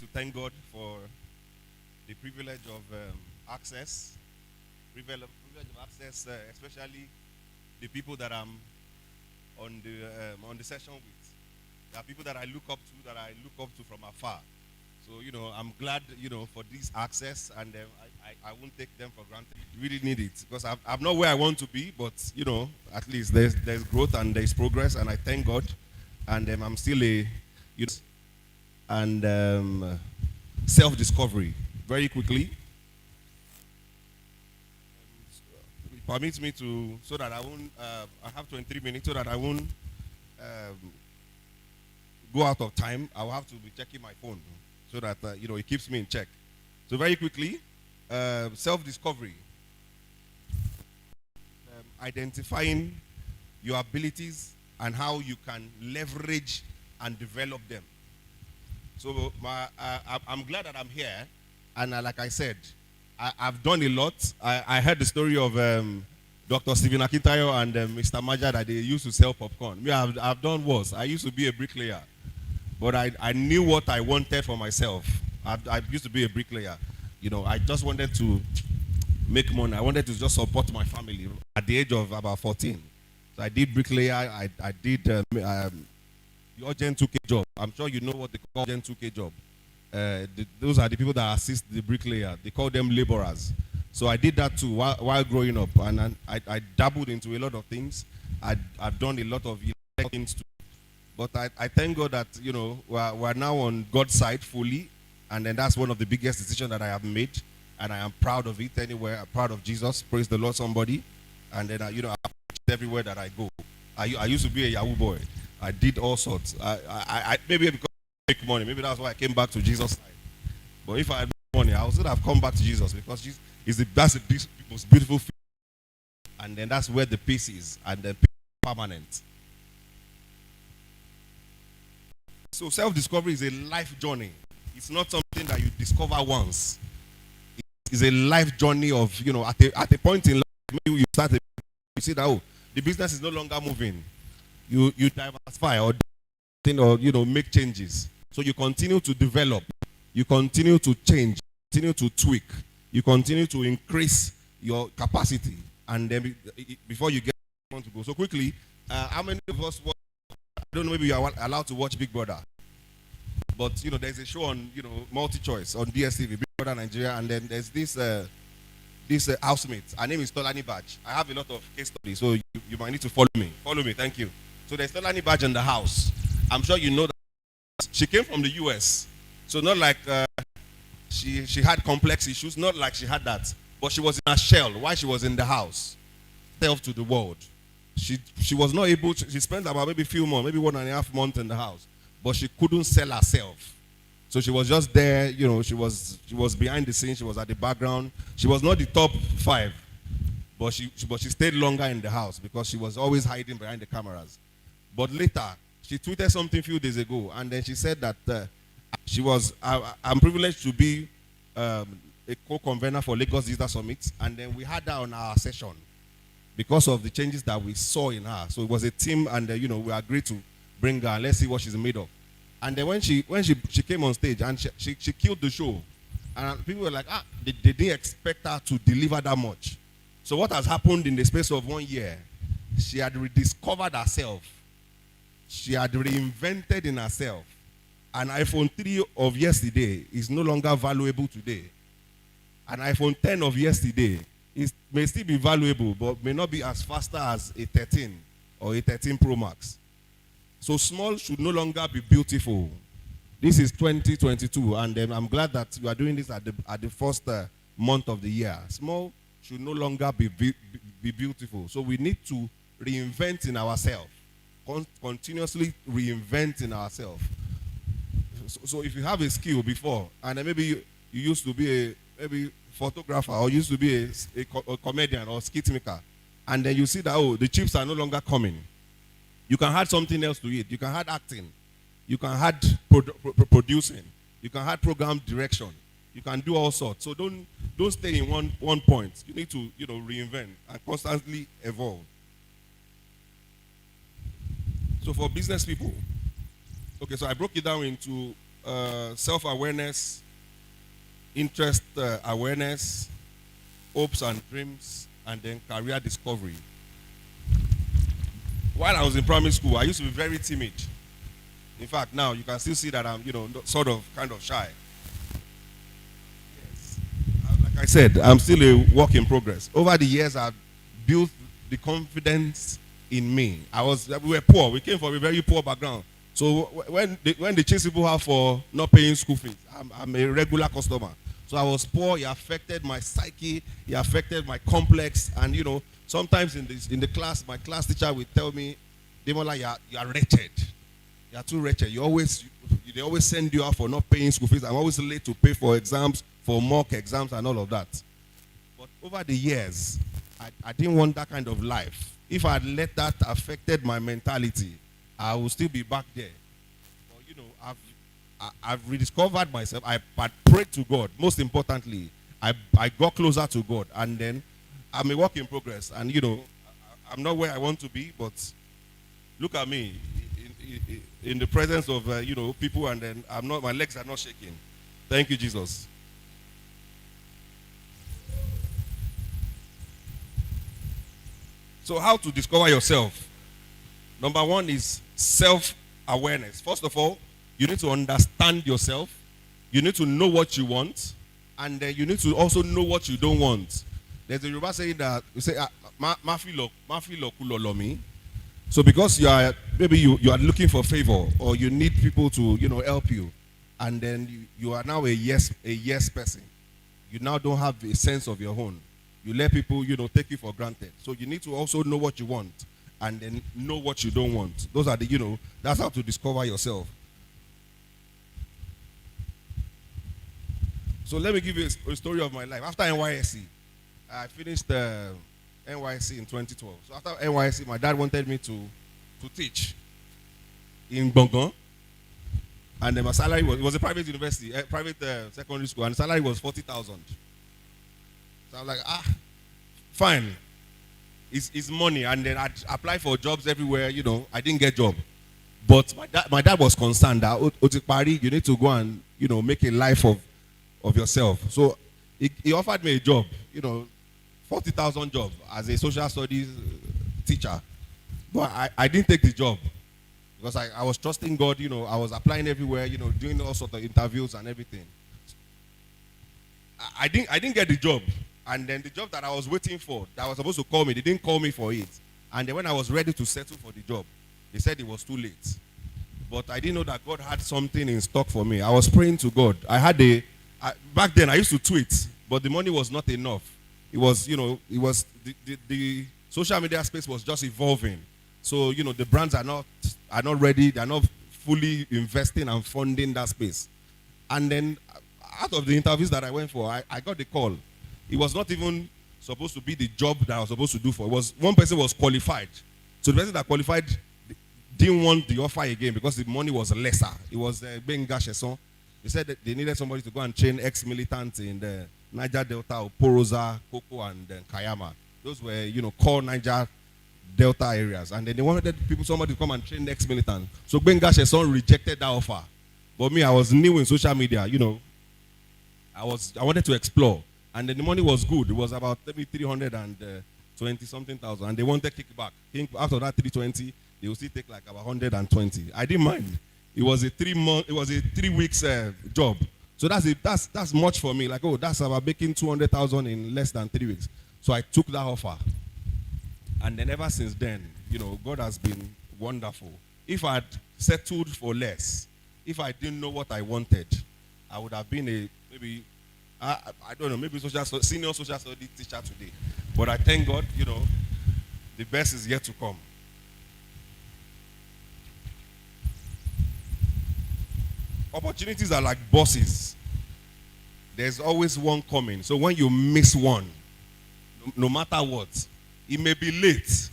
To thank God for the privilege of access, privilege of access, especially the people that I'm on the session with. There are people that I look up to from afar. So I'm glad for this access, and I won't take them for granted. Really need it because I'm not where I want to be, but at least there's growth and there's progress, and I thank God, and I'm still a you know, and self-discovery. Very quickly, permit me to so that I won't. I have 23 minutes so that I won't um, go out of time. I'll have to be checking my phone so that it keeps me in check. So very quickly, self-discovery, identifying your abilities and how you can leverage and develop them. So I'm glad that I'm here, and like I said, I've done a lot. I heard the story of Dr. Stephen Akintayo and Mr. Maja that they used to sell popcorn. Me, I've done worse. I used to be a bricklayer, but I knew what I wanted for myself. I used to be a bricklayer. I just wanted to make money. I wanted to just support my family at the age of about 14. So I did bricklayer. I did the urgent 2K job. I'm sure you know what they call urgent 2K job. Those are the people that assist the bricklayer. They call them laborers. So I did that too while growing up, and I dabbled into a lot of things. I've done a lot of things too. But I thank God that we're now on God's side fully, and then that's one of the biggest decisions that I have made, and I am proud of it. Anywhere, I'm proud of Jesus. Praise the Lord, somebody. And then I everywhere that I go. I used to be a Yahoo boy. I did all sorts. Maybe because I make money. Maybe that's why I came back to Jesus' side. But if I had money, I would have come back to Jesus because that's the most beautiful thing. And then that's where the peace is, and the peace is permanent. So self-discovery is a life journey. It's not something that you discover once. It's a life journey of, at a point in life, maybe you see that, the business is no longer moving. You diversify or make changes. So you continue to develop, you continue to change, continue to tweak, you continue to increase your capacity, and then before you get to go. So quickly, how many of us watch? I don't know, maybe you are allowed to watch Big Brother, but there's a show on multi-choice on DSTV, Big Brother Nigeria, and then there's this housemate. Her name is Tolani Badge. I have a lot of case studies, so you might need to follow me. Follow me, thank you. So there's Tolani Badge in the house. I'm sure you know that she came from the US. So not like she had complex issues, not like she had that. But she was in a shell while she was in the house. Self to the world. She was not able to, she spent about maybe a few months, maybe 1.5 months in the house. But she couldn't sell herself. So she was just there, she was behind the scenes, she was at the background. She was not the top 5. But she stayed longer in the house because she was always hiding behind the cameras. But later, she tweeted something a few days ago, and then she said that I'm privileged to be a co-convener for Lagos Digital Summit, and then we had her on our session because of the changes that we saw in her. So it was a team, and we agreed to bring her and let's see what she's made of. And then when she came on stage and she killed the show, and people were like, they didn't expect her to deliver that much. So what has happened in the space of 1 year? She had rediscovered herself. She had reinvented in herself. An iPhone 3 of yesterday is no longer valuable today. An iPhone 10 of yesterday may still be valuable, but may not be as faster as a 13 or a 13 Pro Max. So small should no longer be beautiful. This is 2022, and I'm glad that you are doing this at the first month of the year. Small should no longer be beautiful. So we need to reinvent in ourselves. Continuously reinvent in ourselves. So if you have a skill before, and then maybe you used to be a photographer, or used to be a comedian or skit maker, and then you see that, the chips are no longer coming. You can add something else to it. You can add acting. You can add producing. You can add program direction. You can do all sorts. So don't stay in one point. You need to reinvent and constantly evolve. So for business people, okay, so I broke it down into self-awareness, interest awareness, hopes and dreams, and then career discovery. While I was in primary school, I used to be very timid. In fact, now you can still see that I'm, sort of kind of shy. Yes. Like I said, I'm still a work in progress. Over the years, I've built the confidence in me. We were poor. We came from a very poor background. So when they chase people out for not paying school fees, I'm a regular customer. So I was poor. It affected my psyche. It affected my complex. And sometimes in the class, my class teacher would tell me, "Demola, you are wretched. You are too wretched. They always send you out for not paying school fees. I'm always late to pay for exams, for mock exams, and all of that." But over the years, I didn't want that kind of life. If I had let that affected my mentality, I would still be back there. But I've rediscovered myself. I prayed to God. Most importantly, I got closer to God, and then I'm a work in progress. And I'm not where I want to be, but look at me in the presence of people, and then my legs are not shaking. Thank you, Jesus. So how to discover yourself? Number one is self-awareness. First of all, you need to understand yourself. You need to know what you want. And you need to also know what you don't want. There's a Yoruba saying that, you say, "Mafi lo kulolomi." So because you are looking for favor, or you need people to help you, and then you are now a yes person. You now don't have a sense of your own. You let people take you for granted. So you need to also know what you want, and then know what you don't want. Those are that's how to discover yourself. So let me give you a story of my life. After NYSC, I finished NYSC in 2012. So after NYSC, my dad wanted me to teach in Bongon. And then my salary was a private university, private secondary school, and the salary was 40,000. So I was like, fine. It's money. And then I'd apply for jobs everywhere, I didn't get job. But my dad was concerned that Otikpari, you need to go and, make a life of yourself. So he offered me a job, 40,000 job as a social studies teacher. But I didn't take the job because I was trusting God, I was applying everywhere, doing all sorts of interviews and everything. I didn't get the job. And then the job that I was waiting for, that was supposed to call me, they didn't call me for it. And then when I was ready to settle for the job, they said it was too late. But I didn't know that God had something in stock for me. I was praying to God. Back then I used to tweet, but the money was not enough. It was, the social media space was just evolving. So, the brands are not ready. They're not fully investing and funding that space. And then out of the interviews that I went for, I got the call. It was not even supposed to be the job that I was supposed to do for. One person was qualified. So the person that qualified didn't want the offer again because the money was lesser. It was Benga Chesson. They said that they needed somebody to go and train ex-militants in the Niger Delta, Oporoza, Koko, and Kayama. Those were, core Niger Delta areas. And then they wanted somebody to come and train ex-militants. So Benga Chesson rejected that offer. But me, I was new in social media, I wanted to explore. And then the money was good. It was about maybe 320 something thousand. And they wanted kickback. After that 320, they will still take like about 120. I didn't mind. It was a 3 weeks job. So that's much for me. Like, that's about making 200,000 in less than 3 weeks. So I took that offer. And then ever since then, God has been wonderful. If I had settled for less, if I didn't know what I wanted, I would have been I don't know, maybe senior social studies teacher today. But I thank God, the best is yet to come. Opportunities are like buses. There's always one coming. So when you miss one, no matter what, it may be late.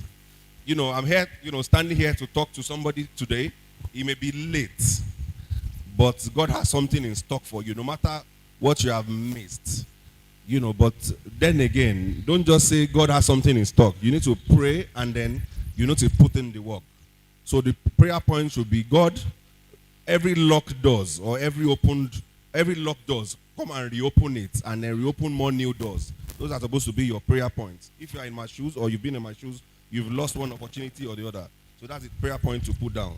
I'm here, standing here to talk to somebody today. It may be late. But God has something in stock for you, no matter what you have missed. But then again, don't just say God has something in stock. You need to pray, and then you need to put in the work. So the prayer point should be, God, every locked doors or every locked doors, come and reopen it and then reopen more new doors. Those are supposed to be your prayer points. If you are in my shoes or you've been in my shoes, you've lost one opportunity or the other. So that's the prayer point to put down.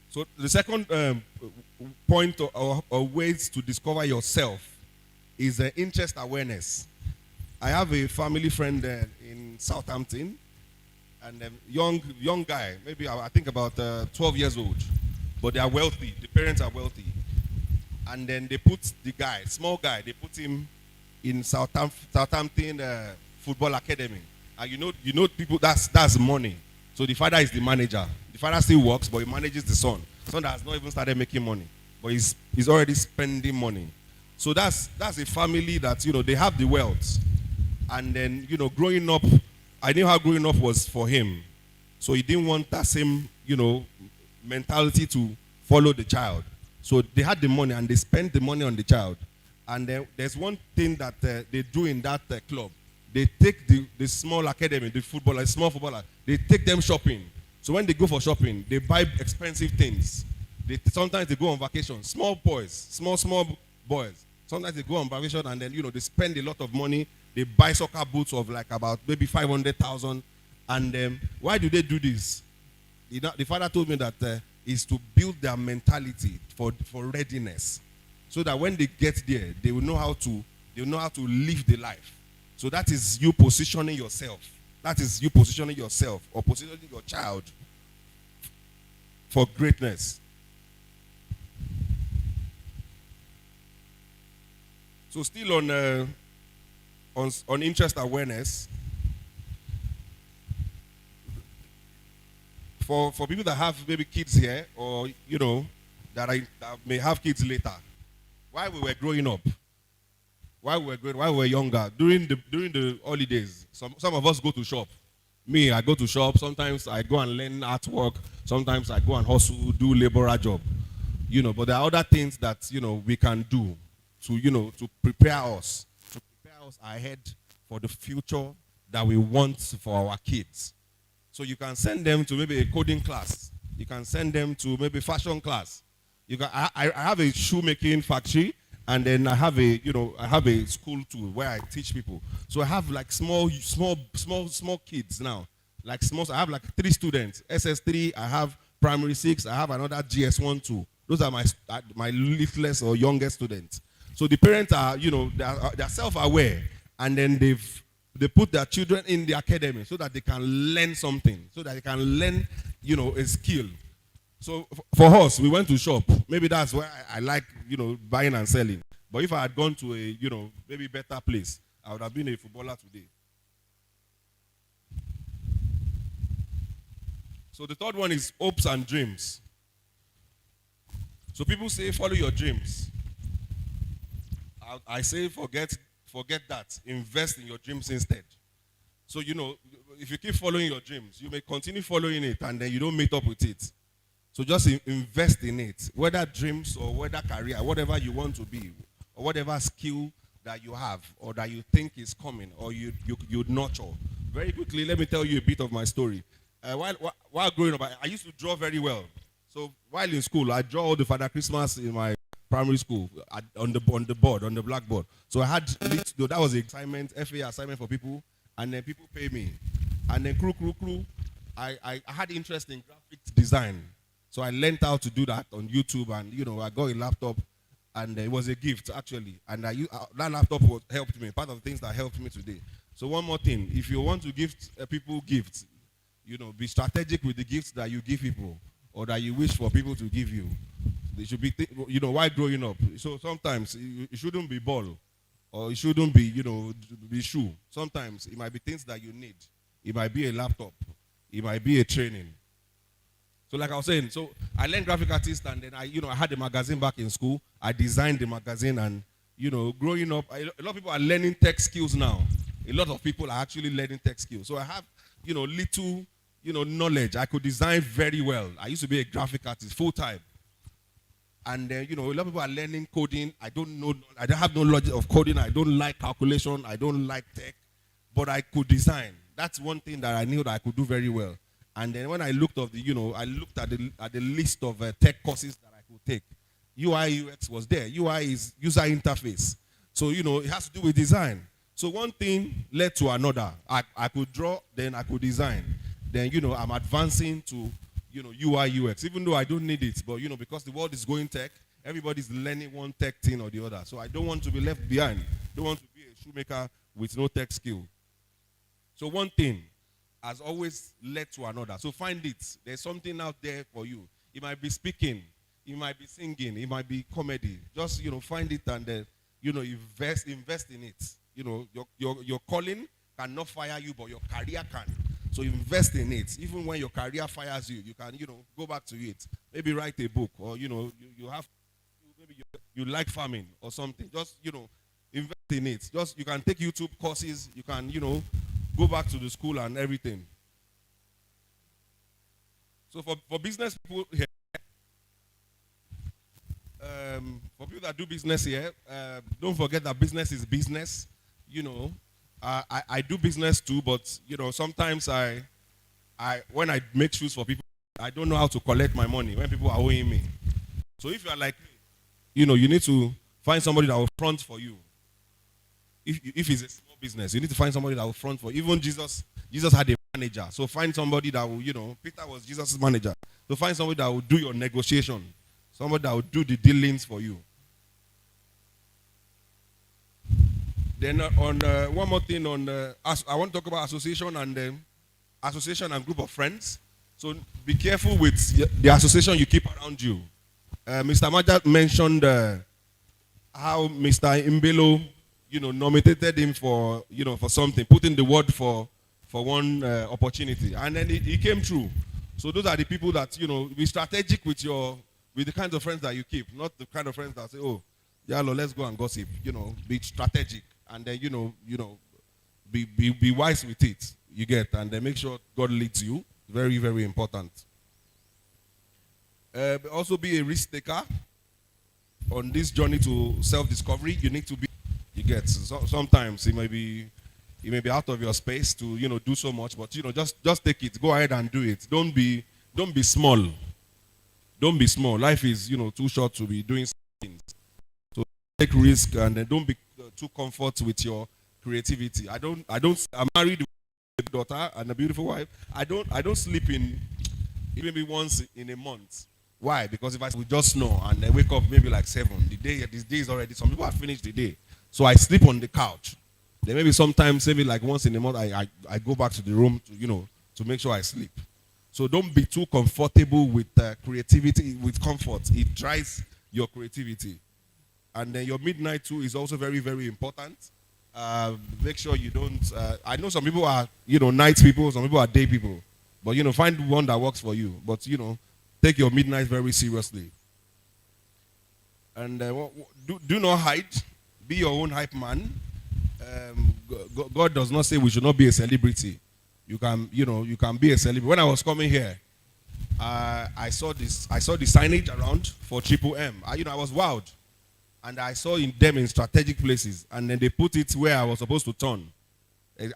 So the second point or ways to discover yourself is interest awareness. I have a family friend in Southampton, and young guy, maybe I think about 12 years old, but they are wealthy. The parents are wealthy, and then they put the guy, small guy, they put him in Southampton football academy, and you know people that's money. So the father is the manager. The father still works, but he manages the son. The son that has not even started making money, but he's already spending money. So that's a family that they have the wealth, and then growing up, I knew how growing up was for him. So he didn't want that same mentality to follow the child. So they had the money and they spent the money on the child. And then there's one thing that they do in that club. They take the small academy, the footballer, small footballer, they take them shopping. So when they go for shopping, they buy expensive things. Sometimes they go on vacation. Small boys, small boys. Sometimes they go on vacation and then, they spend a lot of money. They buy soccer boots of like about maybe 500,000. And why do they do this? The father told me that is to build their mentality for readiness. So that when they get there, they will know how to live the life. So that is you positioning yourself. That is you positioning yourself or positioning your child for greatness. So still on interest awareness, for people that have maybe kids here or that may have kids later, while we were growing up, while we were younger, during the holidays, some of us go to shop. Me, I go to shop. Sometimes I go and learn artwork. Sometimes I go and hustle, do laborer job. But there are other things that we can do to prepare us ahead for the future that we want for our kids. So you can send them to maybe a coding class. You can send them to maybe fashion class. I have a shoemaking factory, and then I have a school too where I teach people. So I have like small kids now. I have like 3 students. SS3, I have primary 6, I have another GS1 too. Those are my littlest or youngest students. So the parents are, they're self-aware, and then they put their children in the academy so that they can learn something, so that they can learn, a skill. So for us, we went to shop. Maybe that's why I like, buying and selling. But if I had gone to a, maybe better place, I would have been a footballer today. So the third one is hopes and dreams. So people say, follow your dreams. I say, forget that. Invest in your dreams instead. So, if you keep following your dreams, you may continue following it and then you don't meet up with it. So just invest in it, whether dreams or whether career, whatever you want to be, or whatever skill that you have or that you think is coming or you nurture. Very quickly, let me tell you a bit of my story. While growing up, I used to draw very well. So while in school, I draw all the Father Christmas in my primary school on the blackboard. So I had that was an assignment, FA assignment for people, and then people pay me. And then I had interest in graphic design. So I learned how to do that on YouTube, and I got a laptop, and it was a gift actually. And that laptop helped me. Part of the things that helped me today. So one more thing, if you want to give people gifts, be strategic with the gifts that you give people or that you wish for people to give you. They should be, while growing up. So sometimes it shouldn't be ball, or it shouldn't be, be shoe. Sometimes it might be things that you need. It might be a laptop. It might be a training. So like I was saying, so I learned graphic artist, and then I had a magazine back in school. I designed the magazine, and growing up, a lot of people are learning tech skills now. A lot of people are actually learning tech skills. So I have, little, knowledge. I could design very well. I used to be a graphic artist full time. And then, a lot of people are learning coding. I don't have no knowledge of coding. I don't like calculation. I don't like tech. But I could design. that's one thing that I knew that I could do very well. And then when I looked I looked at the list of tech courses that I could take. UI UX was there. UI is user interface. So it has to do with design. So one thing led to another. I could draw, then I could design. Then I'm advancing to UI UX, even though I don't need it. But because the world is going tech, everybody's learning one tech thing or the other. So I don't want to be left behind. Don't want to be a shoemaker with no tech skill. So one thing has always led to another. So find it. There's something out there for you. It might be speaking, it might be singing, it might be comedy. Just find it and then invest in it. Your calling cannot fire you, but your career can. So invest in it. Even when your career fires you, you can go back to it. Maybe write a book, or you have maybe you like farming or something. Just invest in it. Just you can take YouTube courses. You can go back to the school and everything. So for business people here, for people that do business here, don't forget that business is business. I do business too, but sometimes when I make shoes for people, I don't know how to collect my money when people are owing me. So if you are like me, you need to find somebody that will front for you. If it's a small business, you need to find somebody that will front for you. Even Jesus had a manager. So find somebody that will, Peter was Jesus' manager. So find somebody that will do your negotiation. Somebody that will do the dealings for you. Then on one more thing I want to talk about association and group of friends. So be careful with the association you keep around you. Mr. Maja mentioned how Mr. Imbelo, nominated him for something, put in the word for one opportunity, and then he came through. So those are the people that be strategic with the kinds of friends that you keep, not the kind of friends that say, oh, yeah, let's go and gossip. Be strategic, and then be wise with it. You get, and then make sure God leads you. Very, very important. Also be a risk taker on this journey to self-discovery. You need to be. You get. So sometimes it may be out of your space to do so much, but just take it. Go ahead and do it. Don't be small. Don't be small. Life is too short to be doing things. So take risk, and then don't be too comfortable with your creativity. I'm married with a daughter and a beautiful wife. I don't sleep in maybe once in a month. Why? Because if I would just snore and I wake up maybe like 7, this day is already, some people have finished the day. So I sleep on the couch. Then maybe sometimes, maybe like once in a month, I go back to the room to make sure I sleep. So don't be too comfortable with creativity, with comfort. It drives your creativity. And then your midnight too is also very, very important. Make sure you don't, I know some people are, night people, some people are day people. But, find one that works for you. But, take your midnight very seriously. And do not hide. Be your own hype man. God does not say we should not be a celebrity. You can be a celebrity. When I was coming here, I saw the signage around for Triple M. I was wowed. And I saw them in strategic places. And then they put it where I was supposed to turn.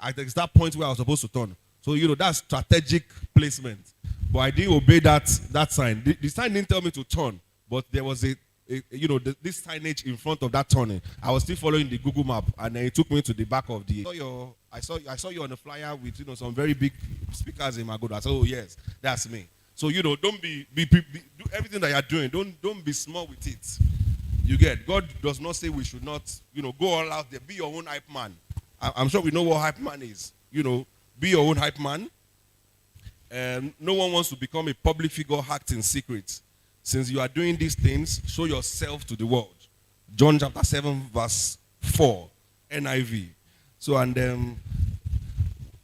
At that point where I was supposed to turn. So, that's strategic placement. But I didn't obey that sign. The sign didn't tell me to turn. But there was this signage in front of that turning. I was still following the Google map. And then it took me to the back of the... I saw you on the flyer with, some very big speakers in Magoda. I said, oh, yes, that's me. So, don't do everything that you're doing. Don't be small with it. You get, God does not say we should not, go all out there. Be your own hype man. I'm sure we know what hype man is. Be your own hype man. No one wants to become a public figure hacked in secret. Since you are doing these things, show yourself to the world. John chapter 7 verse 4, NIV. So, and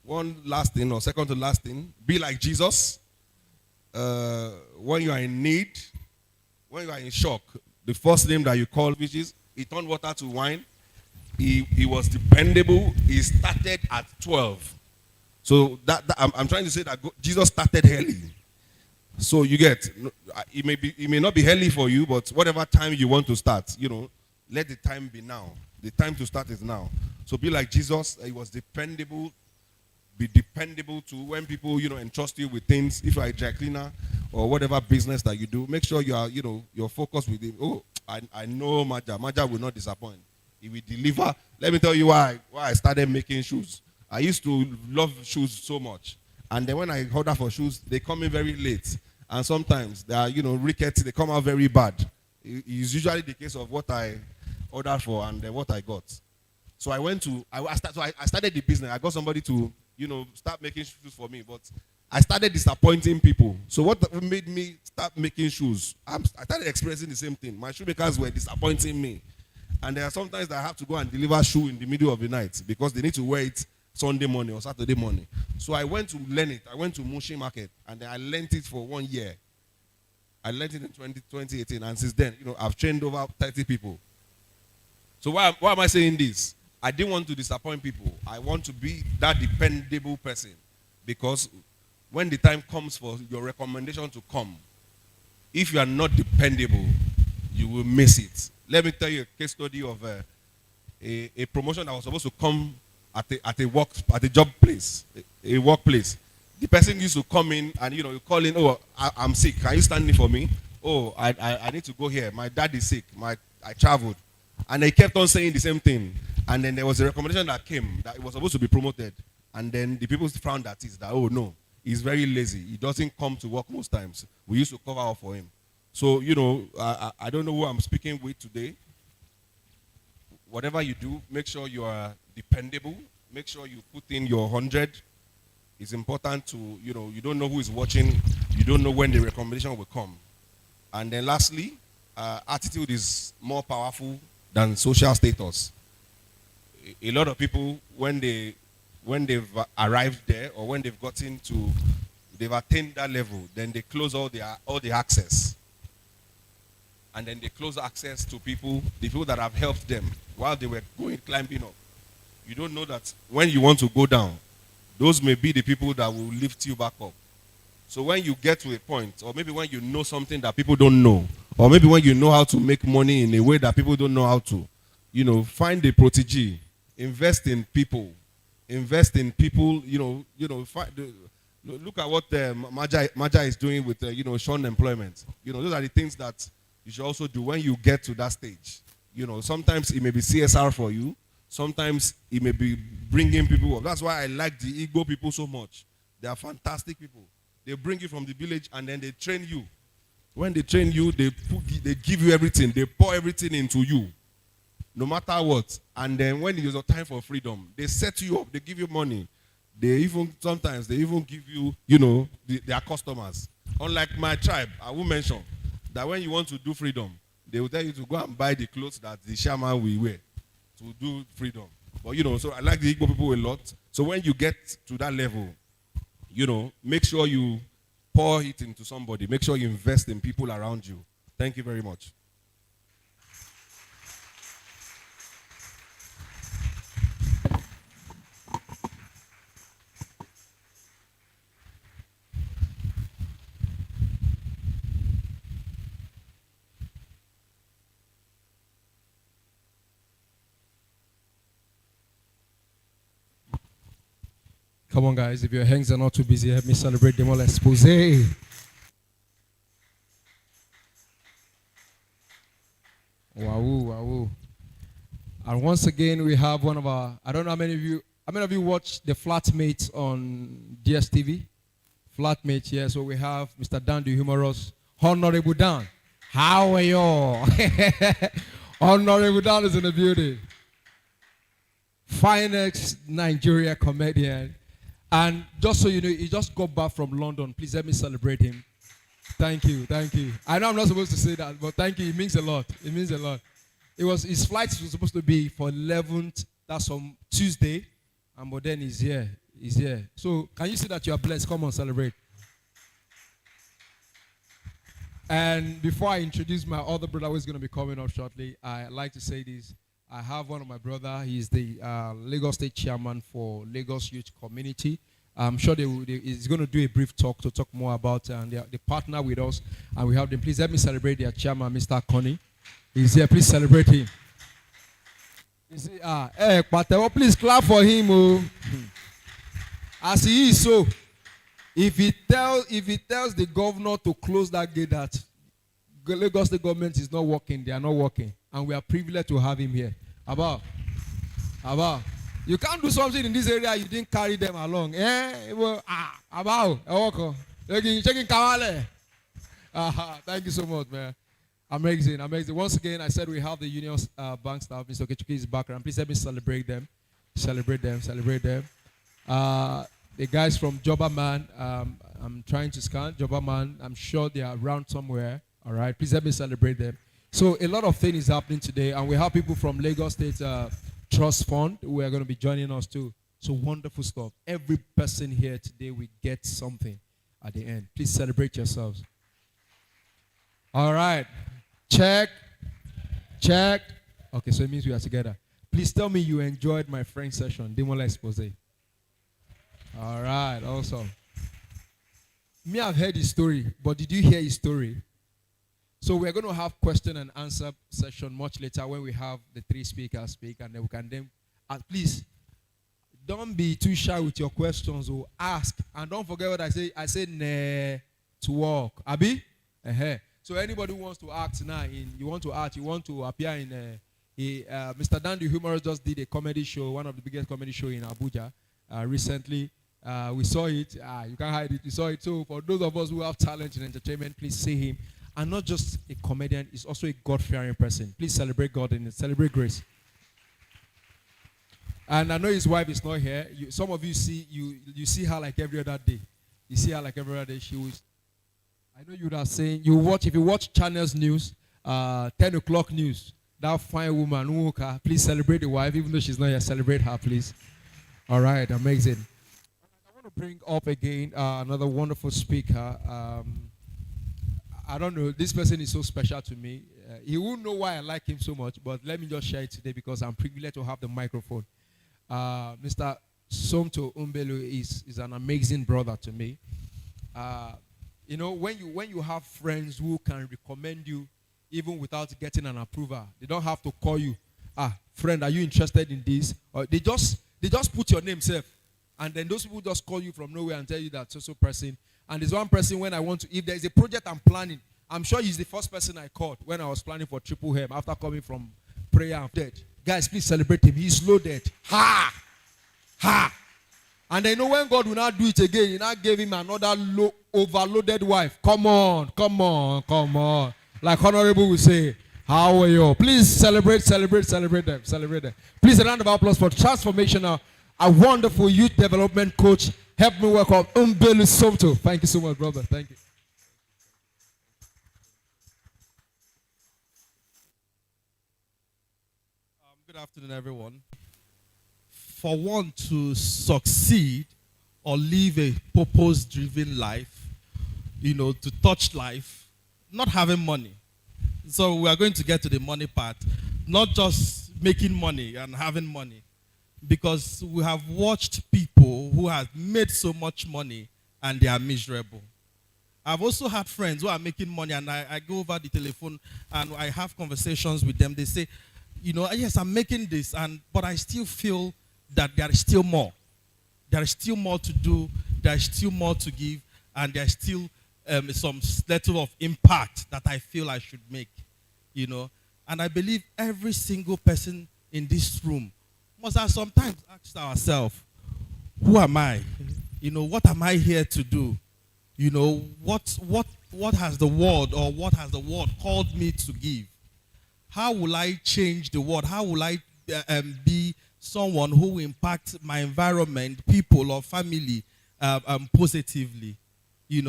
one last thing, or second to last thing, be like Jesus. When you are in need, when you are in shock, the first name that you call, which is, he turned water to wine. He was dependable. He started at 12. So I'm trying to say that Jesus started early. So you get, it may not be early for you, but whatever time you want to start, let the time be now. The time to start is now. So be like Jesus. He was dependable, be dependable to when people, entrust you with things. If you're a dry cleaner or whatever business that you do, make sure you are, you're focused with him. Oh, I know Maja will not disappoint. He will deliver. Let me tell you why I started making shoes. I used to love shoes so much. And then when I order for shoes, they come in very late. And sometimes they are, rickety, they come out very bad. It's usually the case of what I ordered for and what I got. So I started the business. I got somebody to, start making shoes for me. But I started disappointing people. So what made me start making shoes? I started experiencing the same thing. My shoemakers were disappointing me. And there are sometimes that I have to go and deliver shoe in the middle of the night because they need to wear it Sunday morning or Saturday morning. So I went to learn it. I went to Mushi Market and then I learned it for 1 year. I learned it in 2018, and since then, I've trained over 30 people. So why am I saying this? I didn't want to disappoint people. I want to be that dependable person, because when the time comes for your recommendation to come, if you are not dependable, you will miss it. Let me tell you a case study of a promotion that was supposed to come at a job place, a workplace. The person used to come in and you call in, oh, I'm sick. Can you stand in for me? Oh, I need to go here. My dad is sick. I traveled. And they kept on saying the same thing. And then there was a recommendation that came that it was supposed to be promoted. And then the people found that oh no, he's very lazy. He doesn't come to work most times. We used to cover up for him. So, I don't know who I'm speaking with today. Whatever you do, make sure you are dependable. Make sure you put in your 100. It's important to, you don't know who is watching. You don't know when the recommendation will come. And then lastly, attitude is more powerful than social status. A lot of people, when they've arrived there or when they've attained that level, then they close all the access. And then they close access to the people that have helped them while they were climbing up. You don't know that when you want to go down, those may be the people that will lift you back up. So when you get to a point, or maybe when you know something that people don't know, or maybe when you know how to make money in a way that people don't know how to, find a protege, invest in people, look at what Maja is doing with, short employment. Those are the things that you should also do when you get to that stage. Sometimes it may be CSR for you. Sometimes it may be bringing people up. That's why I like the Igbo people so much. They are fantastic people. They bring you from the village and then they train you. When they train you, they give you everything. They pour everything into you, no matter what. And then when it is a time for freedom, they set you up. They give you money. Sometimes they even give you, their customers. Unlike my tribe, I will mention that when you want to do freedom, they will tell you to go and buy the clothes that the shaman will wear to do freedom. But, so I like the Igbo people a lot. So when you get to that level, make sure you pour it into somebody. Make sure you invest in people around you. Thank you very much. Come on, guys. If your hands are not too busy, help me celebrate them all. Expose. Wow. And once again, we have one of our, I don't know how many of you watch the Flatmates on DSTV? Flatmates, yeah. So we have Mr. Dan the Humorous, Honorable Dan. How are you? Honorable Dan is in the building. Finest Nigeria comedian. And just so you know, he just got back from London. Please let me celebrate him. Thank you. I know I'm not supposed to say that, but thank you. It means a lot. His flight was supposed to be for 11th. That's on Tuesday. But then he's here. So can you see that you are blessed? Come on, celebrate. And before I introduce my other brother who is going to be coming up shortly, I'd like to say this. I have one of my brother. He's the Lagos State Chairman for Lagos Youth Community. I'm sure he's going to do a brief talk to talk more about and they partner with us. And we have them. Please help me celebrate their chairman, Mr. Connie. He's here. Please celebrate him. Please clap for him. Oh. As he is so, if he tells the governor to close that gate, that Lagos State government is not working, they are not working, and we are privileged to have him here. About. You can't do something in this area, you didn't carry them along. Checking Kawale. Thank you so much, man. Amazing. Once again, I said we have the Union Bank staff. Mr. Okechukwu is back around. Please help me celebrate them. The guys from Jobberman, I'm trying to scan Jobberman. I'm sure they are around somewhere. All right, please help me celebrate them. So a lot of things is happening today, and we have people from Lagos State Trust Fund who are going to be joining us too. So wonderful stuff. Every person here today will get something at the end. Please celebrate yourselves. All right. Check. Okay, so it means we are together. Please tell me you enjoyed my French session. Demola expose. All right, awesome. Me, I've heard his story, but did you hear his story? So we're going to have question and answer session much later when we have the three speakers speak, and then we can then, please, don't be too shy with your questions or ask. And don't forget what I say. I say to walk. Abi? So anybody who wants to act now, you want to appear in Mr. Dan the Humorous just did a comedy show, one of the biggest comedy show in Abuja recently. We saw it. You can't hide it. We saw it. So for those of us who have talent in entertainment, please see him. And not just a comedian, he's also a God-fearing person. Please celebrate God and celebrate grace. And I know his wife is not here. Some of you see her like every other day. You see her like every other day. She was. I know you are saying if you watch Channel's news, 10 o'clock news. That fine woman, please celebrate the wife, even though she's not here. Celebrate her, please. All right, amazing. I want to bring up again another wonderful speaker. I don't know, this person is so special to me. He won't know why I like him so much, but let me just share it today because I'm privileged to have the microphone. Mr. Somto Umbelu is an amazing brother to me. You know, when you have friends who can recommend you even without getting an approval, they don't have to call you, friend, are you interested in this? Or they just put your name safe, and then those people just call you from nowhere and tell you that so person. And there's one person when I want to, if there's a project I'm planning, I'm sure he's the first person I called when I was planning for Triple Hem after coming from prayer and dead. Guys, please celebrate him. He's loaded. Ha! And then you know when God will not do it again, he now gave him another overloaded wife. Come on. Like Honorable will say, how are you? Please celebrate them. Please a round of applause for Transformational, a wonderful youth development coach. Help me welcome Umbelu Somto. Thank you so much, brother. Thank you. Good afternoon, everyone. For one to succeed or live a purpose-driven life, to touch life, not having money. So we are going to get to the money part, not just making money and having money. Because we have watched people who have made so much money and they are miserable. I've also had friends who are making money and I go over the telephone and I have conversations with them. They say, yes, I'm making this, but I still feel that there is still more. There is still more to do. There is still more to give. And there is still some level of impact that I feel I should make. And I believe every single person in this room must have sometimes asked ourselves, who am I? What am I here to do? What has the world called me to give? How will I change the world? How will I be someone who will impact my environment, people or family positively? We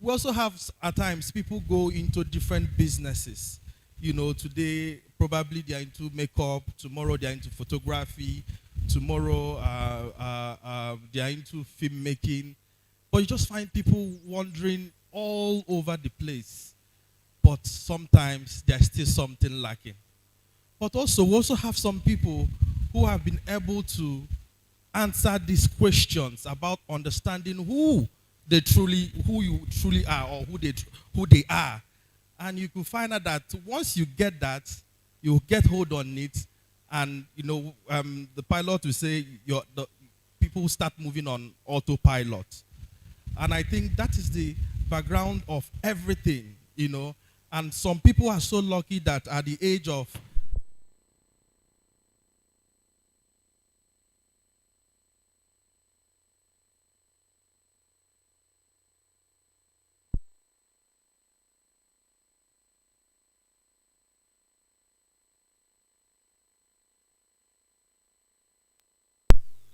also have at times people go into different businesses. Today probably they are into makeup, tomorrow they are into photography, tomorrow they are into filmmaking. But you just find people wandering all over the place. But sometimes there's still something lacking. But also, we also have some people who have been able to answer these questions about understanding who you truly are or who they are. And you can find out that once you get that, you get hold on it, and the pilot will say people start moving on autopilot. And I think that is the background of everything, you know. And some people are so lucky that at the age of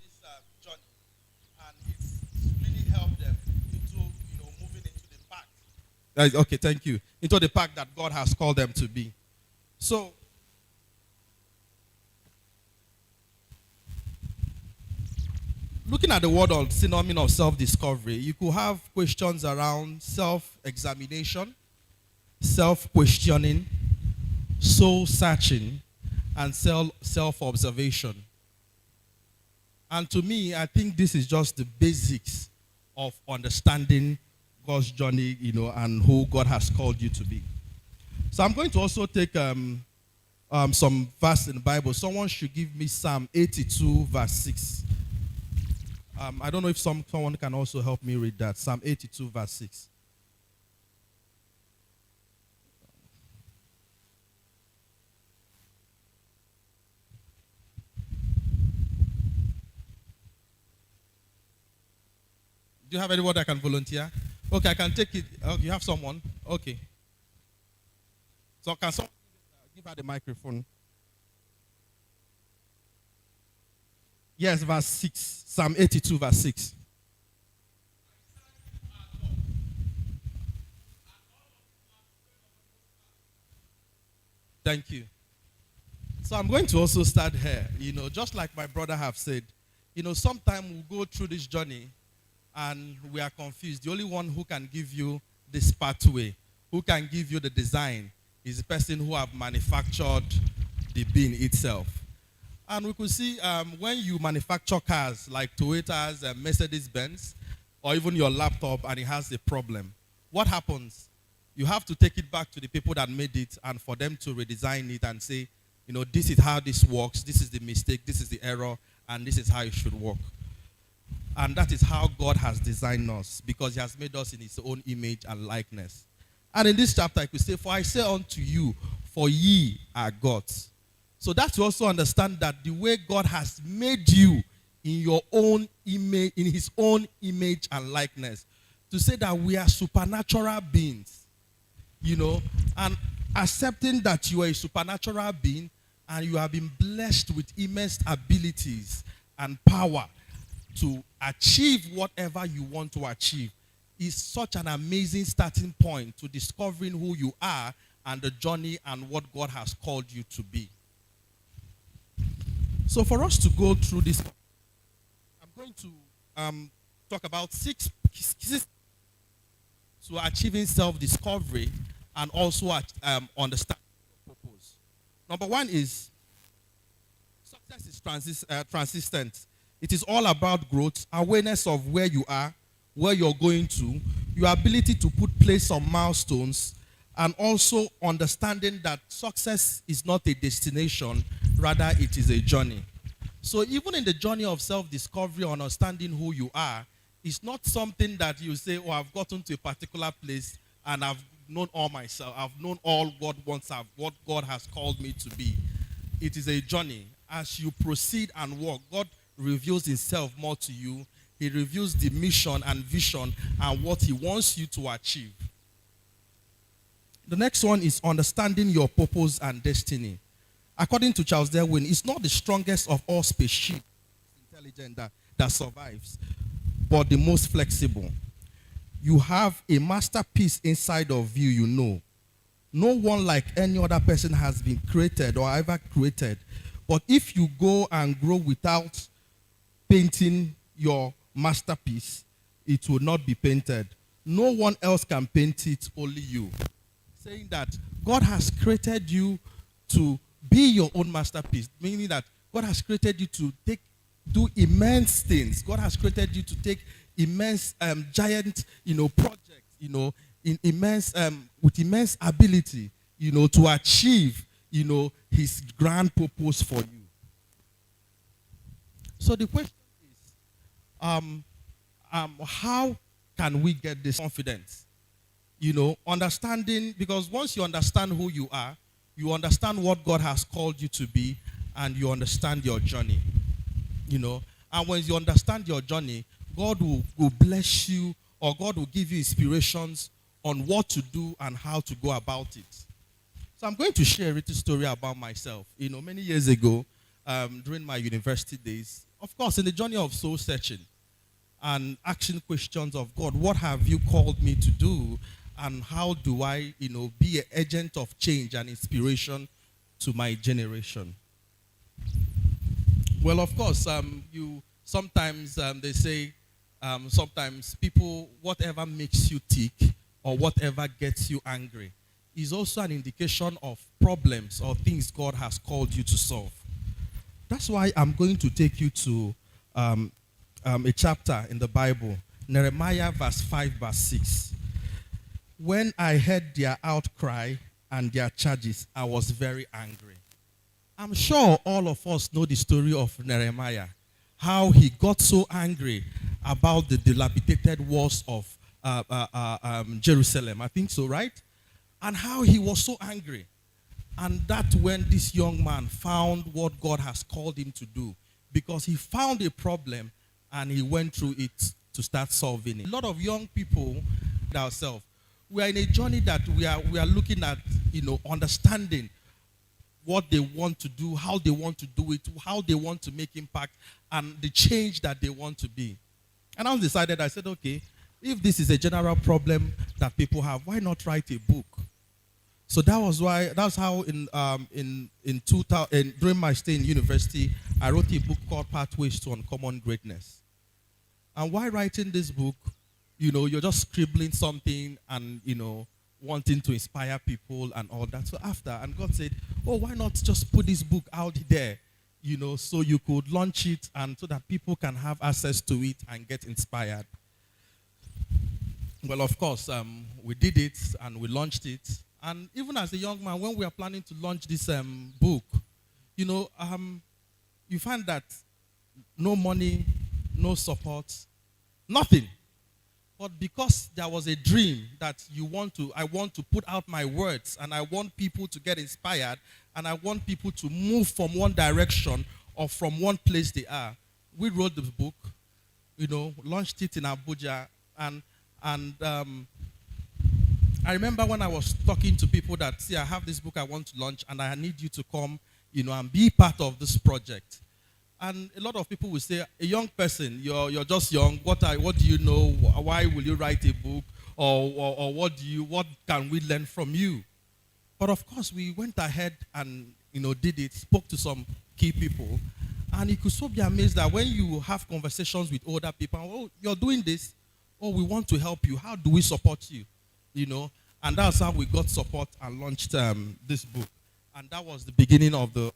this journey, and it's really helped them into, moving into the path. Okay, thank you. Into the path that God has called them to be. So, looking at the word of synonym of self-discovery, you could have questions around self-examination, self-questioning, soul-searching, and self-observation. And to me, I think this is just the basics of understanding God's journey, and who God has called you to be. So I'm going to also take some verse in the Bible. Someone should give me Psalm 82, verse 6. I don't know if someone can also help me read that. Psalm 82, verse 6. Do you have anyone that can volunteer? Okay, I can take it. Okay, you have someone? Okay. So can someone give her the microphone? Yes, verse 6. Psalm 82, verse 6. Thank you. So I'm going to also start here. Just like my brother have said, sometimes we'll go through this journey and we are confused. The only one who can give you this pathway, who can give you the design, is the person who have manufactured the bin itself. And we could see when you manufacture cars like Toyotas and Mercedes-Benz, or even your laptop, and it has a problem, what happens? You have to take it back to the people that made it and for them to redesign it and say, this is how this works, this is the mistake, this is the error, and this is how it should work. And that is how God has designed us, because he has made us in his own image and likeness. And in this chapter, I could say, for I say unto you, for ye are gods. So that's to also understand that the way God has made you in your own image, in his own image and likeness, to say that we are supernatural beings, and accepting that you are a supernatural being and you have been blessed with immense abilities and power to achieve whatever you want to achieve is such an amazing starting point to discovering who you are and the journey and what God has called you to be. So for us to go through this, I'm going to talk about 6 keys to achieving self-discovery and also understanding your purpose. Number 1 is success is transistent. It is all about growth, awareness of where you are, where you're going to, your ability to put place on milestones, and also understanding that success is not a destination, rather it is a journey. So even in the journey of self-discovery, understanding who you are, it's not something that you say, oh, I've gotten to a particular place and I've known all myself. I've known all God wants, what God has called me to be. It is a journey. As you proceed and walk, God reveals himself more to you. He reveals the mission and vision and what he wants you to achieve. The next one is understanding your purpose and destiny. According to Charles Darwin, it's not the strongest of all species intelligent that survives, but the most flexible. You have a masterpiece inside of you, No one like any other person has been created or ever created. But if you go and grow without painting your masterpiece, it will not be painted. No one else can paint it, only you. Saying that God has created you to be your own masterpiece, meaning that God has created you to do immense things. God has created you to take immense, giant, projects, in immense, with immense ability, to achieve, his grand purpose for you. So the question is, how can we get this confidence? Understanding, because once you understand who you are, you understand what God has called you to be, and you understand your journey. And when you understand your journey, God will bless you, or God will give you inspirations on what to do and how to go about it. So I'm going to share a little story about myself. Many years ago, during my university days, of course, in the journey of soul searching and asking questions of God, what have you called me to do? And how do I, be an agent of change and inspiration to my generation? Well, of course, sometimes they say, sometimes people, whatever makes you tick or whatever gets you angry is also an indication of problems or things God has called you to solve. That's why I'm going to take you to a chapter in the Bible, Nehemiah verse 5, verse 6. When I heard their outcry and their charges, I was very angry. I'm sure all of us know the story of Nehemiah, how he got so angry about the dilapidated walls of Jerusalem. I think so, right? And how he was so angry. And that's when this young man found what God has called him to do, because he found a problem and he went through it to start solving it. A lot of young people ourselves, we are in a journey that we are looking at, understanding what they want to do, how they want to do it, how they want to make impact, and the change that they want to be. And I said, okay, if this is a general problem that people have, why not write a book? So that's how in 2000, during my stay in university, I wrote a book called Pathways to Uncommon Greatness. And while writing this book, you're just scribbling something and, wanting to inspire people and all that. So and God said, oh, why not just put this book out there, so you could launch it and so that people can have access to it and get inspired. Well, of course, we did it and we launched it. And even as a young man, when we are planning to launch this book, you find that no money, no support, nothing. But because there was a dream that I want to put out my words, and I want people to get inspired, and I want people to move from one direction or from one place they are, we wrote the book, launched it in Abuja, and I remember when I was talking to people that, see, I have this book I want to launch, and I need you to come, and be part of this project. And a lot of people will say, a young person, you're just young. What do you know? Why will you write a book? Or what can we learn from you? But of course, we went ahead and did it, spoke to some key people, and you could so be amazed that when you have conversations with older people, oh, you're doing this. Oh, we want to help you. How do we support you? And that's how we got support and launched this book. And that was the beginning of the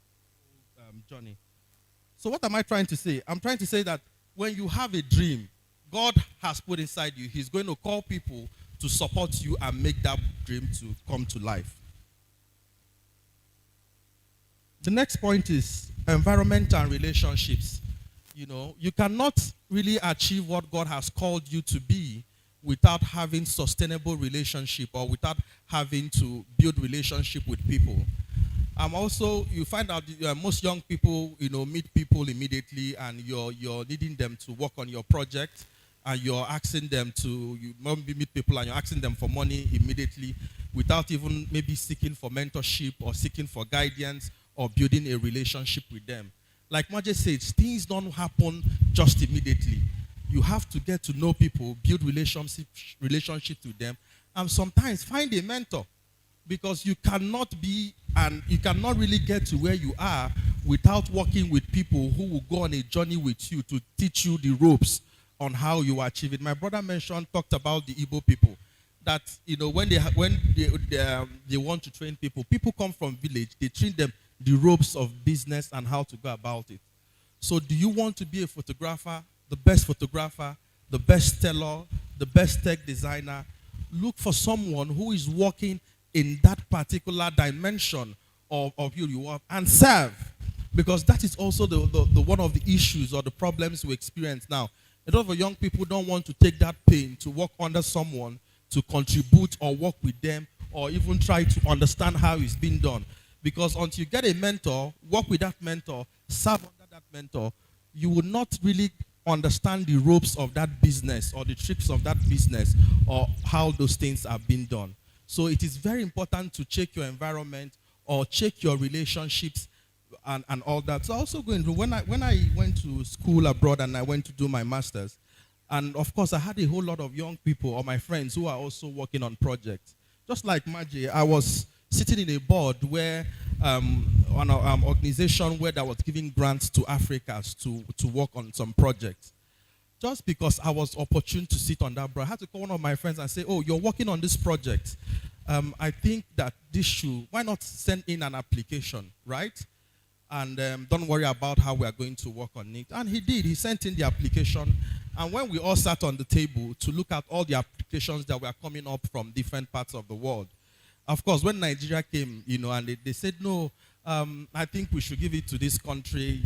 journey. So what am I trying to say? I'm trying to say that when you have a dream, God has put inside you, he's going to call people to support you and make that dream to come to life. The next point is environment and relationships. You cannot really achieve what God has called you to be without having sustainable relationship or without having to build relationship with people. Also, you find out most young people, meet people immediately, and you're needing them to work on your project, and you're asking them you maybe meet people and you're asking them for money immediately without even maybe seeking for mentorship or seeking for guidance or building a relationship with them. Like Maje said, things don't happen just immediately. You have to get to know people, build relationship with them, and sometimes find a mentor. Because you cannot really get to where you are without working with people who will go on a journey with you to teach you the ropes on how you achieve it. My brother talked about the Igbo people. That when they want to train people come from village, they train them the ropes of business and how to go about it. So do you want to be a photographer, the best teller, the best tech designer? Look for someone who is working in that particular dimension of you work and serve, because that is also the one of the issues or the problems we experience now. A lot of young people don't want to take that pain to work under someone, to contribute or work with them, or even try to understand how it's being done. Because until you get a mentor, work with that mentor, serve under that mentor, you will not really understand the ropes of that business or the tricks of that business or how those things are being done. So it is very important to check your environment or check your relationships and all that. So also going through, when I went to school abroad and I went to do my master's, and of course I had a whole lot of young people or my friends who are also working on projects. Just like Maji, I was sitting in a board where on an organization where that was giving grants to Africans to work on some projects. Just because I was opportune to sit on that board, I had to call one of my friends and say, "Oh, you're working on this project. I think that this should, why not send in an application, right? And don't worry about how we are going to work on it." And he did. He sent in the application. And when we all sat on the table to look at all the applications that were coming up from different parts of the world, of course, when Nigeria came, and they said, "No, I think we should give it to this country,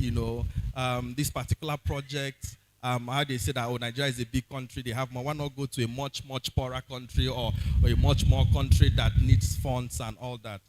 this particular project." How they say that, oh, Nigeria is a big country, they have more. Why not go to a much, much poorer country or a much more country that needs funds and all that?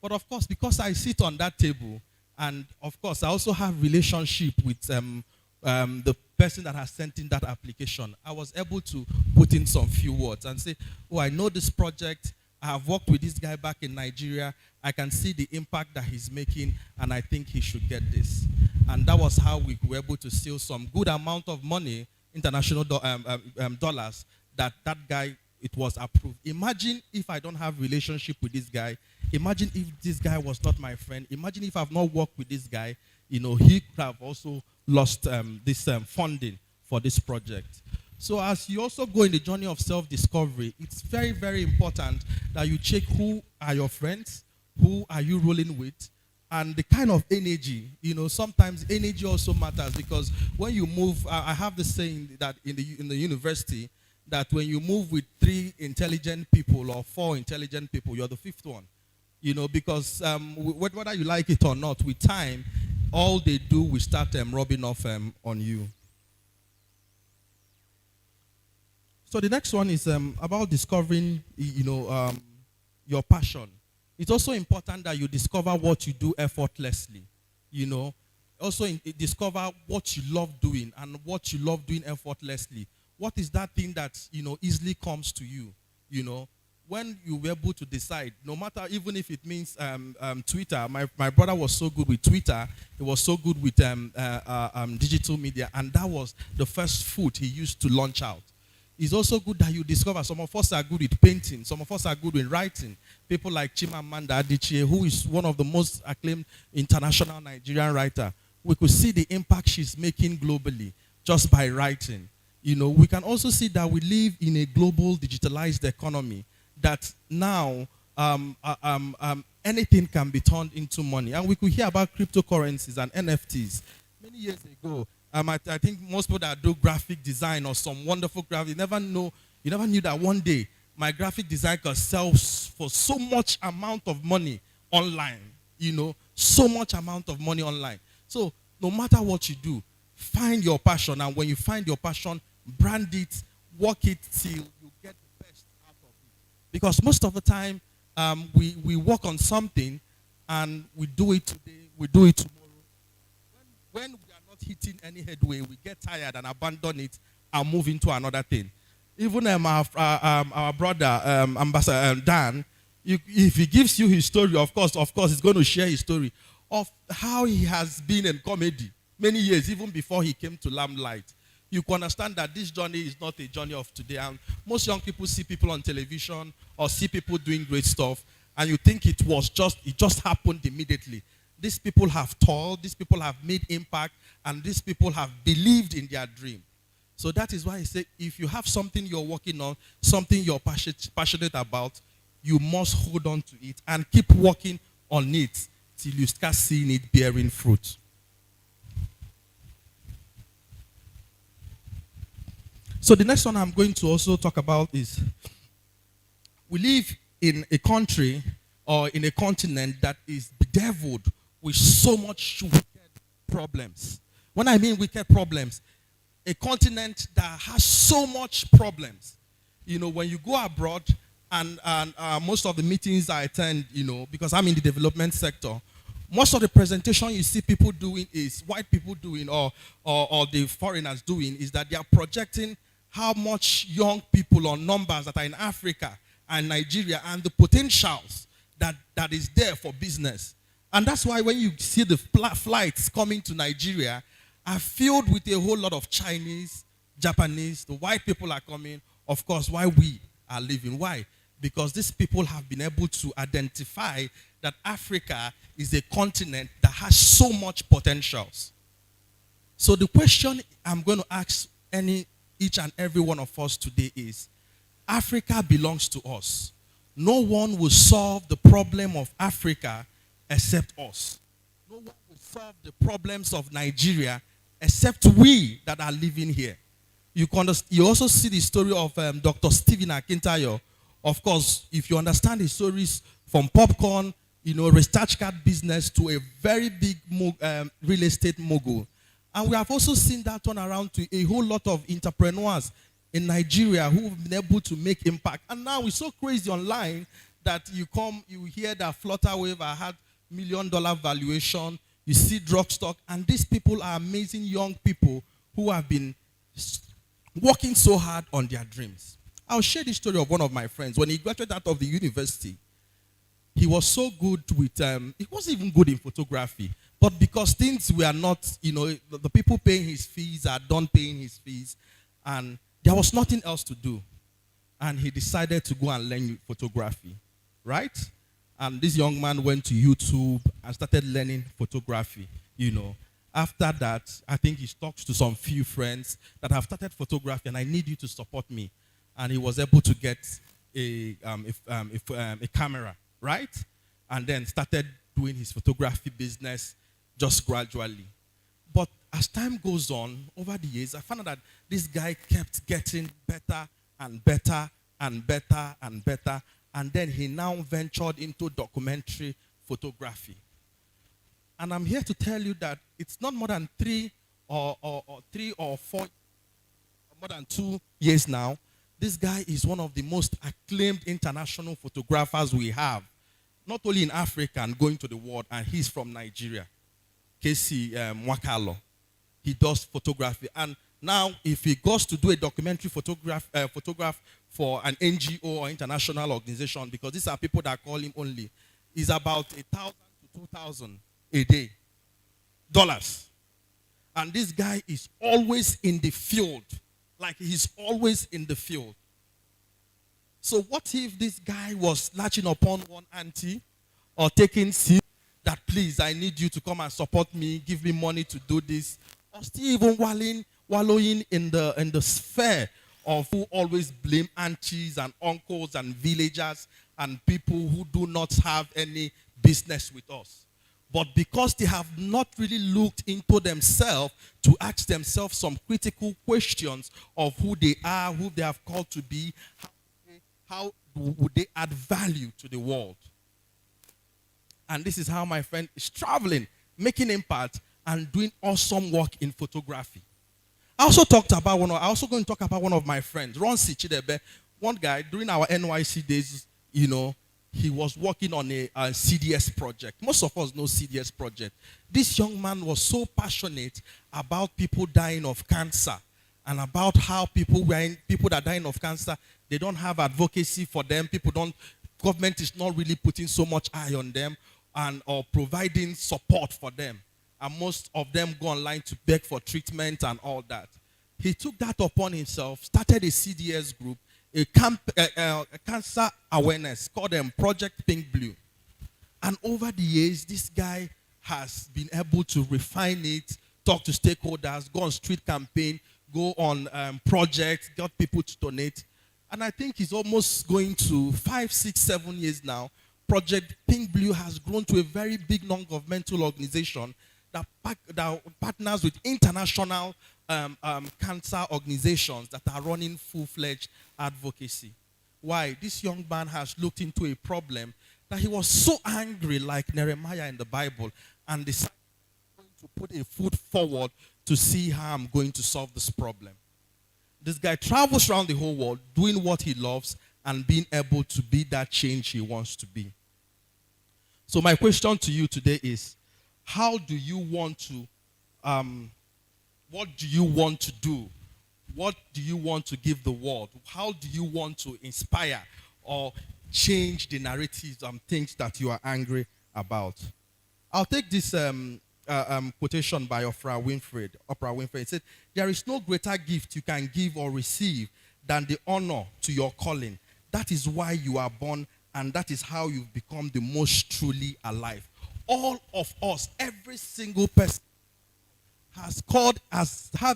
But of course, because I sit on that table, and of course, I also have relationship with the person that has sent in that application, I was able to put in some few words and say, "Oh, I know this project. I have worked with this guy back in Nigeria. I can see the impact that he's making, and I think he should get this." And that was how we were able to steal some good amount of money, international dollars, that guy, it was approved. Imagine if I don't have relationship with this guy. Imagine if this guy was not my friend. Imagine if I've not worked with this guy. He could have also lost this funding for this project. So as you also go in the journey of self-discovery, it's very, very important that you check who are your friends, who are you rolling with, and the kind of energy. Sometimes energy also matters, because when you move, I have the saying that in the university, that when you move with 3 intelligent people or 4 intelligent people, you're the 5th one. Because whether you like it or not, with time, all they do will start rubbing off on you. So the next one is about discovering, your passion. It's also important that you discover what you do effortlessly. Also discover what you love doing and what you love doing effortlessly. What is that thing that easily comes to you? When you were able to decide, no matter, even if it means Twitter. My brother was so good with Twitter. He was so good with digital media, and that was the first foot he used to launch out. It's also good that you discover some of us are good with painting. Some of us are good with writing. People like Chimamanda Adichie, who is one of the most acclaimed international Nigerian writer. We could see the impact she's making globally just by writing. We can also see that we live in a global digitalized economy, that now anything can be turned into money. And we could hear about cryptocurrencies and NFTs. Many years ago, I think most people that do graphic design or some wonderful graphic, you never knew that one day my graphic design could sell for so much amount of money online. So much amount of money online. So no matter what you do, find your passion. And when you find your passion, brand it, work it till you get the best out of it. Because most of the time, we work on something and we do it today, we do it tomorrow. When we are not hitting any headway, we get tired and abandon it and move into another thing. Even our brother, Ambassador Dan, if he gives you his story, of course, he's going to share his story of how he has been in comedy many years, even before he came to Lamplight. You can understand that this journey is not a journey of today. And most young people see people on television or see people doing great stuff, and you think it just happened immediately. These people have toiled, these people have made impact, and these people have believed in their dream. So that is why I say, if you have something you're working on, something you're passionate about, you must hold on to it and keep working on it till you start seeing it bearing fruit. So the next one I'm going to also talk about is, we live in a country or in a continent that is bedeviled with so much wicked problems. When I mean wicked problems, a continent that has so much problems. You know, when you go abroad, and most of the meetings I attend, you know, because I'm in the development sector, most of the presentation you see people doing is white people doing or the foreigners doing is that they are projecting how much young people or numbers that are in Africa and Nigeria and the potentials that is there for business. And that's why when you see the flights coming to Nigeria are filled with a whole lot of Chinese, Japanese, the white people are coming. Of course, why we are living. Why? Because these people have been able to identify that Africa is a continent that has so much potentials. So the question I'm going to ask each and every one of us today is, Africa belongs to us. No one will solve the problem of Africa except us. No one will solve the problems of Nigeria except we that are living here. You also see the story of Dr. Stephen Akintayo. Of course, if you understand his stories from popcorn, you know, research card business to a very big real estate mogul. And we have also seen that turn around to a whole lot of entrepreneurs in Nigeria who have been able to make impact. And now it's so crazy online that you hear that Flutterwave had $1 million valuation, you see drug stock, and these people are amazing young people who have been working so hard on their dreams. I'll share the story of one of my friends. When he graduated out of the university, he was so good with, he wasn't even good in photography. But because things were not, you know, the people paying his fees are done paying his fees, and there was nothing else to do. And he decided to go and learn photography, right? And this young man went to YouTube and started learning photography, you know. After that, I think he talked to some few friends that have started photography, and I need you to support me. And he was able to get a camera, right? And then started doing his photography business just gradually. But as time goes on, over the years, I found out that this guy kept getting better and better and better and better. And then he now ventured into documentary photography. And I'm here to tell you that it's not more than 3 or 4, more than 2 years now. This guy is one of the most acclaimed international photographers we have, not only in Africa and going to the world, and he's from Nigeria. Casey Mwakalo. He does photography. And now, if he goes to do a documentary photograph for an NGO or international organization, because these are people that call him only, is about $1,000 to $2,000 a day. Dollars. And this guy is always in the field. Like he's always in the field. So what if this guy was latching upon one auntie or taking seat that, please, I need you to come and support me, give me money to do this, or still even wallowing in the sphere of who always blame aunties and uncles and villagers and people who do not have any business with us. But because they have not really looked into themselves to ask themselves some critical questions of who they are, who they have called to be, how would they add value to the world? And this is how my friend is traveling, making impact, and doing awesome work in photography. I also going to talk about one of my friends, Ron Sichidebe. One guy, during our NYC days, you know, he was working on a CDS project. Most of us know CDS project. This young man was so passionate about people dying of cancer and about how people that are dying of cancer, they don't have advocacy for them. Government is not really putting so much eye on them or providing support for them. And most of them go online to beg for treatment and all that. He took that upon himself, started a CDS group, a cancer awareness called Project Pink Blue. And over the years, this guy has been able to refine it, talk to stakeholders, go on street campaign, go on projects, get people to donate. And I think he's almost going to 5, 6, 7 years now. Project Pink Blue has grown to a very big non-governmental organization that partners with international cancer organizations that are running full-fledged advocacy. Why? This young man has looked into a problem that he was so angry, like Nehemiah in the Bible, and decided to put a foot forward to see how I'm going to solve this problem. This guy travels around the whole world doing what he loves and being able to be that change he wants to be. So my question to you today is, how do you want to, what do you want to do? What do you want to give the world? How do you want to inspire or change the narratives and things that you are angry about? I'll take this quotation by Oprah Winfrey. It said, "There is no greater gift you can give or receive than the honor to your calling. That is why you are born, and that is how you've become the most truly alive." All of us, every single person have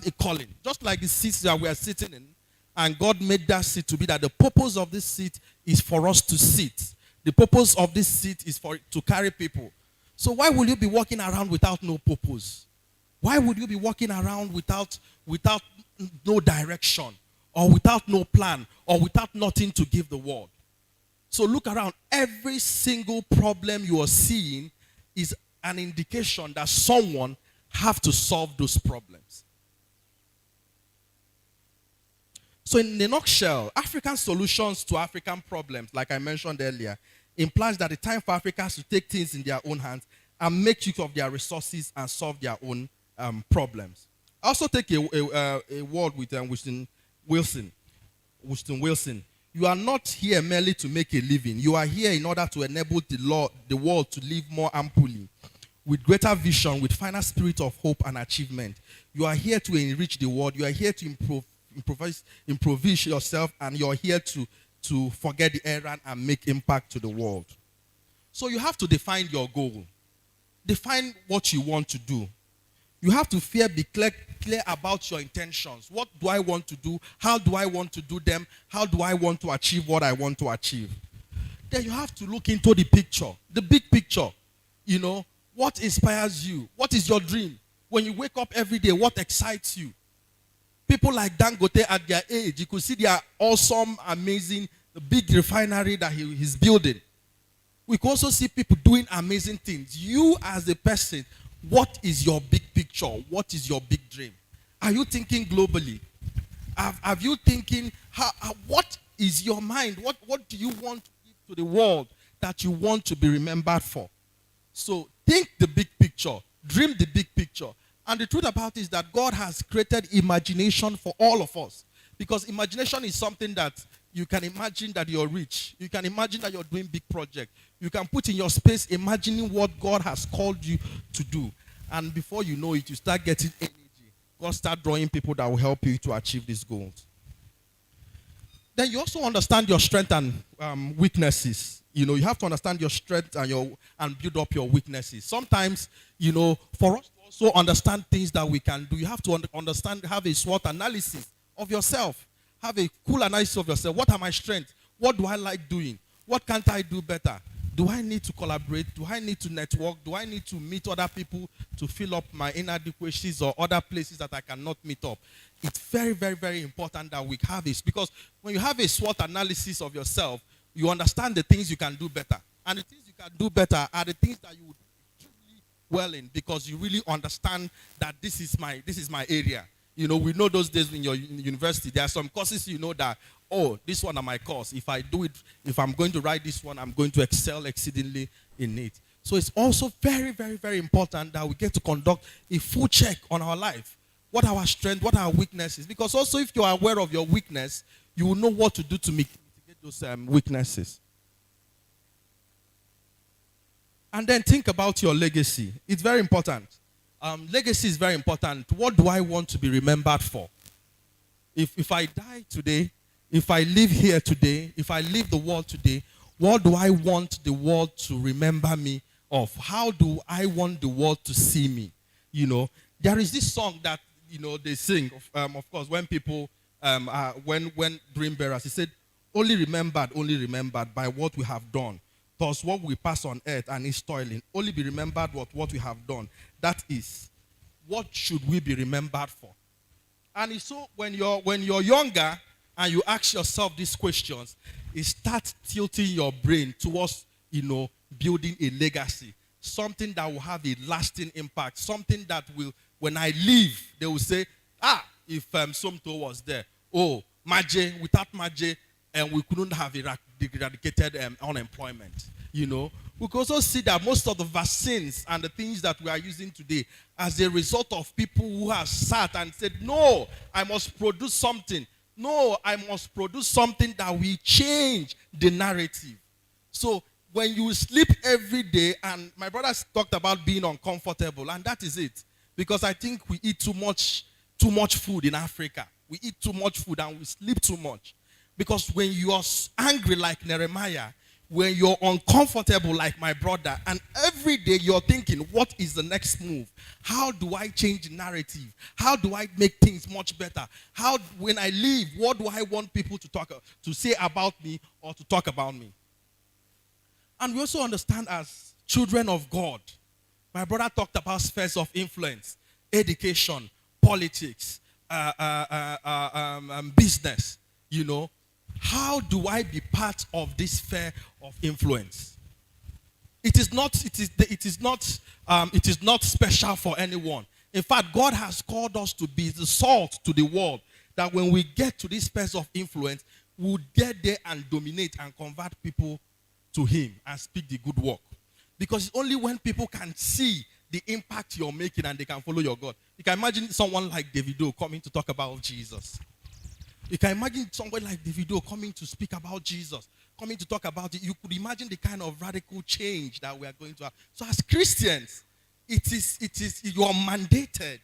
a calling. Just like the seats that we are sitting in, and God made that seat to be that the purpose of this seat is for us to sit. The purpose of this seat is to carry people. So why will you be walking around without no purpose? Why would you be walking around without no direction, or without no plan, or without nothing to give the world? So look around. Every single problem you are seeing is an indication that someone have to solve those problems. So in a nutshell, African solutions to African problems, like I mentioned earlier, implies that the time for Africans to take things in their own hands and make use of their resources and solve their own problems. I also take a word with Winston Wilson. You are not here merely to make a living. You are here in order to enable the world to live more amply, with greater vision, with finer spirit of hope and achievement. You are here to enrich the world. You are here to improvise yourself, and you are here to forget the errand and make impact to the world. So you have to define your goal. Define what you want to do. You have to be clear about your intentions. What do I want to do? How do I want to do them? How do I want to achieve what I want to achieve? Then you have to look into the picture, the big picture. You know, what inspires you? What is your dream? When you wake up every day, what excites you? People like Dangote at their age, you could see their awesome, amazing, the big refinery that he's building. We can also see people doing amazing things. You as a person, what is your big picture? What is your big dream? Are you thinking globally? Have you thinking, what is your mind? What do you want to give to the world that you want to be remembered for? So think the big picture. Dream the big picture. And the truth about it is that God has created imagination for all of us. Because imagination is something that you can imagine that you're rich. You can imagine that you're doing big projects. You can put in your space imagining what God has called you to do. And before you know it, you start getting energy. God start drawing people that will help you to achieve these goals. Then you also understand your strengths and weaknesses. You know, you have to understand your strengths and build up your weaknesses. Sometimes, you know, for us to also understand things that we can do, you have to understand, have a SWOT analysis of yourself. Have a cool analysis of yourself. What are my strengths? What do I like doing? What can't I do better? Do I need to collaborate? Do I need to network? Do I need to meet other people to fill up my inadequacies or other places that I cannot meet up? It's very, very, very important that we have this, because when you have a SWOT analysis of yourself, you understand the things you can do better. And the things you can do better are the things that you would do truly well in, because you really understand that this is my area. You know, we know those days in your university, there are some courses you know that, oh, this one are my course. If I do it, if I'm going to write this one, I'm going to excel exceedingly in it. So it's also very, very, very important that we get to conduct a full check on our life. What are our strengths? What are our weaknesses? Because also if you are aware of your weakness, you will know what to do to mitigate those weaknesses. And then think about your legacy. It's very important. Legacy is very important. What do I want to be remembered for? If I die today, if I live here today, if I leave the world today, what do I want the world to remember me of? How do I want the world to see me? You know, there is this song that, you know, they sing, of course, when people, when dream bearers, he said, only remembered by what we have done. Thus, what we pass on earth and is toiling, only be remembered what we have done. That is, what should we be remembered for? And it's so when you're younger and you ask yourself these questions, it starts tilting your brain towards, you know, building a legacy. something that will have a lasting impact, something that will, when I leave, they will say, if Somto was there, oh, Maje, without Maje, and we couldn't have eradicated unemployment. You know, we can also see that most of the vaccines and the things that we are using today, as a result of people who have sat and said, no, I must produce something. No, I must produce something that will change the narrative. So when you sleep every day, and my brothers talked about being uncomfortable, and that is it. Because I think we eat too much food in Africa. We eat too much food and we sleep too much. Because when you are angry like Nehemiah, when you're uncomfortable like my brother, and every day you're thinking, what is the next move? How do I change the narrative? How do I make things much better? How, when I leave, what do I want people to say about me or to talk about me? And we also understand as children of God, my brother talked about spheres of influence, education, politics, business, you know. How do I be part of this sphere of influence? It is not special for anyone. In fact, God has called us to be the salt to the world, that when we get to this spheres of influence, we'll get there and dominate and convert people to him and speak the good work. Because it's only when people can see the impact you're making and they can follow your God. You can imagine someone like Davido coming to talk about Jesus. You can imagine someone like Davido coming to speak about Jesus, coming to talk about it. You could imagine the kind of radical change that we are going to have. So as Christians, it is you are mandated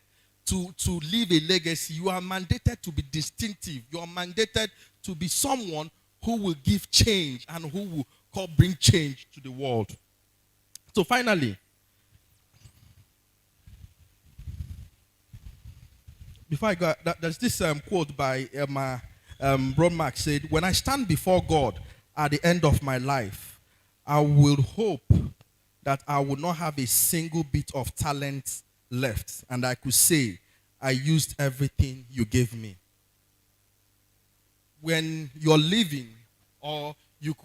to leave a legacy. You are mandated to be distinctive. You are mandated to be someone who will give change and who will bring change to the world. So finally, before I go, there's this quote by Bro Mark said, when I stand before God at the end of my life, I will hope that I will not have a single bit of talent left, and I could say, I used everything you gave me. When you're living, or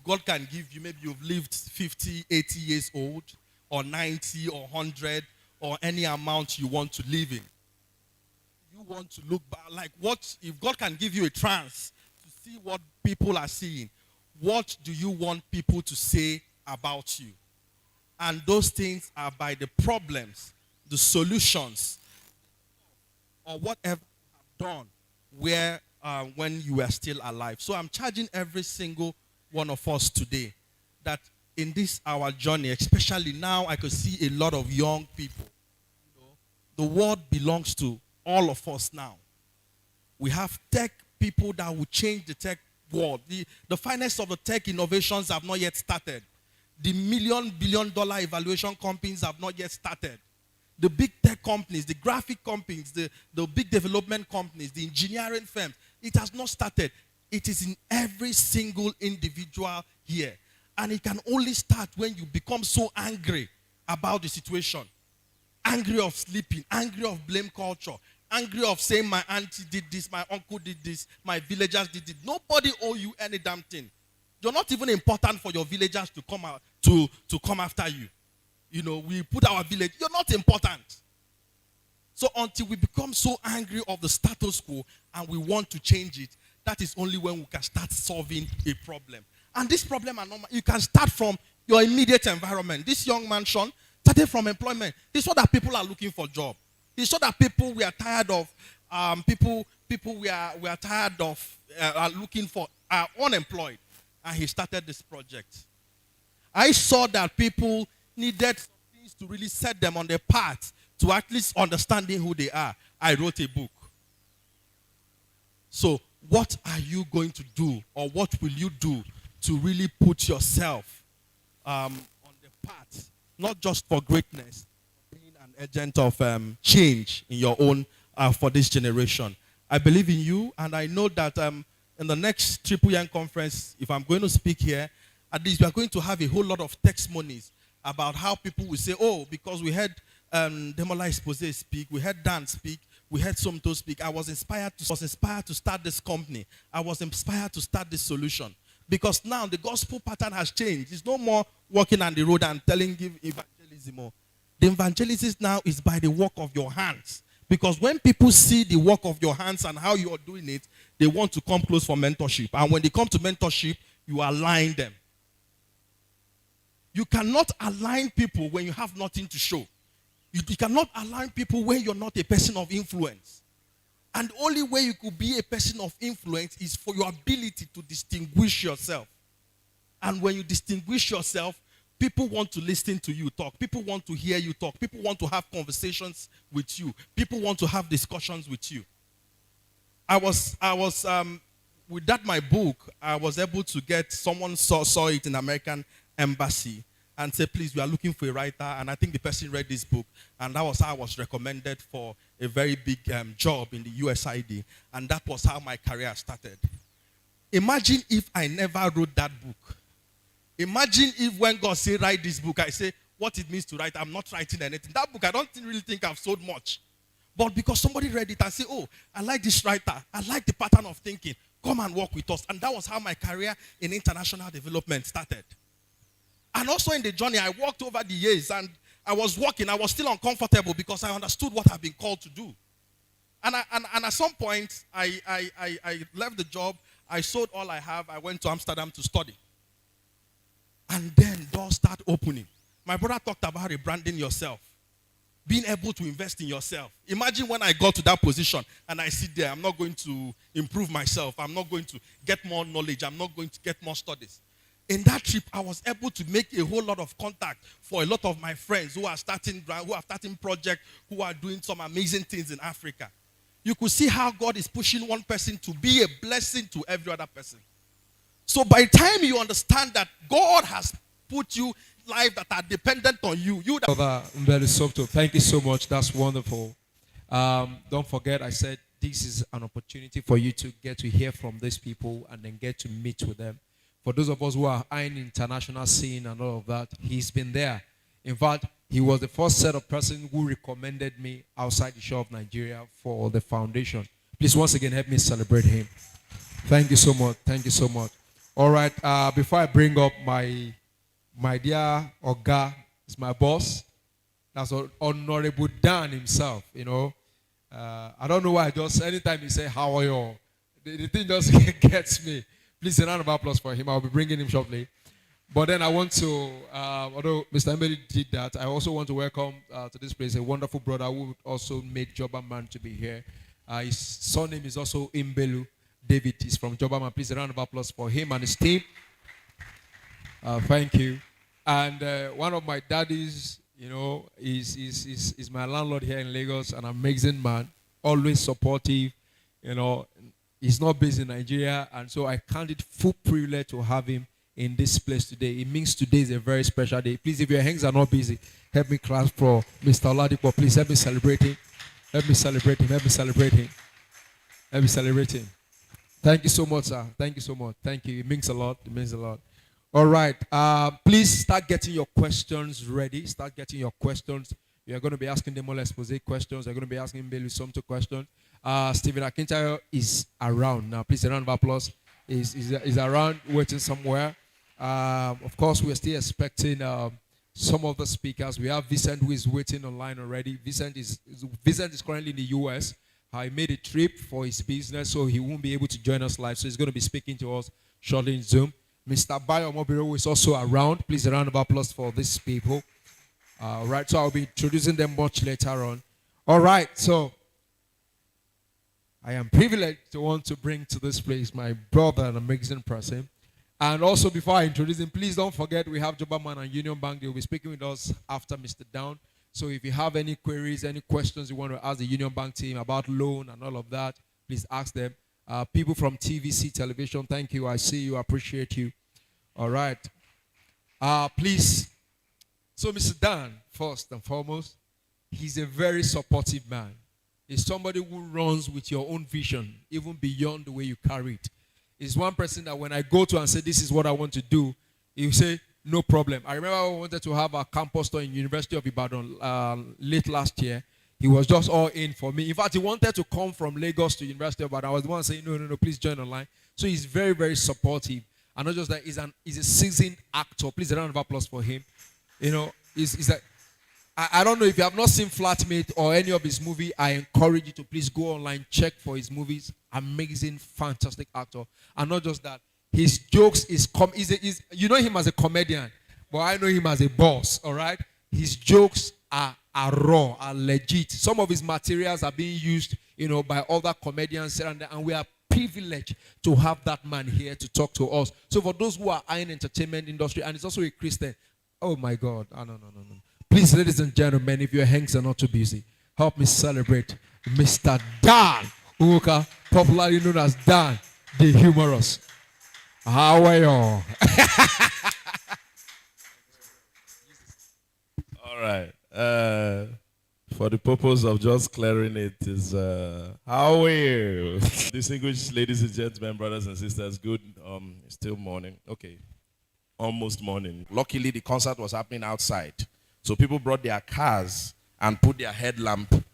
God can give you, maybe you've lived 50, 80 years old, or 90, or 100, or any amount you want to live in. You want to look back, like what, if God can give you a chance to see what people are seeing, what do you want people to say about you? And those things are by the problems, the solutions, or whatever you have done when you were still alive. So I'm charging every single one of us today that in this our journey, especially now I could see a lot of young people. You know, the world belongs to all of us now. We have tech people that will change the tech world. The finest of the tech innovations have not yet started. The billion-dollar evaluation companies have not yet started. The big tech companies, the graphic companies, the big development companies, the engineering firms, it has not started. It is in every single individual here. And it can only start when you become so angry about the situation. Angry of sleeping, angry of blame culture, angry of saying my auntie did this, my uncle did this, my villagers did it. Nobody owe you any damn thing. You're not even important for your villagers to come out to come after you. You know, we put our village, you're not important. So until we become so angry of the status quo and we want to change it, that is only when we can start solving a problem. And this problem, you can start from your immediate environment. This young man, Sean, started from employment. He saw that people are looking for jobs. He saw that people we are tired of, people we are tired of are looking for, are unemployed. And he started this project. I saw that people needed some things to really set them on their path to at least understanding who they are. I wrote a book. So what are you going to do, or what will you do to really put yourself on the path, not just for greatness, but being an agent of change in your own, for this generation? I believe in you, and I know that in the next Triple Young Conference, if I'm going to speak here, at least we are going to have a whole lot of testimonies about how people will say, oh, because we heard Demola Expose speak, we heard Dan speak, we heard Somto speak, I was inspired to start this company. I was inspired to start this solution. Because now the gospel pattern has changed. It's no more walking on the road and telling, give evangelism evangelism. Oh. The evangelism now is by the work of your hands. Because when people see the work of your hands and how you are doing it, they want to come close for mentorship. And when they come to mentorship, you align them. You cannot align people when you have nothing to show. You cannot align people when you're not a person of influence. And the only way you could be a person of influence is for your ability to distinguish yourself. And when you distinguish yourself, people want to listen to you talk. People want to hear you talk. People want to have conversations with you. People want to have discussions with you. I was with that my book, I was able to get, someone saw it in American embassy and said, please, we are looking for a writer. And I think the person read this book. And that was how I was recommended for a very big job in the USID. And that was how my career started. Imagine if I never wrote that book. Imagine if when God said, write this book, I say, what it means to write, I'm not writing anything. That book, I don't really think I've sold much. But because somebody read it and said, oh, I like this writer. I like the pattern of thinking. Come and work with us. And that was how my career in international development started. And also in the journey, I walked over the years and I was walking. I was still uncomfortable because I understood what I've been called to do. And at some point, I left the job. I sold all I have. I went to Amsterdam to study. And then doors start opening. My brother talked about rebranding yourself. Being able to invest in yourself. Imagine when I got to that position and I sit there, I'm not going to improve myself. I'm not going to get more knowledge. I'm not going to get more studies. In that trip, I was able to make a whole lot of contact for a lot of my friends who are starting projects, who are doing some amazing things in Africa. You could see how God is pushing one person to be a blessing to every other person. So by the time you understand that God has put you life that are dependent on you. Brother Mbelu Sopto, thank you so much. That's wonderful. Don't forget, I said this is an opportunity for you to get to hear from these people and then get to meet with them. For those of us who are eyeing international scene and all of that, he's been there. In fact, he was the first set of person who recommended me outside the shore of Nigeria for the foundation. Please once again help me celebrate him. Thank you so much. Thank you so much. All right, before I bring up my dear Oga, is my boss. That's Honorable Dan himself, you know. I don't know why, just anytime he say, how are you? The thing just gets me. Please, a round of applause for him. I'll be bringing him shortly. But then I want to, although Mr. Mbelu did that, I also want to welcome to this place a wonderful brother who also made Jobaman to be here. His surname is also Mbelu David. He's from Jobaman. Please, a round of applause for him and his team. Thank you. And one of my daddies, you know, is my landlord here in Lagos, an amazing man, always supportive, you know. He's not based in Nigeria, and so I count it full privilege to have him in this place today. It means today is a very special day. Please, if your hands are not busy, help me clap for Mr. Oladipo. Please help me celebrate him. Help me celebrate him. Help me celebrate him. Help me celebrate him. Thank you so much, sir. Thank you so much. Thank you. It means a lot. It means a lot. All right. Please start getting your questions ready. Start getting your questions. You're going to be asking them all expose questions. You're going to be asking Mbelu Somto questions. Stephen Akintayo is around now. Please, a round of applause. Is around, waiting somewhere. Of course, we're still expecting some of the speakers. We have Vincent who is waiting online already. Vincent is currently in the US. He made a trip for his business, so he won't be able to join us live. So he's going to be speaking to us shortly in Zoom. Mr. Bayo Mobiro is also around. Please, a round of applause for these people. Right, so I'll be introducing them much later on. All right, so I am privileged to want to bring to this place my brother, an amazing person. And also, before I introduce him, please don't forget we have Jobaman and Union Bank. They will be speaking with us after Mr. Down. So if you have any queries, any questions you want to ask the Union Bank team about loan and all of that, please ask them. People from TVC Television, thank you. I see you. I appreciate you. All right. Please. So Mr. Dan, first and foremost, he's a very supportive man. He's somebody who runs with your own vision, even beyond the way you carry it. He's one person that when I go to and say, this is what I want to do, he'll say, no problem. I remember I wanted to have a campus store in University of Ibadan late last year. He was just all in for me. In fact, he wanted to come from Lagos to University of Ibadan. I was the one saying, no, please join online. So he's very, very supportive. And not just that, he's a seasoned actor. Please, a round of applause for him. You know, he's I don't know if you have not seen Flatmate or any of his movie. I encourage you to please go online, check for his movies. Amazing, fantastic actor. And not just that, his jokes you know him as a comedian, but I know him as a boss. All right, his jokes are raw, are legit. Some of his materials are being used, by other comedians, and we are privileged to have that man here to talk to us. So for those who are in entertainment industry, and it's also a Christian, oh my God, no. Please, ladies and gentlemen, if your hands are not too busy, help me celebrate Mr. Dan Uka, popularly known as Dan the Humorous. How are you? All right. For the purpose of just clearing it is, how are you? Distinguished ladies and gentlemen, brothers and sisters, good, still morning. Okay, almost morning. Luckily, the concert was happening outside. So people brought their cars and put their headlamp,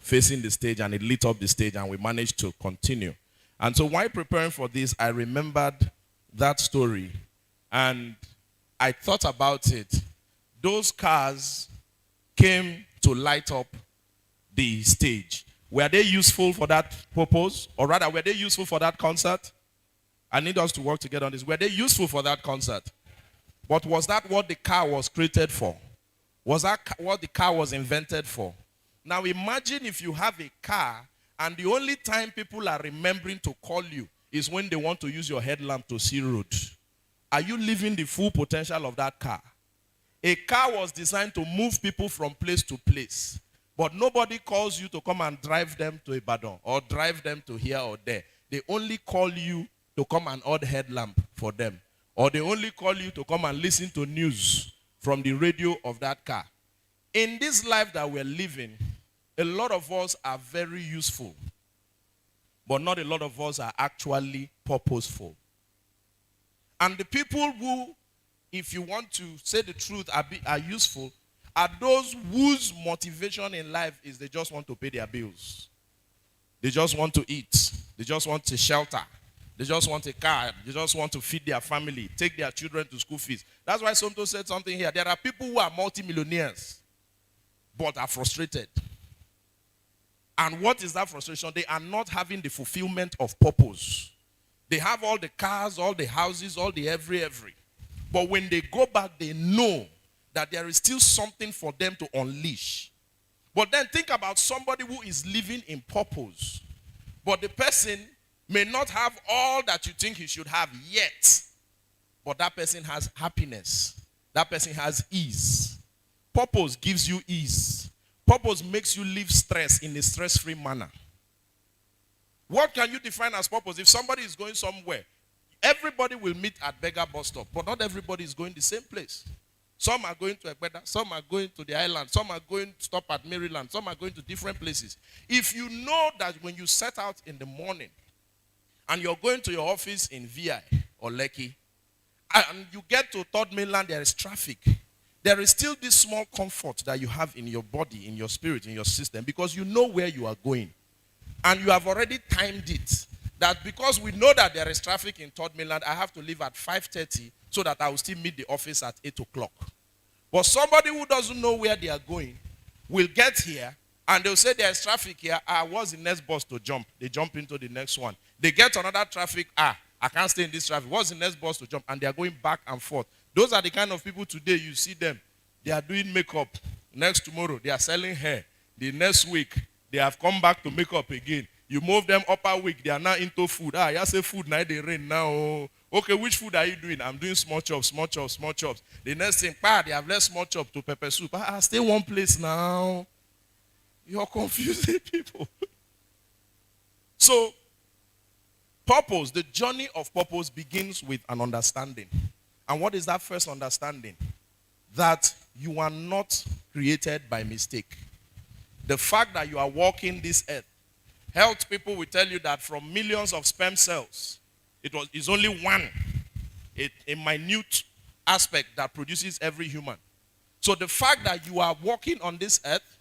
facing the stage, and it lit up the stage, and we managed to continue. And so while preparing for this, I remembered that story, and I thought about it. Those cars came to light up the stage. Were they useful for that purpose? Or rather, were they useful for that concert? I need us to work together on this. Were they useful for that concert? But was that what the car was created for? Was that what the car was invented for? Now imagine if you have a car and the only time people are remembering to call you is when they want to use your headlamp to see road. Are you living the full potential of that car? A car was designed to move people from place to place. But nobody calls you to come and drive them to Ibadan or drive them to here or there. They only call you to come and hold headlamp for them. Or they only call you to come and listen to news from the radio of that car. In this life that we're living, a lot of us are very useful, but not a lot of us are actually purposeful. And the people who, if you want to say the truth, are useful, are those whose motivation in life is they just want to pay their bills. They just want to eat. They just want a shelter. They just want a car. They just want to feed their family, take their children to school fees. That's why Somto said something here. There are people who are multimillionaires, but are frustrated. And what is that frustration? They are not having the fulfillment of purpose. They have all the cars, all the houses, all the every. But when they go back, they know that there is still something for them to unleash. But then think about somebody who is living in purpose. But the person may not have all that you think he should have yet. But that person has happiness. That person has ease. Purpose gives you ease. Purpose makes you live stress in a stress-free manner. What can you define as purpose? If somebody is going somewhere, everybody will meet at beggar bus stop, but not everybody is going the same place. Some are going to Egbeda, some are going to the island, some are going to stop at Maryland, some are going to different places. If you know that when you set out in the morning and you're going to your office in VI or Lekki, and you get to Third Mainland, there is traffic. There is still this small comfort that you have in your body, in your spirit, in your system, because you know where you are going. And you have already timed it. That because we know that there is traffic in Third Mainland, I have to leave at 5:30 so that I will still meet the office at 8 o'clock. But somebody who doesn't know where they are going will get here and they'll say there is traffic here. What's the next bus to jump? They jump into the next one. They get another traffic. I can't stay in this traffic. What's the next bus to jump? And they are going back and forth. Those are the kind of people today you see them. They are doing makeup. Next tomorrow, they are selling hair. The next week, they have come back to make up again. You move them upper week, they are now into food. You say food, now they rain now. Okay, which food are you doing? I'm doing small chops. The next thing, they have less small chop to pepper soup. Stay one place now. You're confusing people. So, purpose, the journey of purpose begins with an understanding. And what is that first understanding? That you are not created by mistake. The fact that you are walking this earth, health people will tell you that from millions of sperm cells, it's only one, a minute aspect that produces every human. So the fact that you are walking on this earth,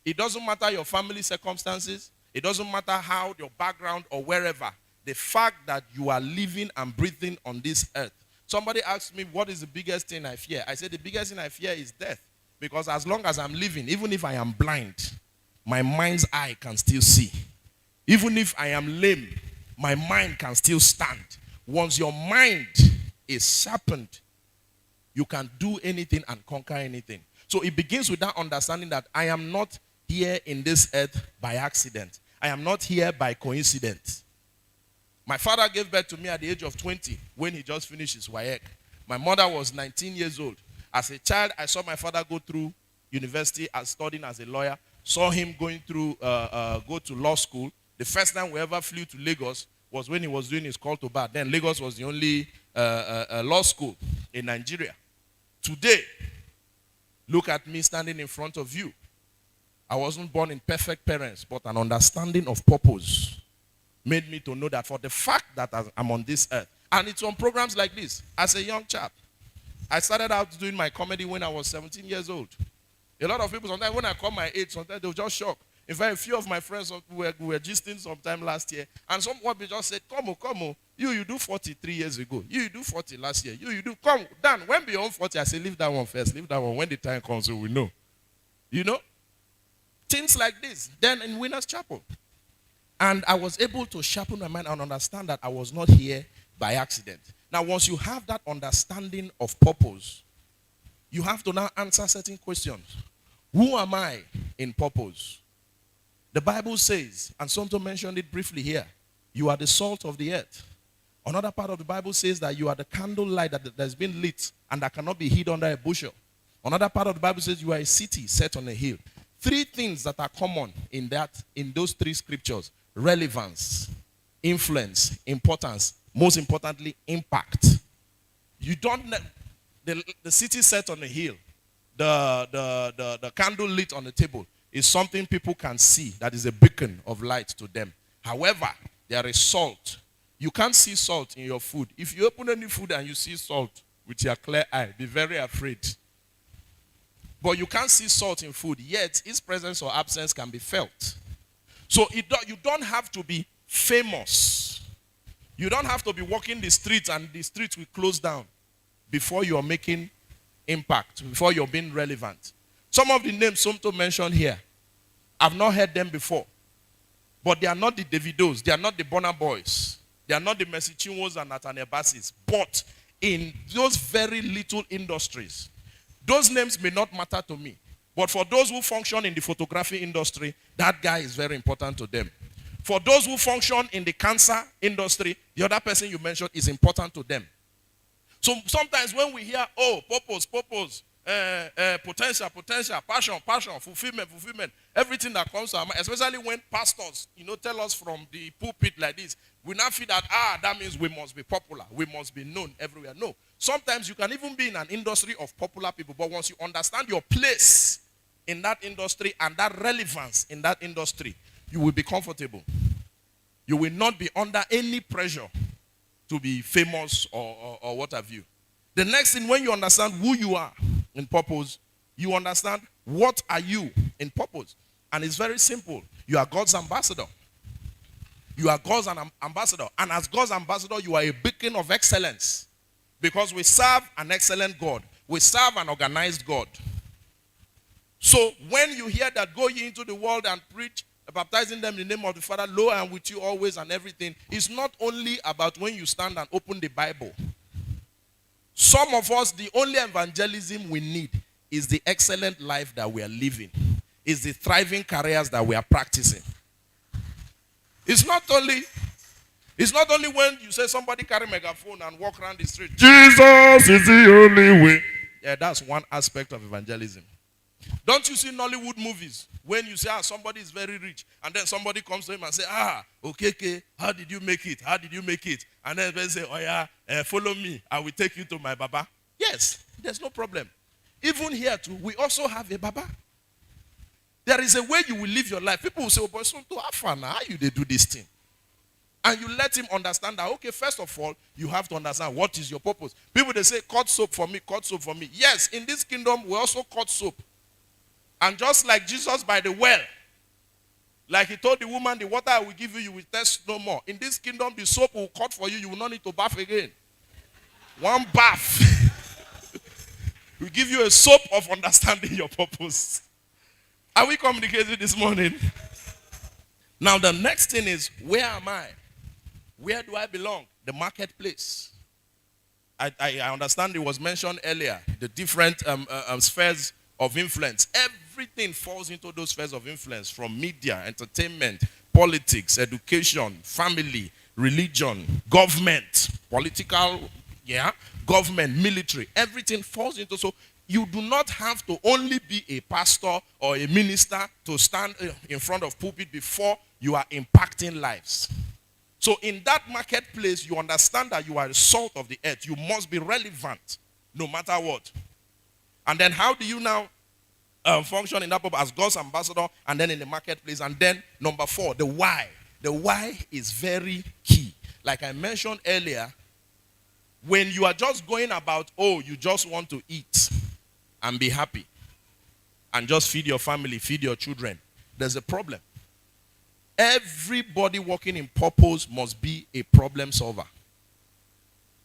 it doesn't matter your family circumstances, it doesn't matter how your background or wherever, the fact that you are living and breathing on this earth. Somebody asked me, what is the biggest thing I fear? I said, the biggest thing I fear is death. Because as long as I'm living, even if I am blind, my mind's eye can still see. Even if I am lame, my mind can still stand. Once your mind is sharpened, you can do anything and conquer anything. So it begins with that understanding that I am not here in this earth by accident. I am not here by coincidence. My father gave birth to me at the age of 20 when he just finished his WAEC. My mother was 19 years old. As a child, I saw my father go through university as studying as a lawyer. Saw him going through, go to law school. The first time we ever flew to Lagos was when he was doing his call to bar. Then Lagos was the only law school in Nigeria. Today, look at me standing in front of you. I wasn't born in perfect parents, but an understanding of purpose made me to know that for the fact that I'm on this earth, and it's on programs like this, as a young chap. I started out doing my comedy when I was 17 years old. A lot of people, sometimes when I call my age, sometimes they'll just shock. In fact, a few of my friends were gisting sometime last year, and someone just said, come on, you do 43 years ago. You do 40 last year. You do, come, Dan, when beyond 40, I say, leave that one first, leave that one. When the time comes, we know. You know? Things like this. Then in Winners Chapel. And I was able to sharpen my mind and understand that I was not here by accident. Now, once you have that understanding of purpose, you have to now answer certain questions. Who am I in purpose? The Bible says, and Sonto mentioned it briefly here, you are the salt of the earth. Another part of the Bible says that you are the candle light that has been lit and that cannot be hid under a bushel. Another part of the Bible says you are a city set on a hill. Three things that are common in those three scriptures: relevance, influence, importance, most importantly, impact. You don't the city set on a hill, the candle lit on the table is something people can see that is a beacon of light to them. However, there is salt. You can't see salt in your food. If you open any food and you see salt with your clear eye, be very afraid. But you can't see salt in food, yet its presence or absence can be felt. So you don't have to be famous. You don't have to be walking the streets and the streets will close down before you're making impact, before you're being relevant. Some of the names Somto mentioned here, I've not heard them before. But they are not the Davidos, they are not the Burna Boys, they are not the Mercy Chinwos and Nathaniel Bassis. But in those very little industries, those names may not matter to me. But for those who function in the photography industry, that guy is very important to them. For those who function in the cancer industry, the other person you mentioned is important to them. So sometimes when we hear, oh, purpose, potential, passion, fulfillment, everything that comes to our mind, especially when pastors, tell us from the pulpit like this, we now feel that, that means we must be popular. We must be known everywhere. No. Sometimes you can even be in an industry of popular people, but once you understand your place in that industry and that relevance in that industry, you will be comfortable. You will not be under any pressure to be famous or what have you. The next thing, when you understand who you are in purpose, you understand what are you in purpose. And it's very simple. You are God's ambassador. You are God's ambassador. And as God's ambassador, you are a beacon of excellence. Because we serve an excellent God. We serve an organized God. So when you hear that, go ye into the world and preach, baptizing them in the name of the Father, lo, I am with you always and everything, it's not only about when you stand and open the Bible. Some of us, the only evangelism we need is the excellent life that we are living. Is the thriving careers that we are practicing. It's not only when you say somebody carry megaphone and walk around the street, Jesus is the only way. Yeah, that's one aspect of evangelism. Don't you see Nollywood movies when you say, somebody is very rich, and then somebody comes to him and say, okay, how did you make it? How did you make it? And then they say, follow me, I will take you to my Baba. Yes, there's no problem. Even here too, we also have a Baba. There is a way you will live your life. People will say, oh, but Sonto, how far now? How you they do this thing? And you let him understand that, okay, first of all, you have to understand what is your purpose. People, they say, cut soap for me, cut soap for me. Yes, in this kingdom, we also cut soap. And just like Jesus by the well, like he told the woman, the water I will give you, you will thirst no more. In this kingdom, the soap will cut for you, you will not need to bath again. One bath. will give you a soap of understanding your purpose. Are we communicating this morning? Now, the next thing is, where am I? Where do I belong? The marketplace. I understand it was mentioned earlier, the different spheres of influence. Everything falls into those spheres of influence, from media, entertainment, politics, education, family, religion, government, political, government, military. Everything falls into. So you do not have to only be a pastor or a minister to stand in front of pulpit before you are impacting lives. So in that marketplace, you understand that you are the salt of the earth. You must be relevant no matter what. And then how do you now function in that purpose as God's ambassador and then in the marketplace? And then number 4, the why. The why is very key. Like I mentioned earlier, when you are just going about, you just want to eat and be happy and just feed your family, feed your children, there's a problem. Everybody working in purpose must be a problem solver.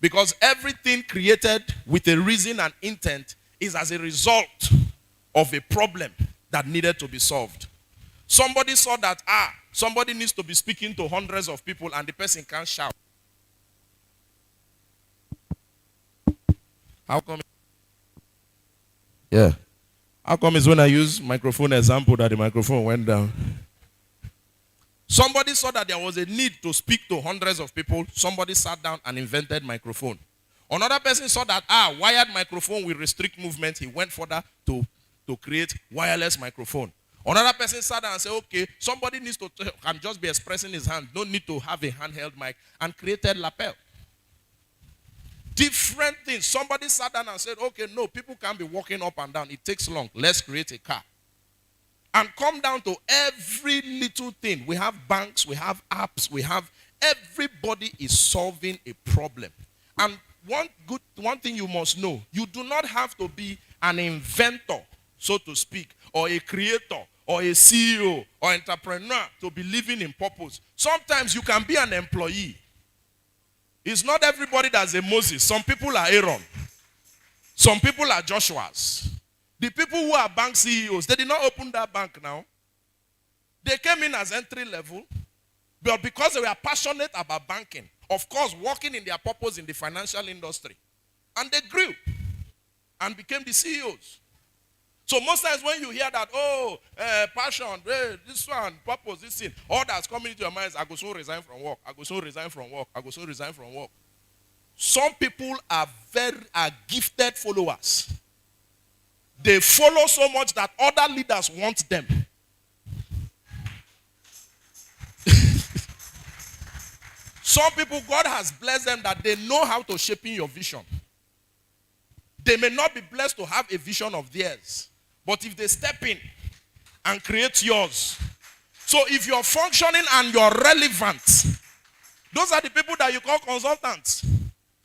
Because everything created with a reason and intent is as a result of a problem that needed to be solved. Somebody saw that, somebody needs to be speaking to hundreds of people and the person can't shout. How come? Yeah. How come is when I use microphone example that the microphone went down? Somebody saw that there was a need to speak to hundreds of people. Somebody sat down and invented microphone. Another person saw that, wired microphone will restrict movement. He went further to create wireless microphone. Another person sat down and said, okay, somebody needs to can just be expressing his hand. No need to have a handheld mic, and created lapel. Different things. Somebody sat down and said, okay, no, people can't be walking up and down. It takes long. Let's create a car. And come down to every little thing. We have banks, we have apps, everybody is solving a problem. And one thing you must know, you do not have to be an inventor, so to speak, or a creator, or a CEO, or entrepreneur to be living in purpose. Sometimes you can be an employee. It's not everybody that's a Moses. Some people are Aaron. Some people are Joshua's. The people who are bank CEOs, they did not open that bank now. They came in as entry level, but because they were passionate about banking, of course, working in their purpose in the financial industry, and they grew and became the CEOs. So most times when you hear that, passion, this one, purpose, this thing, all that's coming into your mind is, I go soon resign from work, I go soon resign from work, I go soon resign from work. Some people are gifted followers. They follow so much that other leaders want them. Some people, God has blessed them that they know how to shape in your vision. They may not be blessed to have a vision of theirs, but if they step in and create yours. So if you're functioning and you're relevant, those are the people that you call consultants.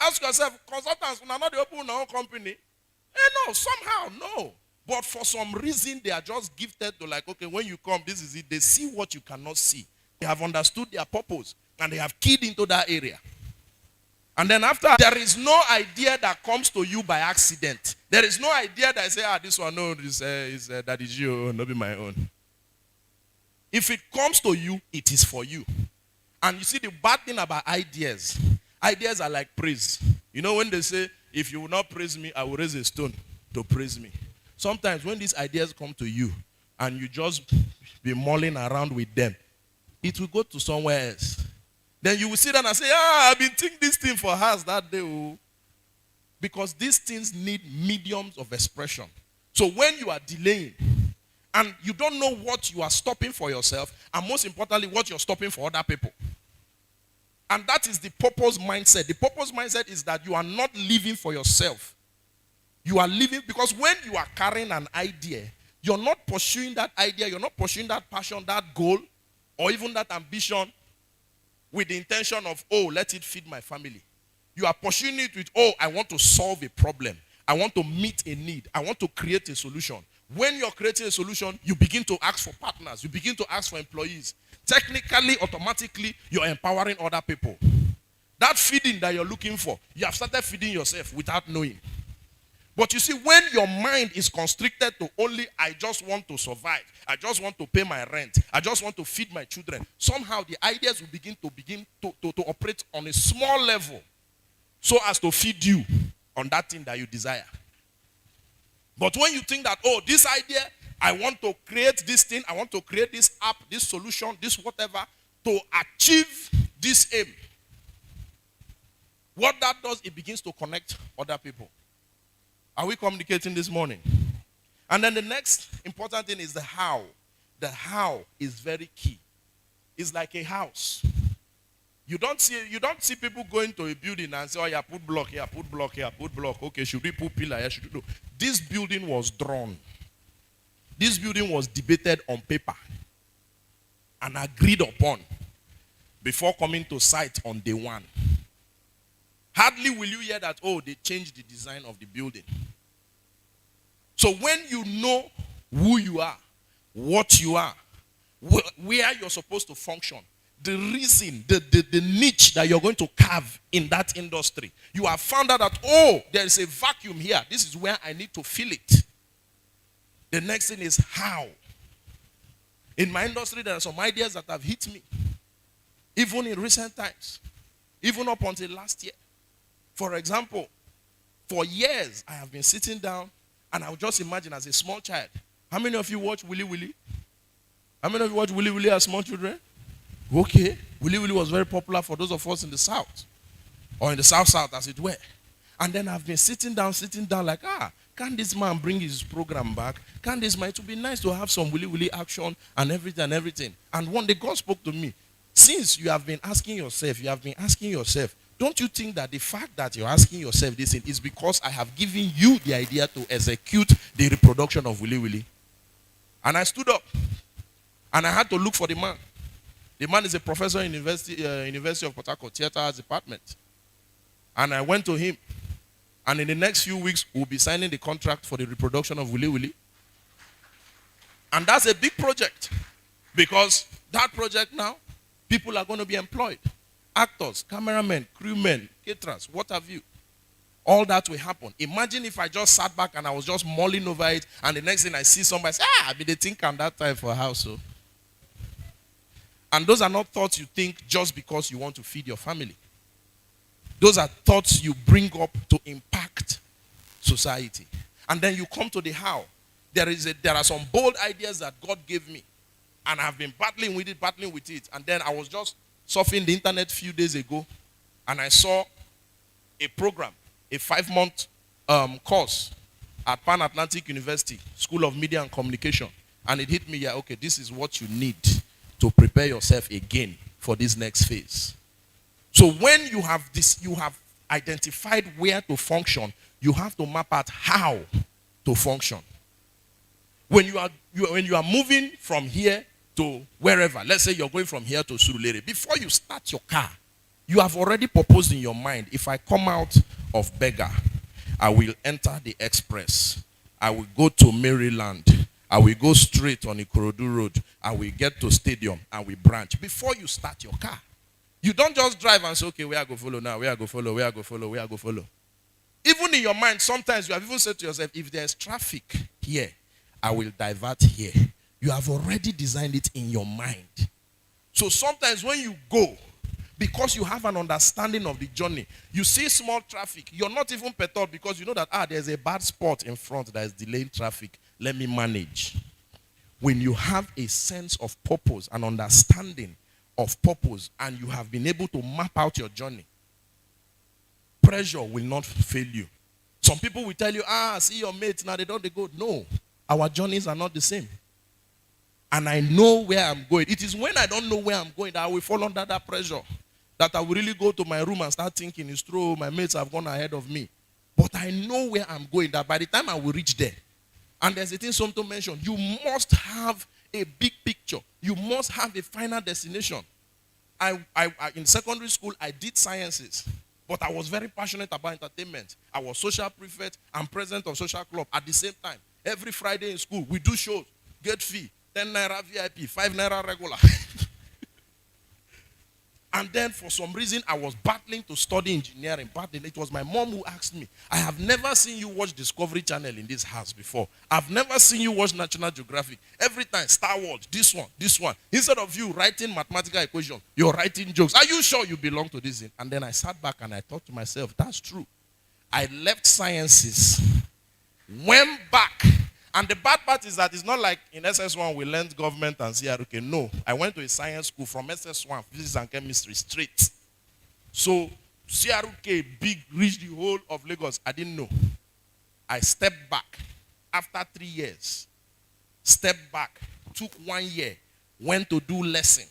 Ask yourself, consultants, when not the open their own company? No, somehow, no. But for some reason, they are just gifted to like, okay, when you come, this is it. They see what you cannot see. They have understood their purpose, and they have keyed into that area. And then after, there is no idea that comes to you by accident. There is no idea that I say, this one, no, that is you, not be my own. If it comes to you, it is for you. And you see the bad thing about ideas are like praise. You know when they say, if you will not praise me, I will raise a stone to praise me. Sometimes when these ideas come to you and you just be mulling around with them, it will go to somewhere else. Then you will sit down and say, I've been thinking this thing for hours that day. Oh. Because these things need mediums of expression. So when you are delaying and you don't know what you are stopping for yourself, and most importantly, what you're stopping for other people. And that is the purpose mindset. The purpose mindset is that you are not living for yourself. You are living because when you are carrying an idea, you're not pursuing that idea, you're not pursuing that passion, that goal, or even that ambition with the intention of, let it feed my family. You are pursuing it with, I want to solve a problem. I want to meet a need. I want to create a solution. When you're creating a solution, you begin to ask for partners. You begin to ask for employees. Technically, automatically, you're empowering other people. That feeding that you're looking for, you have started feeding yourself without knowing. But you see, when your mind is constricted to only, I just want to survive, I just want to pay my rent, I just want to feed my children, somehow the ideas will begin to operate on a small level so as to feed you on that thing that you desire. But when you think that, oh, this idea, I want to create this thing, I want to create this app, this solution, this whatever, to achieve this aim, what that does, it begins to connect other people. Are we communicating this morning? And then the next important thing is the how. The how is very key. It's like a house. You don't see people going to a building and say, oh, yeah, put block here, put block here, put block. Okay, should we put pillar here? Should we do? This building was drawn. This building was debated on paper and agreed upon before coming to site on day one. Hardly will you hear that, oh, they changed the design of the building. So when you know who you are, what you are, where you're supposed to function, the reason, the niche that you're going to carve in that industry, you have found out that, oh, there is a vacuum here. This is where I need to fill it. The next thing is how. In my industry, there are some ideas that have hit me, even in recent times, even up until last year. For example, for years, I have been sitting down and I would just imagine as a small child. How many of you watch Willy Willy? How many of you watch Willy Willy as small children? Okay. Willy Willy was very popular for those of us in the South. Or in the South as it were. And then I've been sitting down like, can this man bring his program back? Can this man? It would be nice to have some Willy Willy action and everything. And one day God spoke to me. Since you have been asking yourself, don't you think that the fact that you're asking yourself this thing is because I have given you the idea to execute the reproduction of Willy Willy? And I stood up and I had to look for the man. The man is a professor in University of Port Harcourt, Theatre Arts Department. And I went to him. And in the next few weeks, we'll be signing the contract for the reproduction of Willy Willy. And that's a big project. Because that project now, people are going to be employed. Actors, cameramen, crewmen, caterers, what have you. All that will happen. Imagine if I just sat back and I was just mulling over it, and the next thing I see somebody say, I mean, they think I'm that time for a house. So. And those are not thoughts you think just because you want to feed your family. Those are thoughts you bring up to impact society. And then you come to the how. There are some bold ideas that God gave me. And I've been battling with it. And then I was just surfing the internet a few days ago, and I saw a program, a 5-month course at Pan Atlantic University, School of Media and Communication. And it hit me, yeah, okay, this is what you need to prepare yourself again for this next phase. So when you have this, you have identified where to function, you have to map out how to function. When you are moving from here to wherever, let's say you're going from here to Surulere, before you start your car, you have already proposed in your mind, if I come out of Beggar, I will enter the express. I will go to Maryland. I will go straight on Ikorodu Road. I will get to Stadium. I will branch. Before you start your car, you don't just drive and say, okay, where I go follow now, where I go follow, where I go follow, where I go follow. Even in your mind, sometimes you have even said to yourself, if there's traffic here, I will divert here. You have already designed it in your mind. So sometimes when you go, because you have an understanding of the journey, you see small traffic, you're not even perturbed because you know that, there's a bad spot in front that is delaying traffic. Let me manage. When you have a sense of purpose, an understanding of purpose, and you have been able to map out your journey, pressure will not fail you. Some people will tell you, see your mates, now they go. No, our journeys are not the same. And I know where I'm going. It is when I don't know where I'm going that I will fall under that pressure. That I will really go to my room and start thinking, it's true, my mates have gone ahead of me. But I know where I'm going, that by the time I will reach there, and there's a thing something to mention, you must have a big picture. You must have a final destination. I in secondary school, I did sciences, but I was very passionate about entertainment. I was social prefect and president of social club at the same time. Every Friday in school, we do shows, get fee. 10 naira VIP, 5 naira regular. And then for some reason, I was battling to study engineering. Battling. It was my mom who asked me, I have never seen you watch Discovery Channel in this house before. I've never seen you watch National Geographic. Every time, Star Wars, this one, this one. Instead of you writing mathematical equations, you're writing jokes. Are you sure you belong to this thing? And then I sat back and I thought to myself, that's true. I left sciences, went back. And the bad part is that it's not like in SS1 we learned government and CRK. No, I went to a science school from SS1, physics and chemistry, straight. So CRK, big, reached the whole of Lagos. I didn't know. I stepped back after 3 years. Stepped back, took 1 year, went to do lesson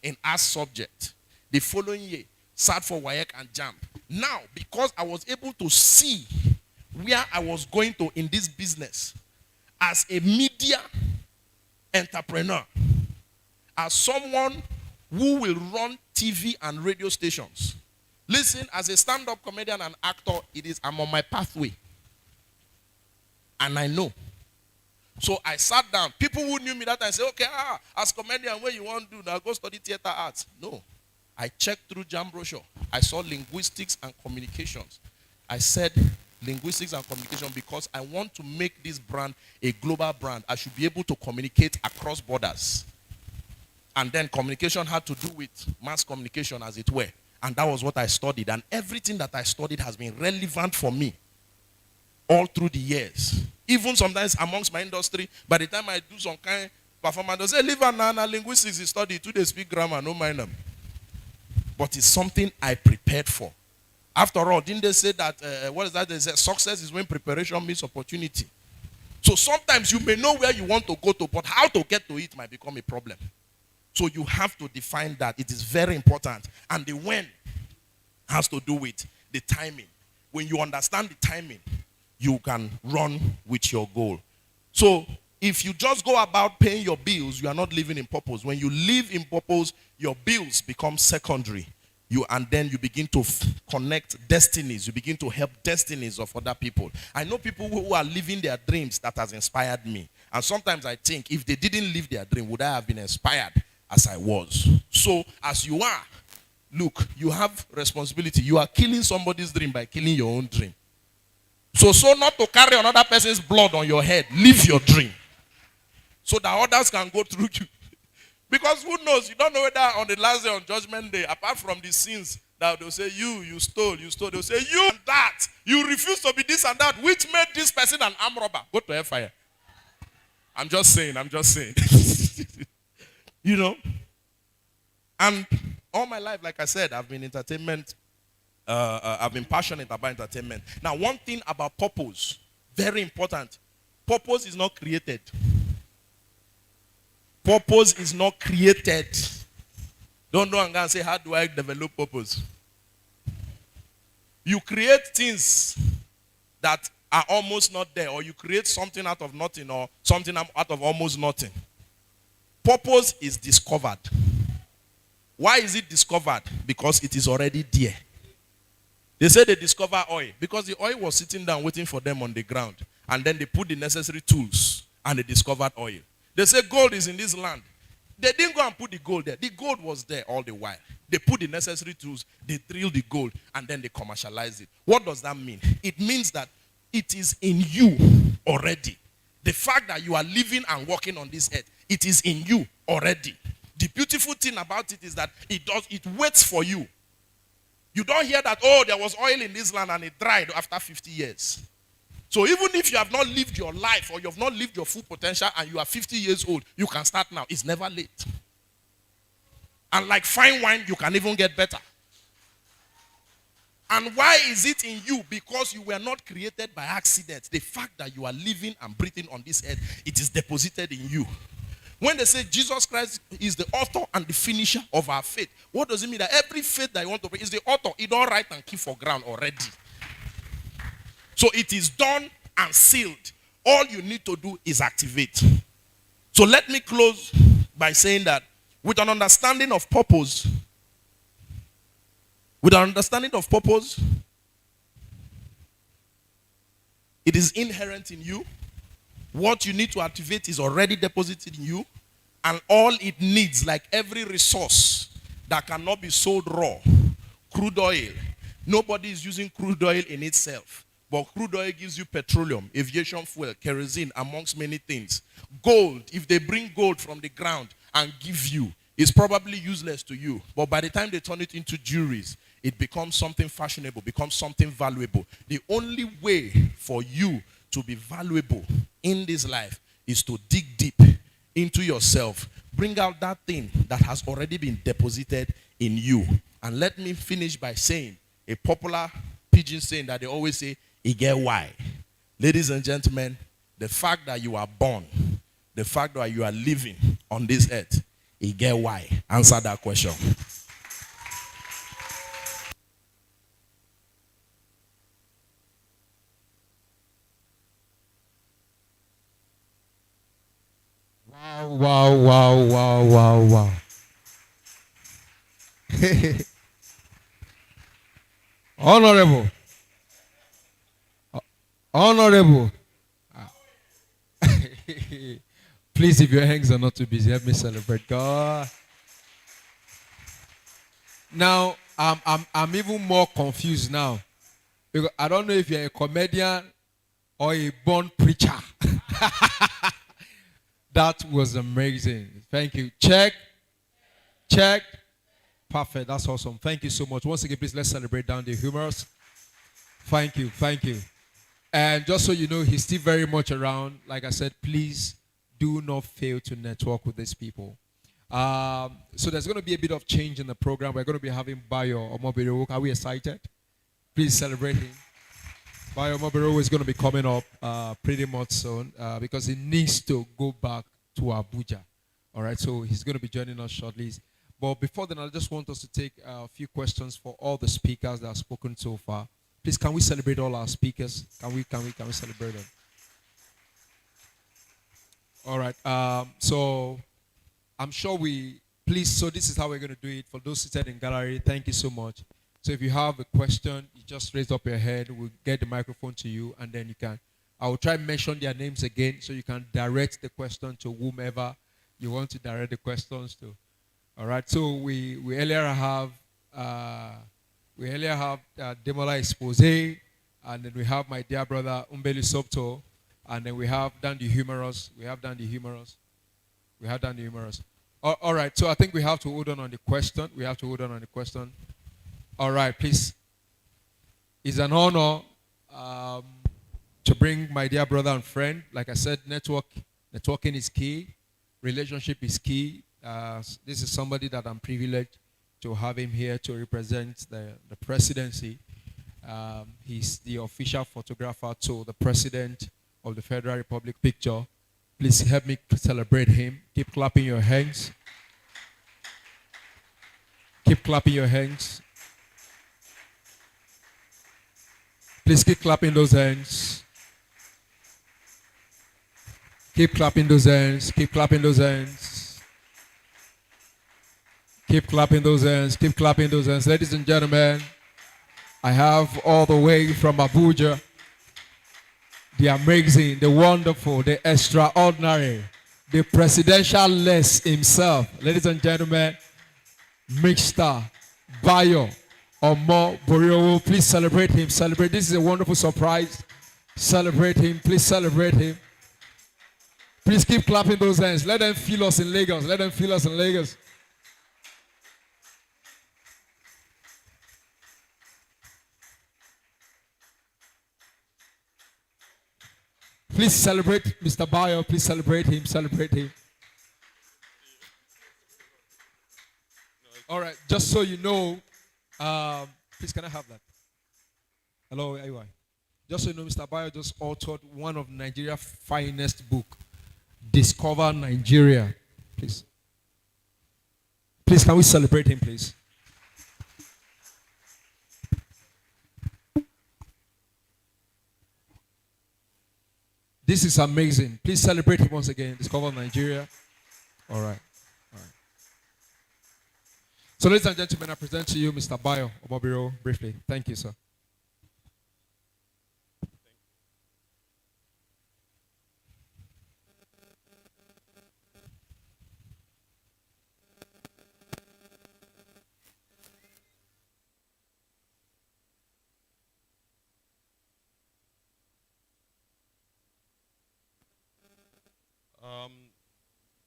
in art subject. The following year, sat for WAEC and JAM. Now, because I was able to see where I was going to in this business, as a media entrepreneur, as someone who will run TV and radio stations. Listen, as a stand-up comedian and actor, I'm on my pathway. And I know. So I sat down. People who knew me that time say, okay, as comedian, what you want to do now? Go study theater arts. No. I checked through JAM brochure. I saw linguistics and communications. I said, linguistics and communication, because I want to make this brand a global brand. I should be able to communicate across borders. And then communication had to do with mass communication, as it were. And that was what I studied. And everything that I studied has been relevant for me all through the years. Even sometimes amongst my industry, by the time I do some kind of performance, they say, leave an linguistics is studied. Today speak grammar, no mind them. But it's something I prepared for. After all, didn't they say that, what is that? They say success is when preparation meets opportunity. So sometimes you may know where you want to go to, but how to get to it might become a problem. So you have to define that. It is very important. And the when has to do with the timing. When you understand the timing, you can run with your goal. So if you just go about paying your bills, you are not living in purpose. When you live in purpose, your bills become secondary. And then you begin to connect destinies. You begin to help destinies of other people. I know people who are living their dreams that has inspired me. And sometimes I think, if they didn't live their dream, would I have been inspired as I was? So, as you are, look, you have responsibility. You are killing somebody's dream by killing your own dream. So not to carry another person's blood on your head. Live your dream. So that others can go through you. Because who knows? You don't know whether on the last day, on Judgment Day, apart from the sins that they'll say, you stole. They'll say, you and that. You refuse to be this and that, which made this person an armed robber. Go to hellfire. I'm just saying. You know? And all my life, like I said, I've been entertainment. I've been passionate about entertainment. Now, one thing about purpose, very important. Purpose is not created. Purpose is not created. Don't go and say, how do I develop purpose? You create things that are almost not there, or you create something out of nothing, or something out of almost nothing. Purpose is discovered. Why is it discovered? Because it is already there. They say they discover oil because the oil was sitting down waiting for them on the ground. And then they put the necessary tools and they discovered oil. They say gold is in this land. They didn't go and put the gold there. The gold was there all the while. They put the necessary tools, they drilled the gold, and then they commercialized it. What does that mean? It means that it is in you already. The fact that you are living and working on this earth, it is in you already. The beautiful thing about it is that it waits for you. You don't hear that, oh, there was oil in this land and it dried after 50 years. So even if you have not lived your life or you have not lived your full potential and you are 50 years old, you can start now. It's never late. And like fine wine, you can even get better. And why is it in you? Because you were not created by accident. The fact that you are living and breathing on this earth, it is deposited in you. When they say Jesus Christ is the author and the finisher of our faith, what does it mean? That every faith that you want to pray is the author. It all right and keep for ground already. So it is done and sealed. All you need to do is activate. So let me close by saying that with an understanding of purpose, it is inherent in you. What you need to activate is already deposited in you. And all it needs, like every resource that cannot be sold raw. Crude oil. Nobody is using crude oil in itself. But crude oil gives you petroleum, aviation fuel, kerosene, amongst many things. Gold, if they bring gold from the ground and give you, it's probably useless to you. But by the time they turn it into jewelries, it becomes something fashionable, becomes something valuable. The only way for you to be valuable in this life is to dig deep into yourself. Bring out that thing that has already been deposited in you. And let me finish by saying a popular pidgin saying that they always say, "It get why." Ladies and gentlemen, the fact that you are born, the fact that you are living on this earth, it get why. Answer that question. Wow. Honorable. Honorable. Please, if your hands are not too busy, help me celebrate God. Now, I'm even more confused now. Because I don't know if you're a comedian or a born preacher. That was amazing. Thank you. Check. Perfect. That's awesome. Thank you so much. Once again, please let's celebrate down the humorous. Thank you. And just so you know, he's still very much around. Like I said, please do not fail to network with these people. So there's going to be a bit of change in the program. We're going to be having Bayo Omobiro. Are we excited? Please celebrate him. Bayo Omobiro is going to be coming up pretty much soon because he needs to go back to Abuja. All right, so he's going to be joining us shortly. But before then, I just want us to take a few questions for all the speakers that have spoken so far. Please, can we celebrate all our speakers? Can we celebrate them? All right. So I'm sure so this is how we're going to do it. For those seated in gallery, thank you so much. So if you have a question, you just raise up your head. We'll get the microphone to you, and then you can. I will try and mention their names again so you can direct the question to whomever you want to direct the questions to. All right. So we earlier have Demola Expose, and then we have my dear brother Umbeli Sobto, and then we have Dan the Humorous. All right. So I think we have to hold on the question. All right, please. It's an honor to bring my dear brother and friend. Like I said, networking is key. Relationship is key. This is somebody that I'm privileged to have him here to represent the presidency. He's the official photographer to the president of the Federal Republic picture. Please help me celebrate him. Keep clapping your hands. Please keep clapping those hands. Keep clapping those hands. Ladies and gentlemen, I have all the way from Abuja, the amazing, the wonderful, the extraordinary, the presidential less himself. Ladies and gentlemen, Mr. Bayo Omo Boriowo. Please celebrate him. This is a wonderful surprise. Celebrate him. Please keep clapping those hands. Let them feel us in Lagos. Please celebrate Mr. Bayo. Please celebrate him. All right, just so you know, please can I have that? Hello, AY. Just so you know, Mr. Bayo just authored one of Nigeria's finest book, Discover Nigeria. Please, can we celebrate him, please? This is amazing. Please celebrate him once again. Discover Nigeria. All right. So, ladies and gentlemen, I present to you Mr. Bayo Omobiro briefly. Thank you, sir.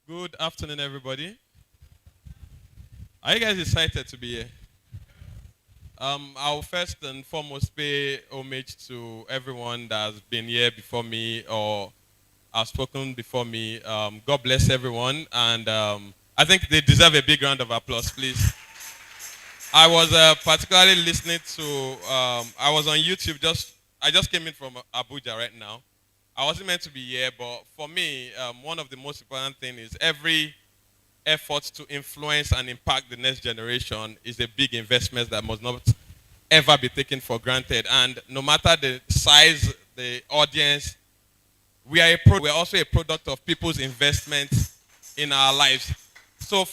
Good afternoon, everybody. Are you guys excited to be here? I'll first and foremost pay homage to everyone that has been here before me or has spoken before me. God bless everyone, and I think they deserve a big round of applause, please. I was particularly listening to, I was on YouTube, I just came in from Abuja right now. I wasn't meant to be here, but for me, one of the most important things is every effort to influence and impact the next generation is a big investment that must not ever be taken for granted. And no matter the size, the audience, we're also a product of people's investment in our lives. So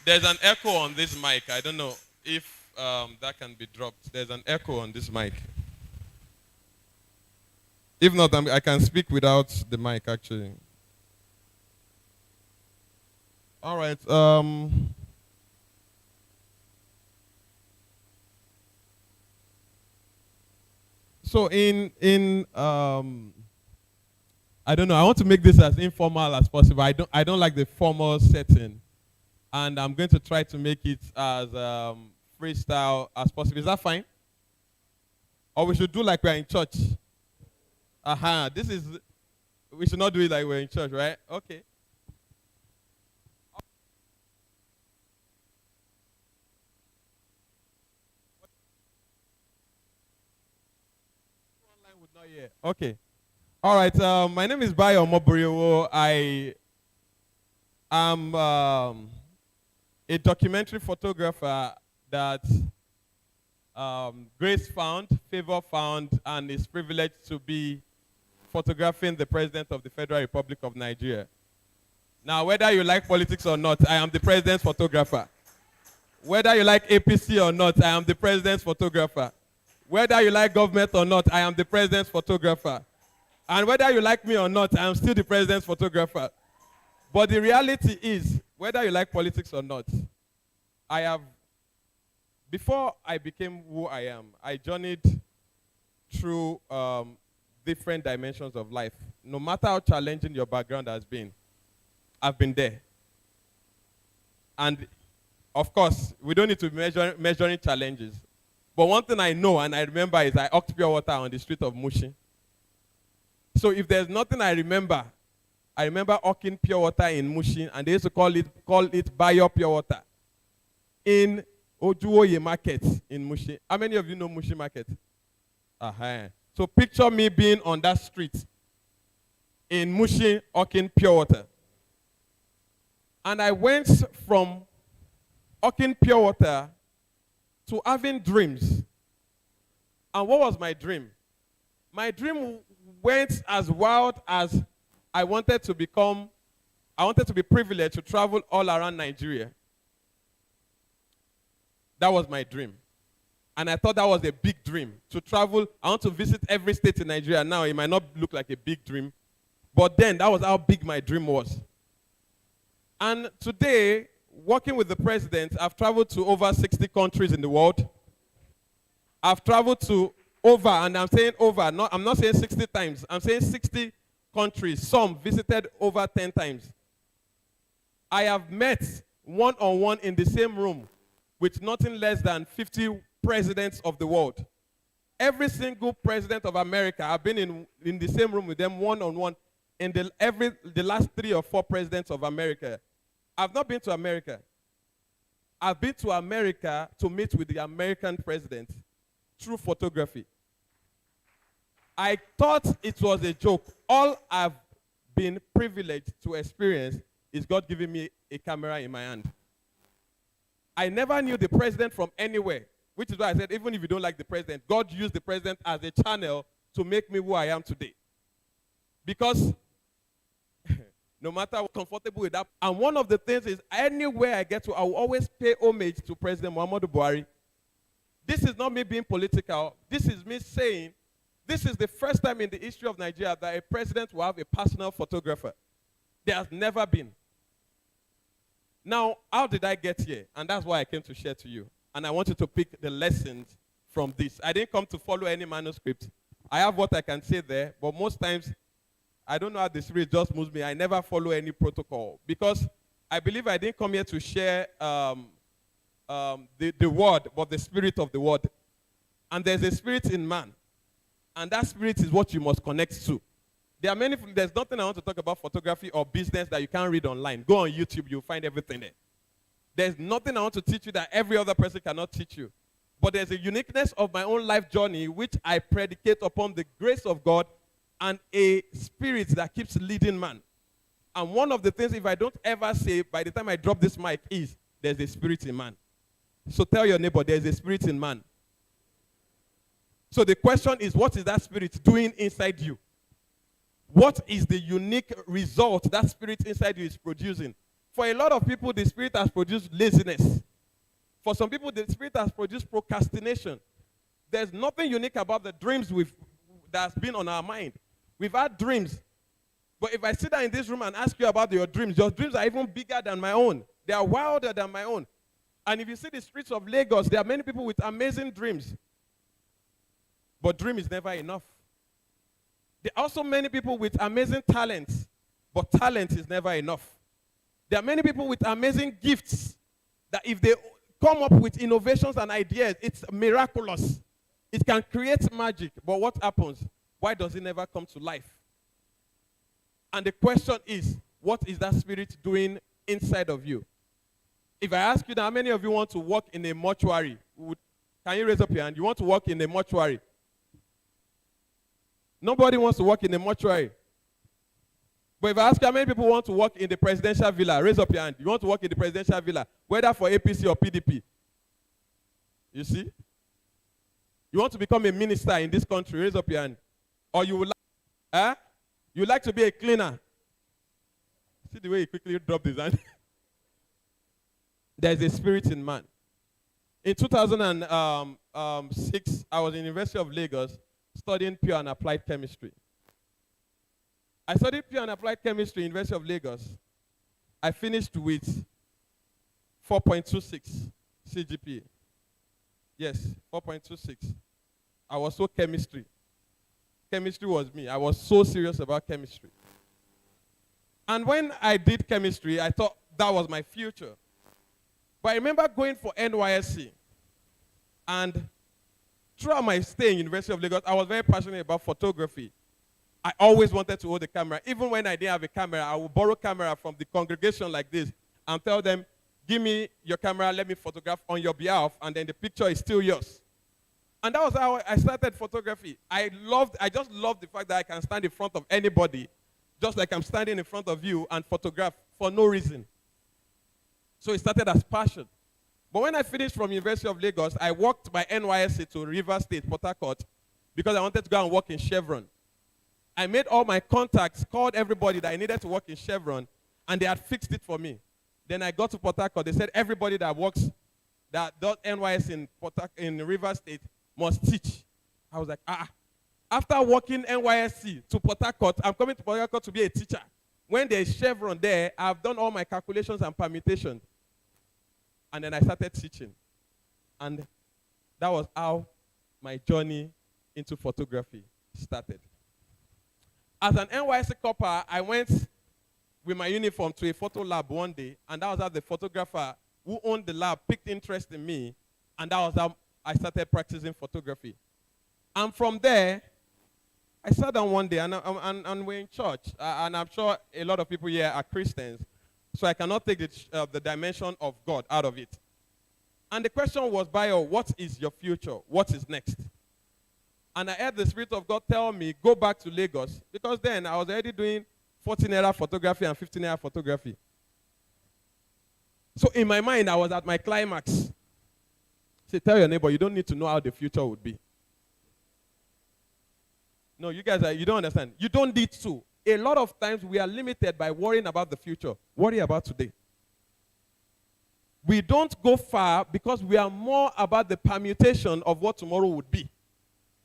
there's an echo on this mic. I don't know if that can be dropped. There's an echo on this mic. If not, I can speak without the mic, actually. All right. So I don't know. I want to make this as informal as possible. I don't like the formal setting, and I'm going to try to make it as freestyle as possible. Is that fine? Or we should do like we're in church? We should not do it like we're in church, right? Okay. Online would not hear. Okay. All right. My name is Bayo Moboriowo. I am a documentary photographer that Grace found, Favor found, and is privileged to be photographing the President of the Federal Republic of Nigeria. Now, whether you like politics or not, I am the President's photographer. Whether you like APC or not, I am the President's photographer. Whether you like government or not, I am the President's photographer. And whether you like me or not, I am still the President's photographer. But the reality is, whether you like politics or not, before I became who I am, I journeyed through different dimensions of life. No matter how challenging your background has been, I've been there. And of course, we don't need to be measuring challenges. But one thing I know and I remember is I hawked pure water on the street of Mushin. So if there's nothing I remember hawking pure water in Mushin, and they used to call it Bayo Pure Water in Ojuoye Market in Mushin. How many of you know Mushin Market? So picture me being on that street in Mushin hawking pure water. And I went from hawking pure water to having dreams. And what was my dream? My dream went as wild as I wanted to be privileged to travel all around Nigeria. That was my dream. And I thought that was a big dream. To travel, I want to visit every state in Nigeria. Now, it might not look like a big dream. But then, that was how big my dream was. And today, working with the president, I've traveled to over 60 countries in the world. I've traveled to over, and I'm saying over, I'm not saying 60 times. I'm saying 60 countries. Some visited over 10 times. I have met one-on-one in the same room with nothing less than 50 presidents of the world. Every single president of America, I've been in the same room with them one-on-one in the last 3 or 4 presidents of America. I've not been to America. I've been to America to meet with the American president through photography. I thought it was a joke. All I've been privileged to experience is God giving me a camera in my hand. I never knew the president from anywhere, which is why I said, even if you don't like the president, God used the president as a channel to make me who I am today. Because no matter how comfortable with that, and one of the things is, anywhere I get to, I will always pay homage to President Muhammadu Buhari. This is not me being political. This is me saying, this is the first time in the history of Nigeria that a president will have a personal photographer. There has never been. Now, how did I get here? And that's why I came to share to you. And I want you to pick the lessons from this. I didn't come to follow any manuscript. I have what I can say there, but most times I don't know how the Spirit just moves me. I never follow any protocol because I believe I didn't come here to share the word, but the spirit of the word. And there's a spirit in man. And that spirit is what you must connect to. There's nothing I want to talk about photography or business that you can't read online. Go on YouTube, you'll find everything there. There's nothing I want to teach you that every other person cannot teach you. But there's a uniqueness of my own life journey which I predicate upon the grace of God and a spirit that keeps leading man. And one of the things, if I don't ever say by the time I drop this mic, is there's a spirit in man. So tell your neighbor, there's a spirit in man. So the question is, what is that spirit doing inside you? What is the unique result that spirit inside you is producing? For a lot of people, the spirit has produced laziness. For some people, the spirit has produced procrastination. There's nothing unique about the dreams that's been on our mind. We've had dreams. But if I sit down in this room and ask you about your dreams are even bigger than my own. They are wilder than my own. And if you see the streets of Lagos, there are many people with amazing dreams. But dream is never enough. There are also many people with amazing talents, but talent is never enough. There are many people with amazing gifts that if they come up with innovations and ideas, it's miraculous. It can create magic, but what happens? Why does it never come to life? And the question is, what is that spirit doing inside of you? If I ask you now, how many of you want to work in a mortuary? Can you raise up your hand? You want to work in a mortuary? Nobody wants to work in a mortuary. But if I ask you how many people want to work in the presidential villa, raise up your hand. You want to work in the presidential villa, whether for APC or PDP. You see? You want to become a minister in this country, raise up your hand. Or you would you like to be a cleaner. See the way he quickly dropped his hand. There's a spirit in man. In 2006, I was in the University of Lagos studying pure and applied chemistry. I studied pure and applied chemistry in the University of Lagos. I finished with 4.26 CGPA. Yes, 4.26. I was so chemistry. Chemistry was me. I was so serious about chemistry. And when I did chemistry, I thought that was my future. But I remember going for Nysc. And throughout my stay in University of Lagos, I was very passionate about photography. I always wanted to hold the camera. Even when I didn't have a camera, I would borrow camera from the congregation like this and tell them, give me your camera, let me photograph on your behalf, and then the picture is still yours. And that was how I started photography. I just loved the fact that I can stand in front of anybody, just like I'm standing in front of you, and photograph for no reason. So it started as passion. But when I finished from University of Lagos, I walked by Nysc to River State, Port Harcourt, because I wanted to go and work in Chevron. I made all my contacts, called everybody that I needed to work in Chevron, and they had fixed it for me. Then I got to Port Harcourt. They said everybody that works, that does Nysc in River State must teach. I was like, After working Nysc to Port Harcourt, I'm coming to Port Harcourt to be a teacher. When there's Chevron there, I've done all my calculations and permutations. And then I started teaching. And that was how my journey into photography started. As an Nysc copper, I went with my uniform to a photo lab one day, and that was how the photographer who owned the lab picked interest in me, and that was how I started practicing photography. And from there, I sat down one day, and we're in church, and I'm sure a lot of people here are Christians, so I cannot take the dimension of God out of it. And the question was, Bayo, what is your future? What is next? And I heard the Spirit of God tell me, go back to Lagos, because then I was already doing 14-era photography and 15-era photography. So in my mind, I was at my climax. Say, tell your neighbor, you don't need to know how the future would be. No, you guys, you don't understand. You don't need to. A lot of times we are limited by worrying about the future. Worry about today. We don't go far because we are more about the permutation of what tomorrow would be.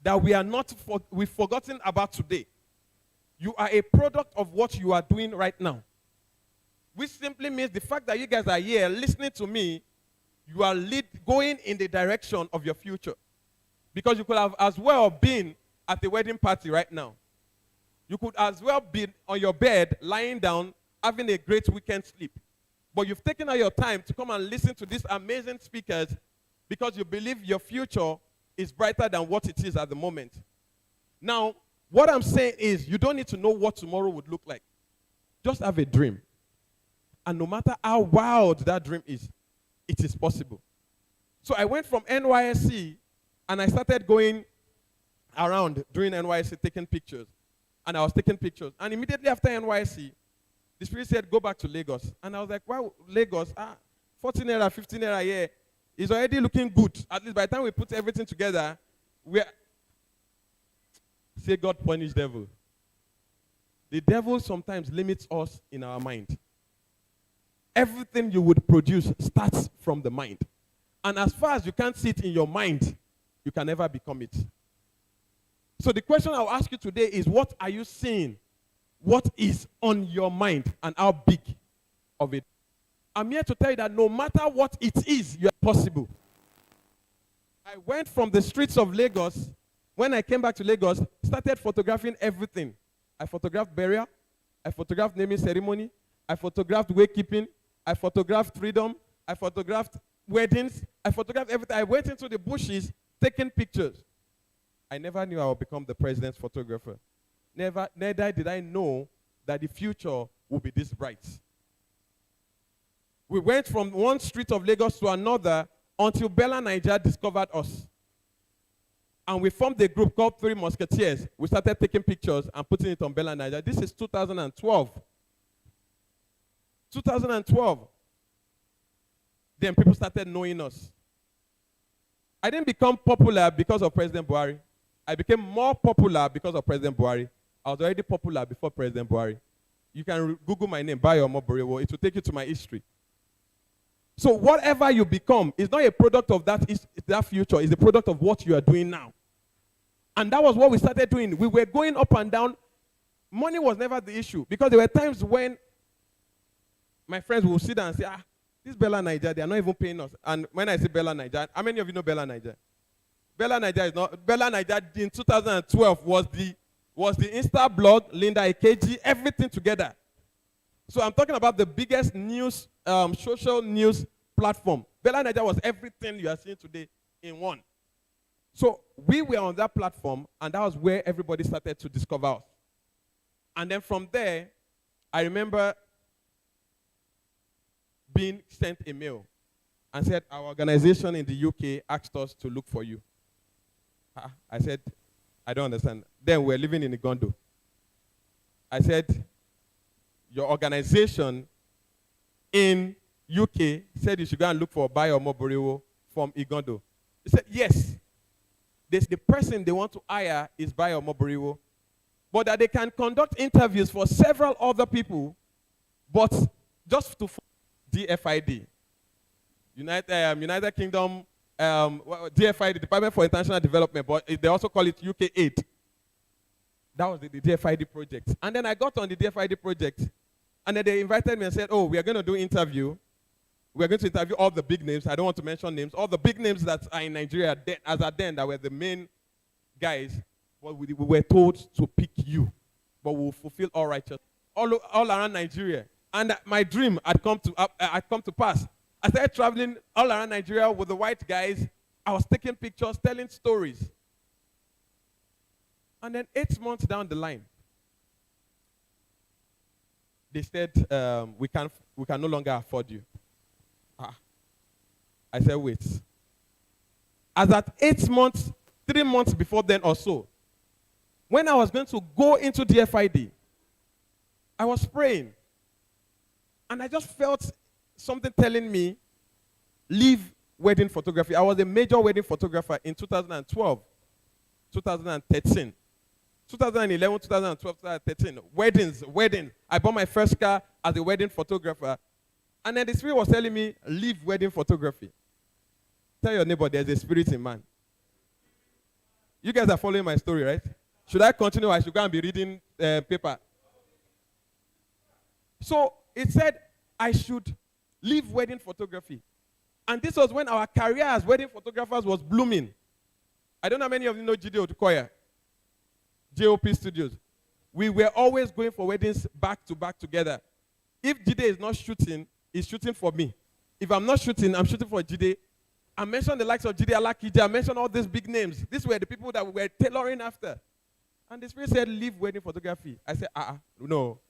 That we've forgotten about today. You are a product of what you are doing right now. Which simply means the fact that you guys are here listening to me, you are going in the direction of your future. Because you could have as well been at the wedding party right now. You could as well be on your bed, lying down, having a great weekend sleep. But you've taken out your time to come and listen to these amazing speakers because you believe your future is brighter than what it is at the moment. Now, what I'm saying is you don't need to know what tomorrow would look like. Just have a dream. And no matter how wild that dream is, it is possible. So I went from NYSC and I started going around during NYSC taking pictures. And I was taking pictures. And immediately after NYSC, the Spirit said, go back to Lagos. And I was like, wow, Lagos, 14 naira, 15 naira a year is already looking good. At least by the time we put everything together, say God punish devil. The devil sometimes limits us in our mind. Everything you would produce starts from the mind. And as far as you can't see it in your mind, you can never become it. So the question I'll ask you today is, what are you seeing? What is on your mind and how big of it? I'm here to tell you that no matter what it is, you are possible. I went from the streets of Lagos. When I came back to Lagos, started photographing everything. I photographed burial. I photographed naming ceremony. I photographed wakekeeping. I photographed freedom. I photographed weddings. I photographed everything. I went into the bushes taking pictures. I never knew I would become the president's photographer. Neither did I know that the future would be this bright. We went from one street of Lagos to another until Bella Niger discovered us. And we formed a group called Three Musketeers. We started taking pictures and putting it on Bella Niger. This is 2012. 2012. Then people started knowing us. I didn't become popular because of President Buhari. I became more popular because of President Buhari. I was already popular before President Buhari. You can Google my name, Bayo Omoborewo. It will take you to my history. So whatever you become is not a product of that future. It's a product of what you are doing now. And that was what we started doing. We were going up and down. Money was never the issue. Because there were times when my friends would sit down and say, this Bella Niger, they are not even paying us. And when I say Bella Niger, how many of you know Bella Niger? Bella Niger in 2012 was the Insta blog, Linda Ikeji, everything together. So I'm talking about the biggest news, social news platform. Bella Niger was everything you are seeing today in one. So we were on that platform, and that was where everybody started to discover us. And then from there, I remember being sent a mail and said, our organization in the UK asked us to look for you. I said, I don't understand. Then we're living in Igondo. I said, your organization in UK said you should go and look for Bayo Omoborewo from Igondo. He said, yes. The person they want to hire is Bayo Omoborewo, but that they can conduct interviews for several other people, but just to DFID, United Kingdom, DFID, Department for International Development, but they also call it UK Aid. That was the DFID project. And then I got on the DFID project, and then they invited me and said, we are going to do interview. We are going to interview all the big names. I don't want to mention names. All the big names that are in Nigeria as at then that were the main guys. Well, we were told to pick you, but we'll fulfill all righteousness all around Nigeria. And my dream had come to pass. I started traveling all around Nigeria with the white guys. I was taking pictures, telling stories. And then 8 months down the line, they said, we can no longer afford you. I said, wait. As at 8 months, 3 months before then or so, when I was going to go into DFID, I was praying. And I just felt something telling me, leave wedding photography. I was a major wedding photographer in 2012, 2013. 2011, 2012, 2013. Weddings. I bought my first car as a wedding photographer. And then the Spirit was telling me, leave wedding photography. Tell your neighbor there's a spirit in man. You guys are following my story, right? Should I continue or I should go and be reading paper? So it said I should leave wedding photography. And this was when our career as wedding photographers was blooming. I don't know how many of you know Jide Odukoya, JOP Studios. we were always going for weddings back to back together. If Jide is not shooting, he's shooting for me. If I'm not shooting, I'm shooting for Jide. I mentioned the likes of Jide Alakije. I mentioned all these big names. These were the people that we were tailoring after. And the Spirit said, leave wedding photography. I said, no.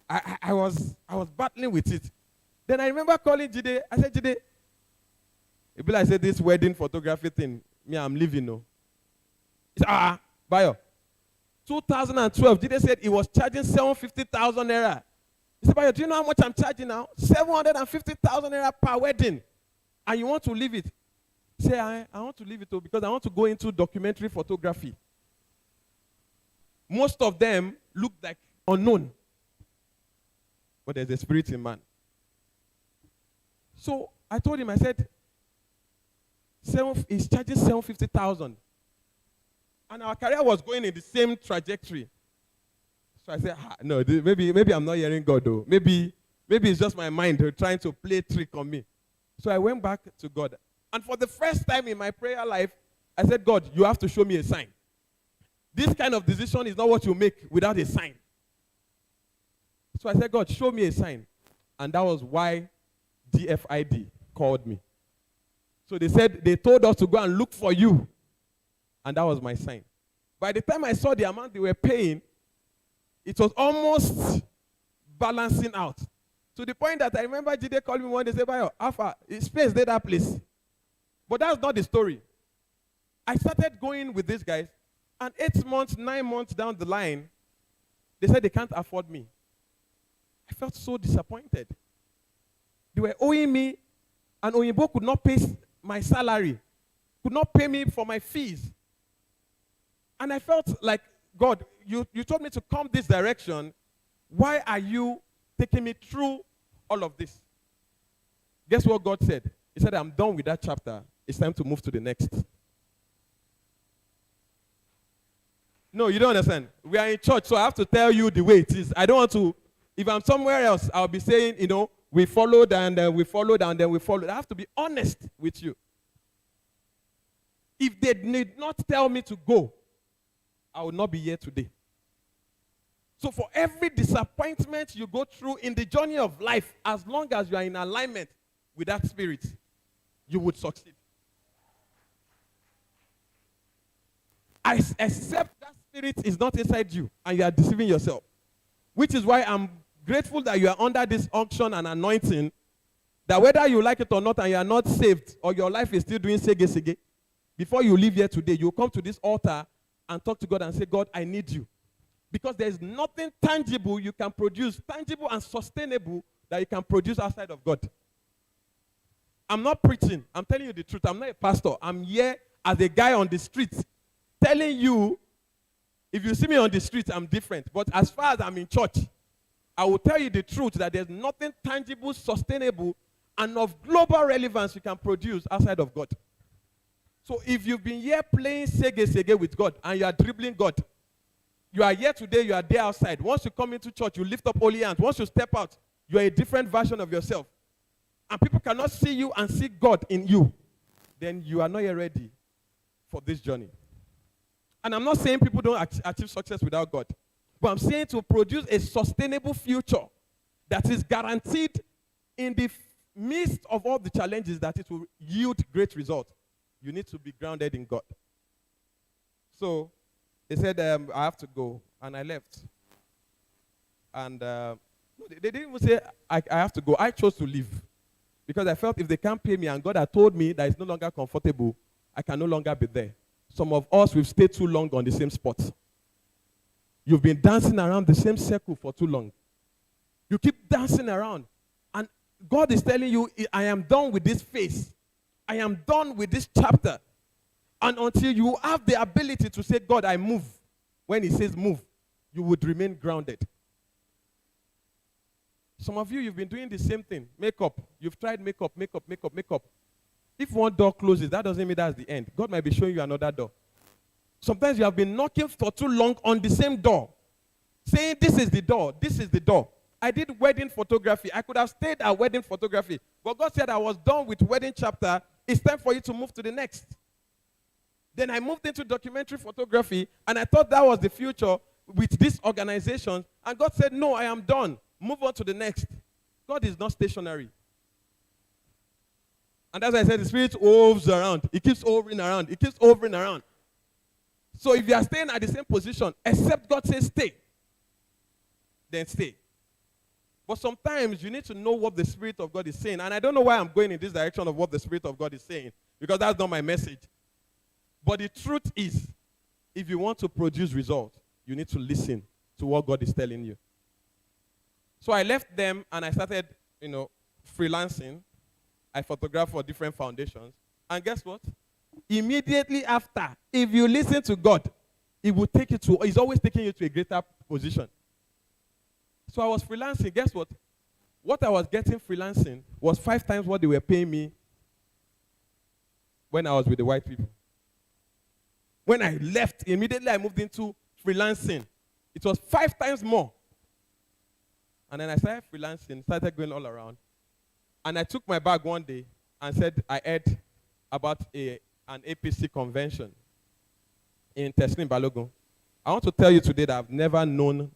I was battling with it. Then I remember calling Jide. I said, Jide, I said, this wedding photography thing, me, I'm leaving, no. He said, Bayo. 2012, Jide said he was charging 750,000 naira. He said, Bayo, do you know how much I'm charging now? 750,000 naira per wedding. And you want to leave it? Say, I want to leave it too because I want to go into documentary photography. Most of them look like unknown. But there's a spirit in man. So I told him, I said, he's charging 750,000. And our career was going in the same trajectory. So I said, no, maybe I'm not hearing God though. Maybe it's just my mind trying to play trick on me. So I went back to God. And for the first time in my prayer life, I said, God, you have to show me a sign. This kind of decision is not what you make without a sign. So I said, God, show me a sign. And that was why DFID called me. So they told us to go and look for you. And that was my sign. By the time I saw the amount they were paying, it was almost balancing out. To the point that I remember Jide called me one day and said, Bayo, Alpha, space there that place. But that's not the story. I started going with these guys, and 8 months, 9 months down the line, they said they can't afford me. I felt so disappointed. They were owing me, and Oyinbo could not pay my salary, could not pay me for my fees. And I felt like, God, you told me to come this direction. Why are you taking me through all of this? Guess what God said? He said, I'm done with that chapter. It's time to move to the next. No, you don't understand. We are in church, so I have to tell you the way it is. I don't want to, if I'm somewhere else, I'll be saying, we followed and then we followed and then we followed. I have to be honest with you. If they did not tell me to go, I would not be here today. So for every disappointment you go through in the journey of life, as long as you are in alignment with that spirit, you would succeed. Except that spirit is not inside you and you are deceiving yourself. Which is why I'm grateful that you are under this unction and anointing, that whether you like it or not and you are not saved or your life is still doing sege, before you leave here today, you come to this altar and talk to God and say, God, I need you. Because there's nothing tangible you can produce, tangible and sustainable, that you can produce outside of God. I'm not preaching. I'm telling you the truth. I'm not a pastor. I'm here as a guy on the street telling you, if you see me on the street, I'm different. But as far as I'm in church, I will tell you the truth that there's nothing tangible, sustainable, and of global relevance you can produce outside of God. So if you've been here playing sege with God and you are dribbling God, you are here today, you are there outside. Once you come into church, you lift up holy hands. Once you step out, you are a different version of yourself. And people cannot see you and see God in you. Then you are not yet ready for this journey. And I'm not saying people don't achieve success without God. But I'm saying to produce a sustainable future that is guaranteed in the midst of all the challenges that it will yield great results, you need to be grounded in God. So they said, I have to go. And I left. And they didn't even say, I have to go. I chose to leave. Because I felt if they can't pay me and God had told me that it's no longer comfortable, I can no longer be there. Some of us, we've stayed too long on the same spot. You've been dancing around the same circle for too long. You keep dancing around. And God is telling you, I am done with this phase. I am done with this chapter. And until you have the ability to say, God, I move. When he says move, you would remain grounded. Some of you, you've been doing the same thing. Makeup. You've tried makeup. If one door closes, that doesn't mean that's the end. God might be showing you another door. Sometimes you have been knocking for too long on the same door, saying, this is the door, this is the door. I did wedding photography. I could have stayed at wedding photography. But God said I was done with wedding chapter. It's time for you to move to the next. Then I moved into documentary photography, and I thought that was the future with this organization. And God said, no, I am done. Move on to the next. God is not stationary. And as I said, the Spirit moves around. It keeps hovering around. It keeps hovering around. So if you are staying at the same position, except God says stay, then stay. But sometimes you need to know what the Spirit of God is saying. And I don't know why I'm going in this direction of what the Spirit of God is saying, because that's not my message. But the truth is, if you want to produce results, you need to listen to what God is telling you. So I left them and I started, freelancing. I photographed for different foundations. And guess what? Immediately after, if you listen to God, He's always taking you to a greater position. So I was freelancing. Guess what? What I was getting freelancing was 5 times what they were paying me when I was with the white people. When I left, immediately I moved into freelancing. It was 5 times more. And then I started freelancing, started going all around. And I took my bag one day and said I heard about an APC convention in Teslim Balogun. I want to tell you today that I've never known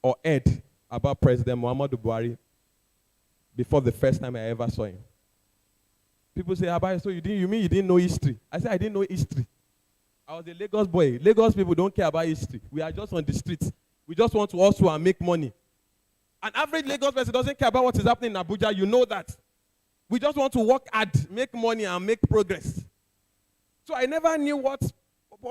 or heard about President Muhammadu Buhari before the first time I ever saw him. People say, Abayo, so you mean you didn't know history? I said, I didn't know history. I was a Lagos boy. Lagos people don't care about history. We are just on the streets. We just want to hustle and make money. An average Lagos person doesn't care about what is happening in Abuja. You know that. We just want to work hard, make money, and make progress. So I never knew what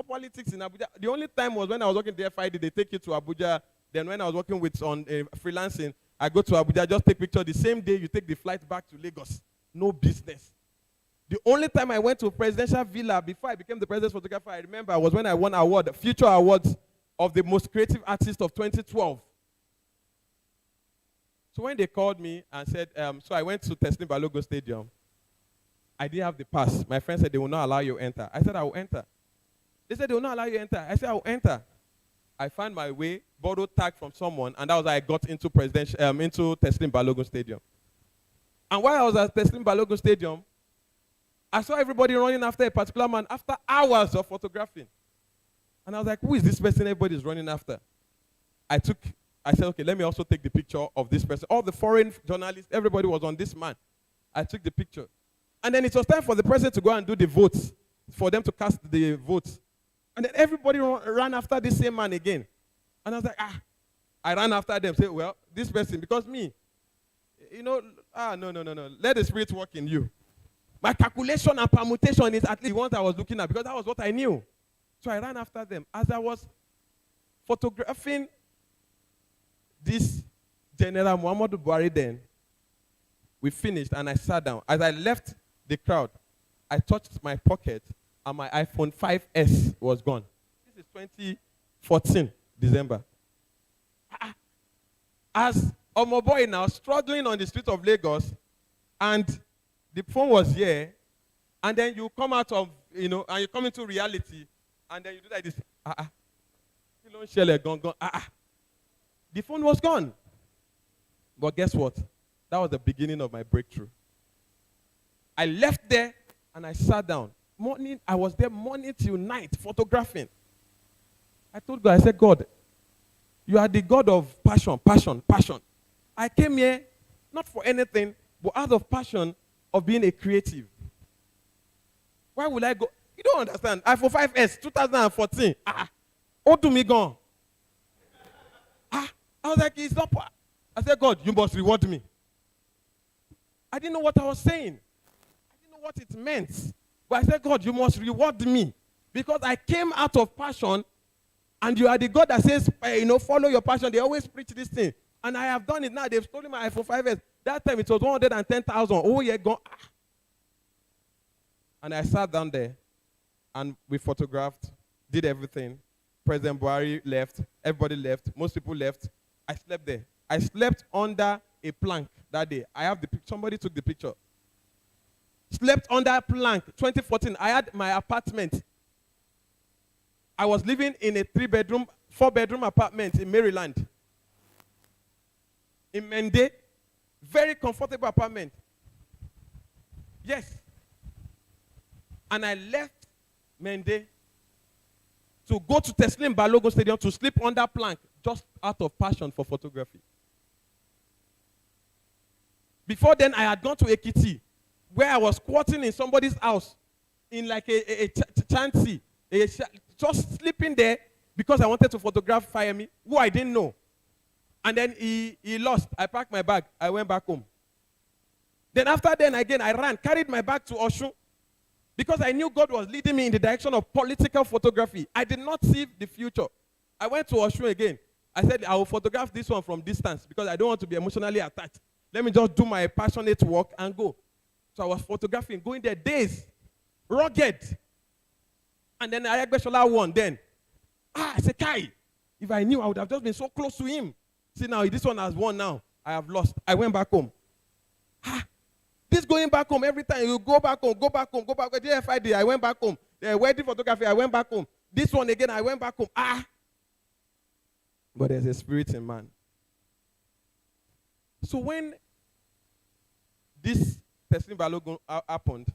politics in Abuja. The only time was when I was working at the FID, they take you to Abuja. Then when I was working on freelancing, I go to Abuja, just take picture. The same day, you take the flight back to Lagos. No business. The only time I went to a presidential villa before I became the president's photographer, I remember, was when I won award, Future Awards of the Most Creative Artist of 2012. So when they called me and said, so I went to Teslim Balogun Stadium. I didn't have the pass. My friend said they will not allow you to enter. I said I will enter. They said they will not allow you to enter. I said I will enter. I found my way, borrowed tag from someone, and that was how I got into into Teslim Balogun Stadium. And while I was at Teslim Balogun Stadium, I saw everybody running after a particular man after hours of photographing. And I was like, who is this person everybody is running after? I said, okay, let me also take the picture of this person. All the foreign journalists, everybody was on this man. I took the picture. And then it was time for the president to go and do the votes, for them to cast the votes. And then everybody ran after this same man again. And I was like, I ran after them, say, well, this person, because me, no. Let the Spirit work in you. My calculation and permutation is at least the ones I was looking at, because that was what I knew. So I ran after them. As I was photographing this General Muhammadu Buhari then, we finished and I sat down. As I left the crowd, I touched my pocket and my iPhone 5S was gone. This is 2014, December. As a boy now, struggling on the street of Lagos, and the phone was here, and then you come out of, and you come into reality, and then you do like this. The phone was gone. But guess what? That was the beginning of my breakthrough. I left there and I sat down. I was there morning till night photographing. I told God, I said, God, you are the God of passion, passion, passion. I came here not for anything, but out of passion of being a creative. Why would I go? You don't understand. iPhone 5S, 2014. What do me gone? I was like, it's not. I said, God, you must reward me. I didn't know what I was saying. I didn't know what it meant. But I said, God, you must reward me. Because I came out of passion, and you are the God that says, follow your passion. They always preach this thing. And I have done it now. They've stolen my iPhone 5S. That time it was 110,000. Oh, yeah, gone. And I sat down there, and we photographed, did everything. President Buhari left. Everybody left. Most people left. I slept there. I slept under a plank that day. I have the picture. Somebody took the picture. Slept under a plank. 2014. I had my apartment. I was living in a 3-bedroom, 4-bedroom apartment in Maryland. In Mende. Very comfortable apartment. Yes. And I left Mende to go to Teslim Balogun Stadium to sleep under plank just out of passion for photography. Before then, I had gone to Ekiti, where I was squatting in somebody's house in like a chancy, just sleeping there because I wanted to photograph Fayemi, who I didn't know. And then he lost. I packed my bag. I went back home. Then after then, again, I ran, carried my bag to Oshun because I knew God was leading me in the direction of political photography. I did not see the future. I went to Oshun again. I said, I will photograph this one from distance because I don't want to be emotionally attached. Let me just do my passionate work and go. So I was photographing, going there days, rugged. And then Ayagbeshola won then. I said, Kai, if I knew, I would have just been so close to him. See now, this one has won now. I have lost. I went back home. This going back home every time. You go back home, go back home, go back home. The FID, I went back home. The wedding photography, I went back home. This one again, I went back home. But there's a spirit in man. So when this Teslim Balogun happened,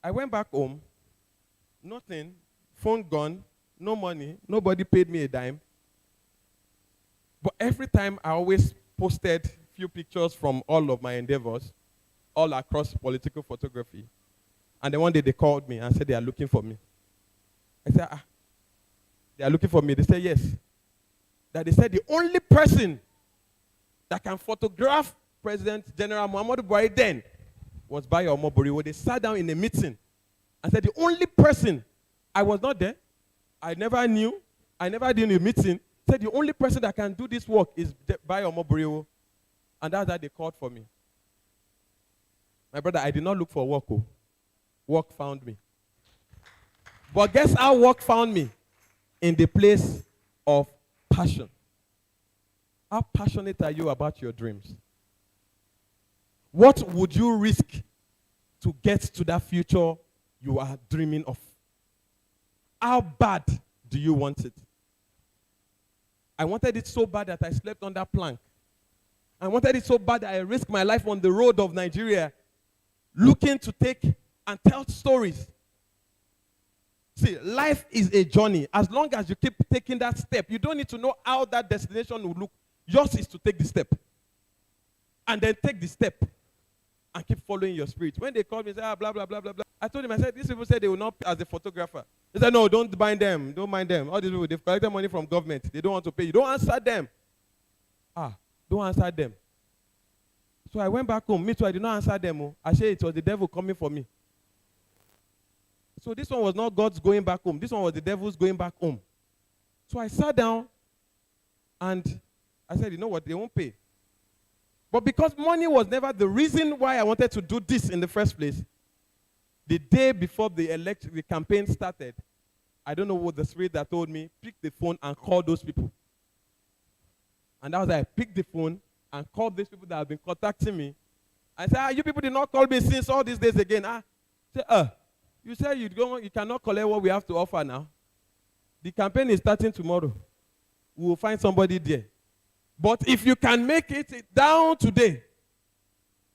I went back home, nothing, phone gone, no money, nobody paid me a dime. But every time I always posted few pictures from all of my endeavors, all across political photography. And then one day they called me and said they are looking for me. I said, they are looking for me. They said, yes. That they said the only person that can photograph President General Muhammadu Buhari then was Bayo Omoboriwo. They sat down in a meeting and said the only person, I was not there, I never knew, I never did a meeting, said the only person that can do this work is Bayo Omoboriwo. And that's why they called for me. My brother, I did not look for work. Work found me. But guess how work found me? In the place of passion. How passionate are you about your dreams? What would you risk to get to that future you are dreaming of? How bad do you want it? I wanted it so bad that I slept on that plank. I wanted it so bad that I risked my life on the road of Nigeria looking to take and tell stories. See, life is a journey. As long as you keep taking that step, you don't need to know how that destination will look. Yours is to take the step. And then take the step. And keep following your spirit. When they called me and said, blah, blah, blah, blah, blah. I told him, I said, these people said they will not pay as a photographer. They said, no, don't mind them. Don't mind them. All these people, they've collected money from government. They don't want to pay you. Don't answer them. Don't answer them. So I went back home. Me too, I did not answer them. I said it was the devil coming for me. So this one was not God's going back home. This one was the devil's going back home. So I sat down and I said, you know what, they won't pay. But because money was never the reason why I wanted to do this in the first place, the day before the campaign started, I don't know what the spirit that told me, pick the phone and call those people. And that was I picked the phone and called these people that have been contacting me. I said, you people did not call me since all these days again. You said you cannot collect what we have to offer now. The campaign is starting tomorrow. We will find somebody there. But if you can make it down today,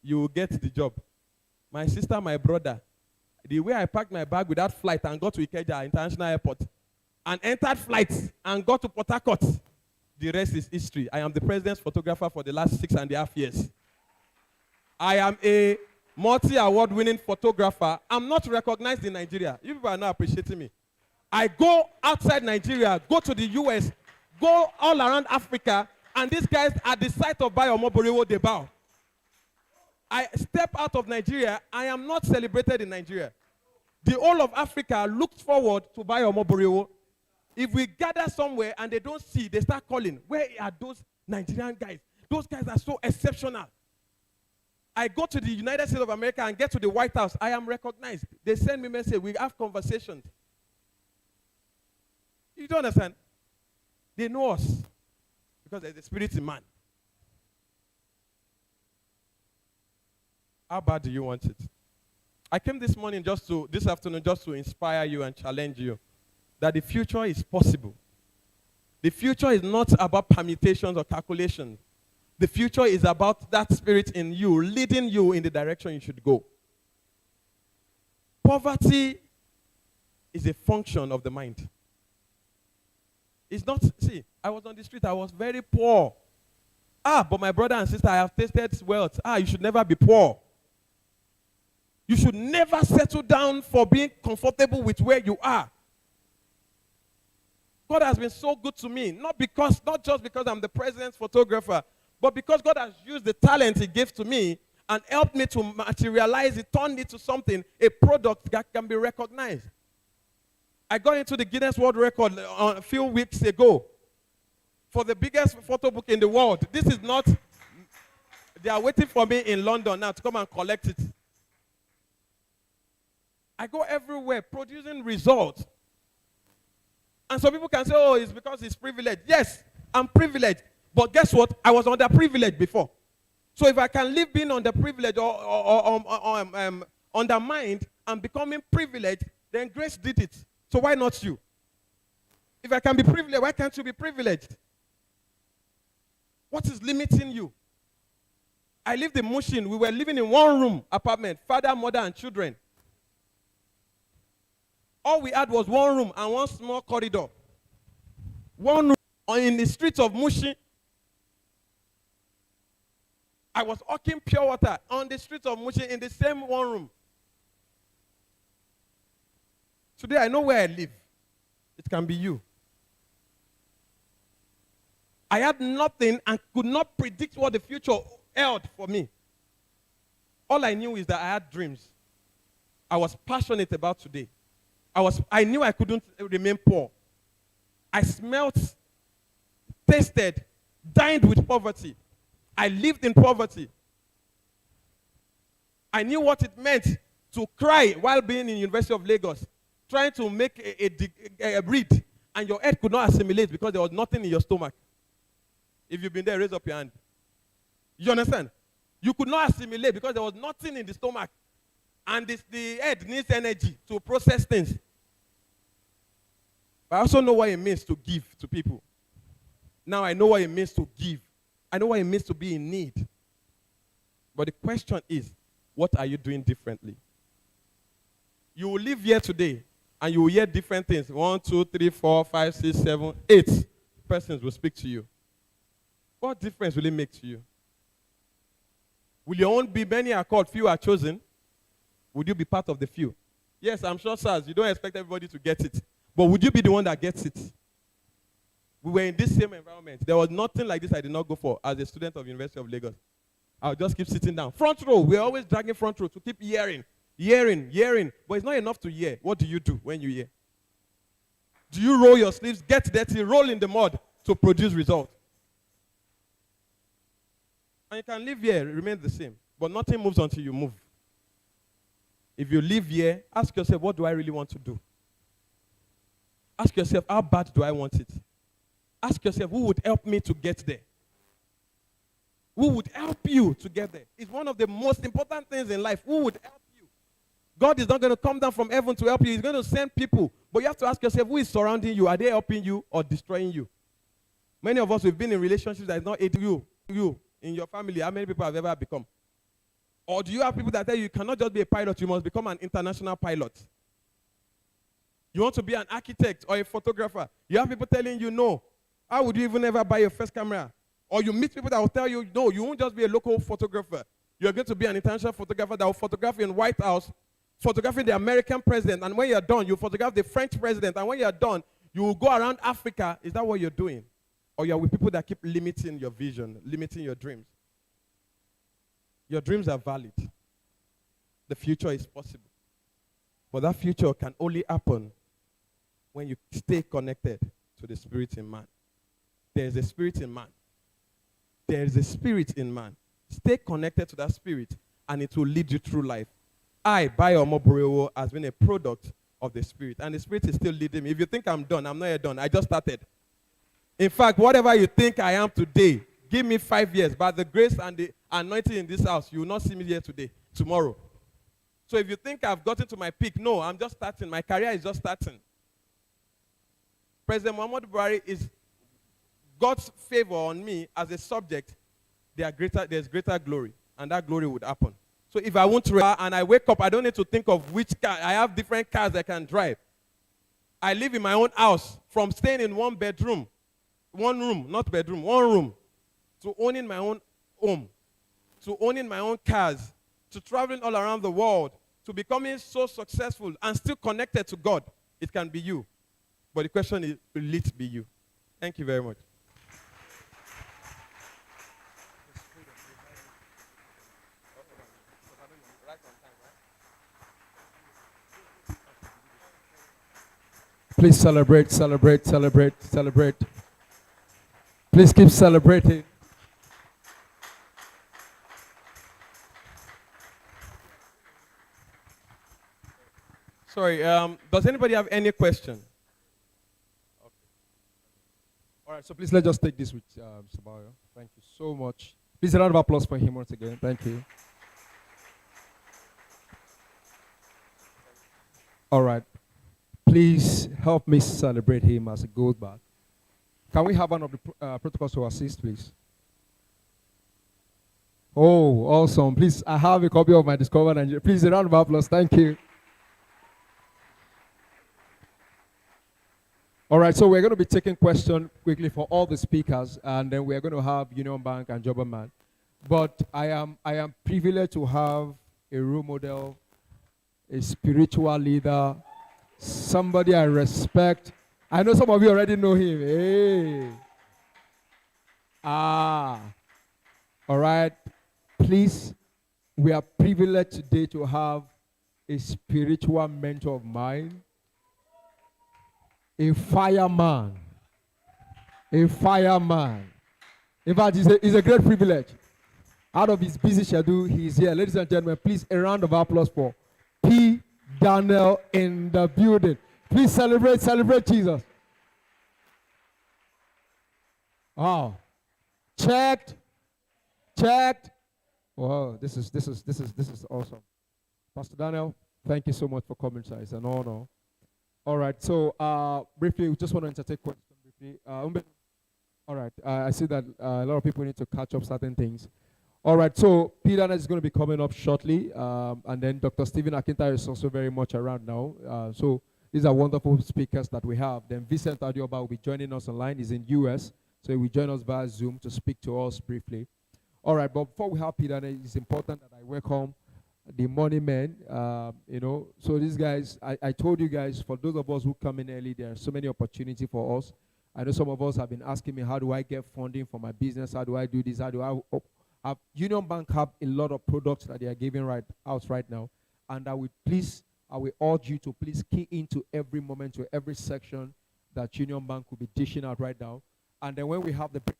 you will get the job. My sister, my brother, the way I packed my bag with that flight and got to Ikeja International Airport and entered flights and got to Port Harcourt, the rest is history. I am the president's photographer for the last 6.5 years. I am a multi-award winning photographer. I'm not recognized in Nigeria. You people are not appreciating me. I go outside Nigeria, go to the US, go all around Africa, and these guys at the sight of Bayo Omoboriwo, they bow. I step out of Nigeria, I am not celebrated in Nigeria. The whole of Africa looks forward to Bayo Omoboriwo. If we gather somewhere and they don't see, they start calling, where are those Nigerian guys? Those guys are so exceptional. I go to the United States of America and get to the White House. I am recognized. They send me message. We have conversations. You don't understand? They know us because there's a spirit in man. How bad do you want it? I came this afternoon just to inspire you and challenge you that the future is possible. The future is not about permutations or calculations. The future is about that spirit in you, leading you in the direction you should go. Poverty is a function of the mind. It's not, see, I was on the street, I was very poor. But my brother and sister, I have tasted wealth. You should never be poor. You should never settle down for being comfortable with where you are. God has been so good to me, not just because I'm the president's photographer, but because God has used the talent he gave to me and helped me to materialize it, turn it to something, a product that can be recognized. I got into the Guinness World Record a few weeks ago for the biggest photo book in the world. This is not, they are waiting for me in London now to come and collect it. I go everywhere producing results. And some people can say, oh, it's because it's privileged. Yes, I'm privileged. But guess what? I was underprivileged before. So if I can live being underprivileged or undermined and becoming privileged, then grace did it. So why not you? If I can be privileged, why can't you be privileged? What is limiting you? I lived in Mushin. We were living in one room apartment, father, mother, and children. All we had was one room and one small corridor. One room in the streets of Mushin. I was hawking pure water on the streets of Mushin in the same one room. Today I know where I live. It can be you. I had nothing and could not predict what the future held for me. All I knew is that I had dreams. I was passionate about today. I knew I couldn't remain poor. I smelt, tasted, dined with poverty. I lived in poverty. I knew what it meant to cry while being in University of Lagos, trying to make a breed, and your head could not assimilate because there was nothing in your stomach. If you've been there, raise up your hand. You understand? You could not assimilate because there was nothing in the stomach. And the head needs energy to process things. But I also know what it means to give to people. Now I know what it means to give. I know what it means to be in need. But the question is, what are you doing differently? You will live here today, and you will hear different things. 1, 2, 3, 4, 5, 6, 7, 8 persons will speak to you. What difference will it make to you? Will your own be many are called, few are chosen? Would you be part of the few? Yes, I'm sure, sirs, you don't expect everybody to get it. But would you be the one that gets it? We were in this same environment. There was nothing like this I did not go for as a student of University of Lagos. I would just keep sitting down. Front row, we're always dragging front row to keep hearing. But it's not enough to hear. What do you do when you hear? Do you roll your sleeves, get dirty, roll in the mud to produce results? And you can live here, remain the same. But nothing moves until you move. If you live here, ask yourself, what do I really want to do? Ask yourself, how bad do I want it? Ask yourself, who would help me to get there? Who would help you to get there? It's one of the most important things in life. Who would help you? God is not going to come down from heaven to help you. He's going to send people. But you have to ask yourself, who is surrounding you? Are they helping you or destroying you? Many of us, we've been in relationships that is not aiding you in your family. How many people have ever become? Or do you have people that tell you cannot just be a pilot, you must become an international pilot? You want to be an architect or a photographer. You have people telling you no. How would you even ever buy your first camera? Or you meet people that will tell you, no, you won't just be a local photographer. You're going to be an international photographer that will photograph in White House, photographing the American president. And when you're done, you photograph the French president. And when you're done, you will go around Africa. Is that what you're doing? Or you're with people that keep limiting your vision, limiting your dreams? Your dreams are valid. The future is possible. But that future can only happen when you stay connected to the spirit in man. There is a spirit in man. There is a spirit in man. Stay connected to that spirit, and it will lead you through life. I, Bayo Omoborewo, has been a product of the spirit, and the spirit is still leading me. If you think I'm done, I'm not yet done. I just started. In fact, whatever you think I am today, give me 5 years. By the grace and the anointing in this house, you will not see me here today, tomorrow. So if you think I've gotten to my peak, no, I'm just starting. My career is just starting. President Muhammadu Buhari is God's favor on me as a subject. There's greater glory, and that glory would happen. So if I want to, and I wake up, I don't need to think of which car. I have different cars I can drive. I live in my own house, from staying in one bedroom, one room, not bedroom, one room, to owning my own home, to owning my own cars, to traveling all around the world, to becoming so successful and still connected to God. It can be you. But the question is, will it be you? Thank you very much. Please celebrate, celebrate, celebrate, celebrate. Please keep celebrating. Sorry, does anybody have any question? All right, so please let's just take this with Mr. Bayo. Thank you so much. Please a round of applause for him once again. Thank you. All right. Please help me celebrate him as it goes back. Can we have one of the protocols to assist, please? Oh, awesome. Please, I have a copy of my Discover Nigeria. Please, a round of applause. Thank you. All right, so we're going to be taking questions quickly for all the speakers, and then we're going to have Union Bank and Jobberman. But I am privileged to have a role model, a spiritual leader, somebody I respect. I know some of you already know him. Hey. All right. Please, we are privileged today to have a spiritual mentor of mine, a fireman. A fireman. In fact, it's a great privilege. Out of his busy schedule, he's here. Ladies and gentlemen, please, a round of applause for P. Daniel in the building. Please celebrate Jesus. Wow. Checked. Wow, this is awesome. Pastor Daniel, thank you so much for coming, sir. It's an honor. All right, so briefly, we just want to entertain questions briefly. All right, I see that a lot of people need to catch up certain things. All right, so Peter is going to be coming up shortly, and then Dr. Stephen Akinta is also very much around now. So these are wonderful speakers that we have. Then Vincent Adioba will be joining us online. He's in US, so he will join us via Zoom to speak to us briefly. All right, but before we have Peter, it's important that I welcome the money men. So these guys, I told you guys, for those of us who come in early, there are so many opportunities for us. I know some of us have been asking me, how do I get funding for my business? How do I do this? How do I... Union Bank have a lot of products that they are giving out right now, and I will urge you to please key into every moment, to every section that Union Bank will be dishing out right now. And then when we have the break,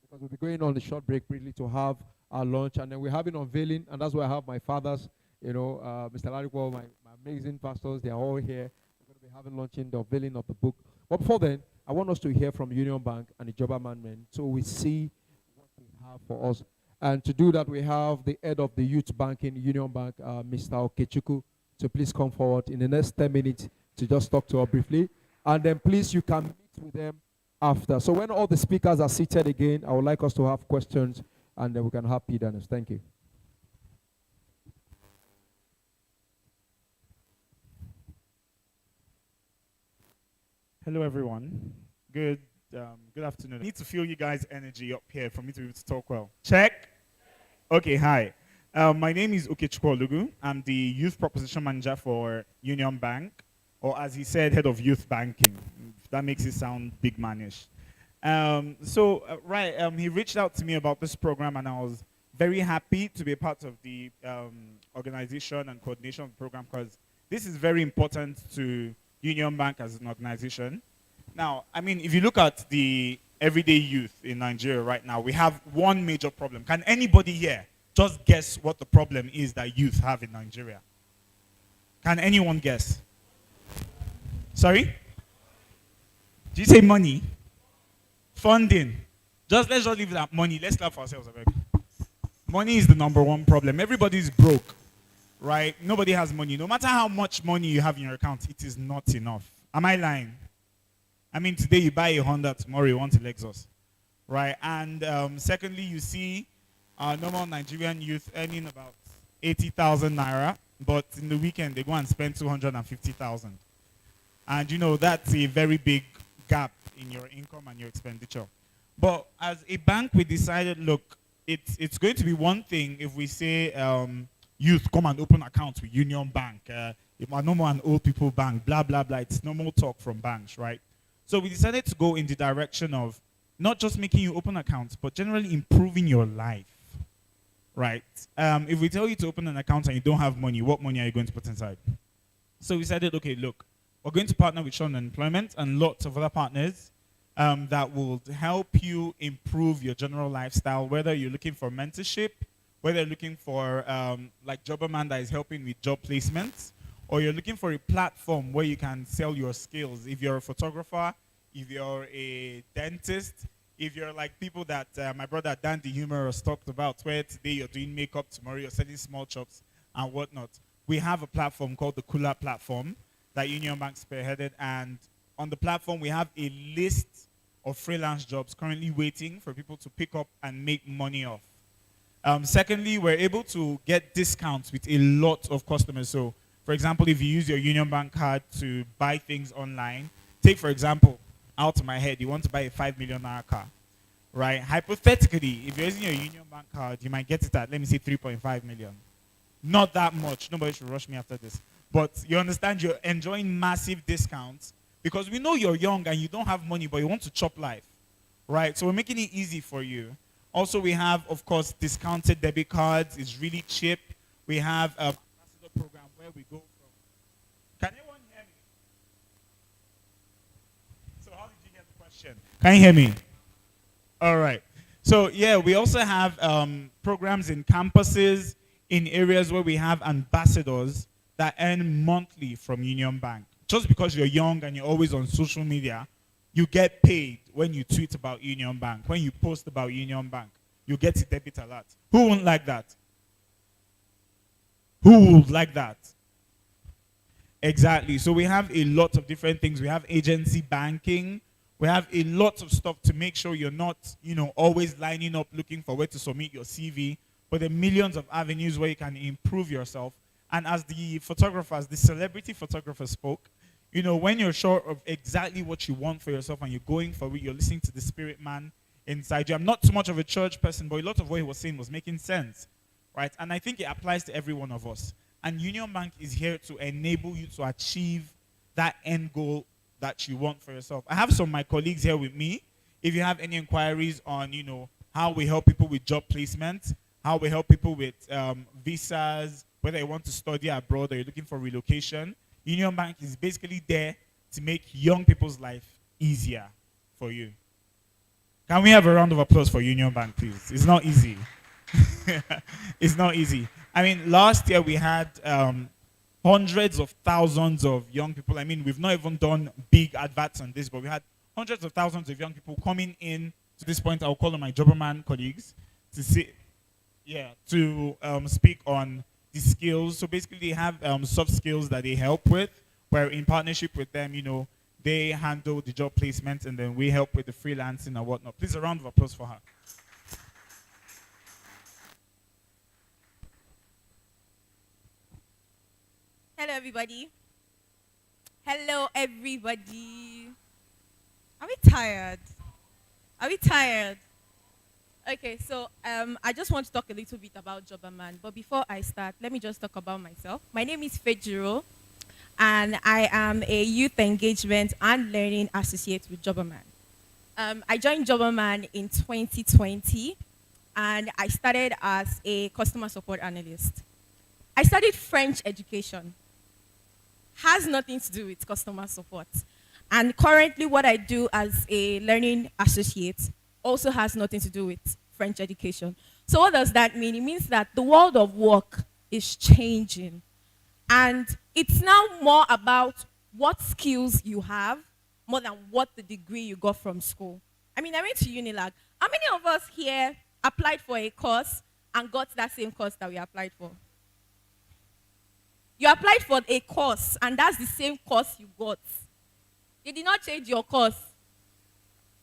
because we'll be going on the short break briefly to have our lunch, and then we're having unveiling, and that's why I have my fathers, Mr. Laripo, my amazing pastors, they are all here. We're going to be having lunch in the unveiling of the book. But before then, I want us to hear from Union Bank and the Jobberman men, so we see what they have for us. And to do that, we have the head of the youth banking, Union Bank, Mr. Okechukwu. So please come forward in the next 10 minutes to just talk to us briefly. And then please, you can meet with them after. So when all the speakers are seated again, I would like us to have questions, and then we can have Peter. Thank you. Hello, everyone. Good afternoon. I need to feel you guys' energy up here for me to be able to talk well. Check. Okay, hi. My name is Okechukwu Olugu. I'm the Youth Proposition Manager for Union Bank, or as he said, Head of Youth Banking. That makes it sound big manish. He reached out to me about this program, and I was very happy to be a part of the organization and coordination of the program, because this is very important to Union Bank as an organization. Now, I mean, if you look at the everyday youth in Nigeria right now, we have one major problem. Can anybody here just guess what the problem is that youth have in Nigeria? Can anyone guess? Sorry? Did you say money? Funding. Let's just leave it at money. Let's clap for ourselves. Money is the number one problem. Everybody's broke, right? Nobody has money. No matter how much money you have in your account, it is not enough. Am I lying? I mean, today you buy a Honda, tomorrow you want a Lexus, right? And secondly, you see normal Nigerian youth earning about 80,000 naira, but in the weekend they go and spend 250,000. And that's a very big gap in your income and your expenditure. But as a bank, we decided, look, it's going to be one thing if we say, youth, come and open accounts with Union Bank. No more an old people bank, blah, blah, blah. It's normal talk from banks, right? So we decided to go in the direction of not just making you open accounts, but generally improving your life, right? If we tell you to open an account and you don't have money, what money are you going to put inside? So we decided, okay, look, we're going to partner with Sean Employment and lots of other partners that will help you improve your general lifestyle, whether you're looking for mentorship, whether you're looking for like Jobberman that is helping with job placements, or you're looking for a platform where you can sell your skills. If you're a photographer, if you're a dentist, if you're like people that my brother Dan the Humorous talked about, where today you're doing makeup, tomorrow you're selling small chops and whatnot. We have a platform called the Cooler Platform that Union Bank spearheaded, and on the platform we have a list of freelance jobs currently waiting for people to pick up and make money off. Secondly, we're able to get discounts with a lot of customers. So, for example, if you use your Union Bank card to buy things online, take, for example, out of my head, you want to buy a $5 million car, right? Hypothetically, if you're using your Union Bank card, you might get it at, let me say, 3.5 million. Not that much. Nobody should rush me after this. But you understand you're enjoying massive discounts because we know you're young and you don't have money, but you want to chop life, right? So we're making it easy for you. Also, we have, of course, discounted debit cards. It's really cheap. We have an ambassador program where we go from. Can anyone hear me? So how did you get the question? Can you hear me? All right. So yeah, we also have programs in campuses, in areas where we have ambassadors that earn monthly from Union Bank. Just because you're young and you're always on social media, you get paid when you tweet about Union Bank. When you post about Union Bank, you get a debit alert. Who wouldn't like that? Who would like that? Exactly. So we have a lot of different things. We have agency banking. We have a lot of stuff to make sure you're not, always lining up looking for where to submit your CV. But there are millions of avenues where you can improve yourself. And as the photographers, the celebrity photographers spoke, when you're sure of exactly what you want for yourself and you're going for it, you're listening to the spirit man inside you. I'm not too much of a church person, but a lot of what he was saying was making sense, right? And I think it applies to every one of us. And Union Bank is here to enable you to achieve that end goal that you want for yourself. I have some of my colleagues here with me. If you have any inquiries on, how we help people with job placement, how we help people with visas, whether you want to study abroad or you're looking for relocation, Union Bank is basically there to make young people's life easier for you. Can we have a round of applause for Union Bank, please? It's not easy. It's not easy. I mean, last year we had hundreds of thousands of young people. I mean, we've not even done big adverts on this, but we had hundreds of thousands of young people coming in to this point. I'll call on my Jobberman colleagues to speak on the skills. So basically they have soft skills that they help with, where in partnership with them, they handle the job placement and then we help with the freelancing and whatnot. Please, a round of applause for her. Hello, everybody. Hello, everybody. Are we tired? Are we tired? Okay, so I just want to talk a little bit about Jobberman. But before I start, let me just talk about myself. My name is Fejiro, and I am a youth engagement and learning associate with Jobberman. I joined Jobberman in 2020, and I started as a customer support analyst. I studied French education. Has nothing to do with customer support. And currently what I do as a learning associate also has nothing to do with French education. So what does that mean? It means that the world of work is changing. And it's now more about what skills you have more than what the degree you got from school. I mean, I went to Unilag. How many of us here applied for a course and got that same course that we applied for? You applied for a course, and that's the same course you got. They did not change your course.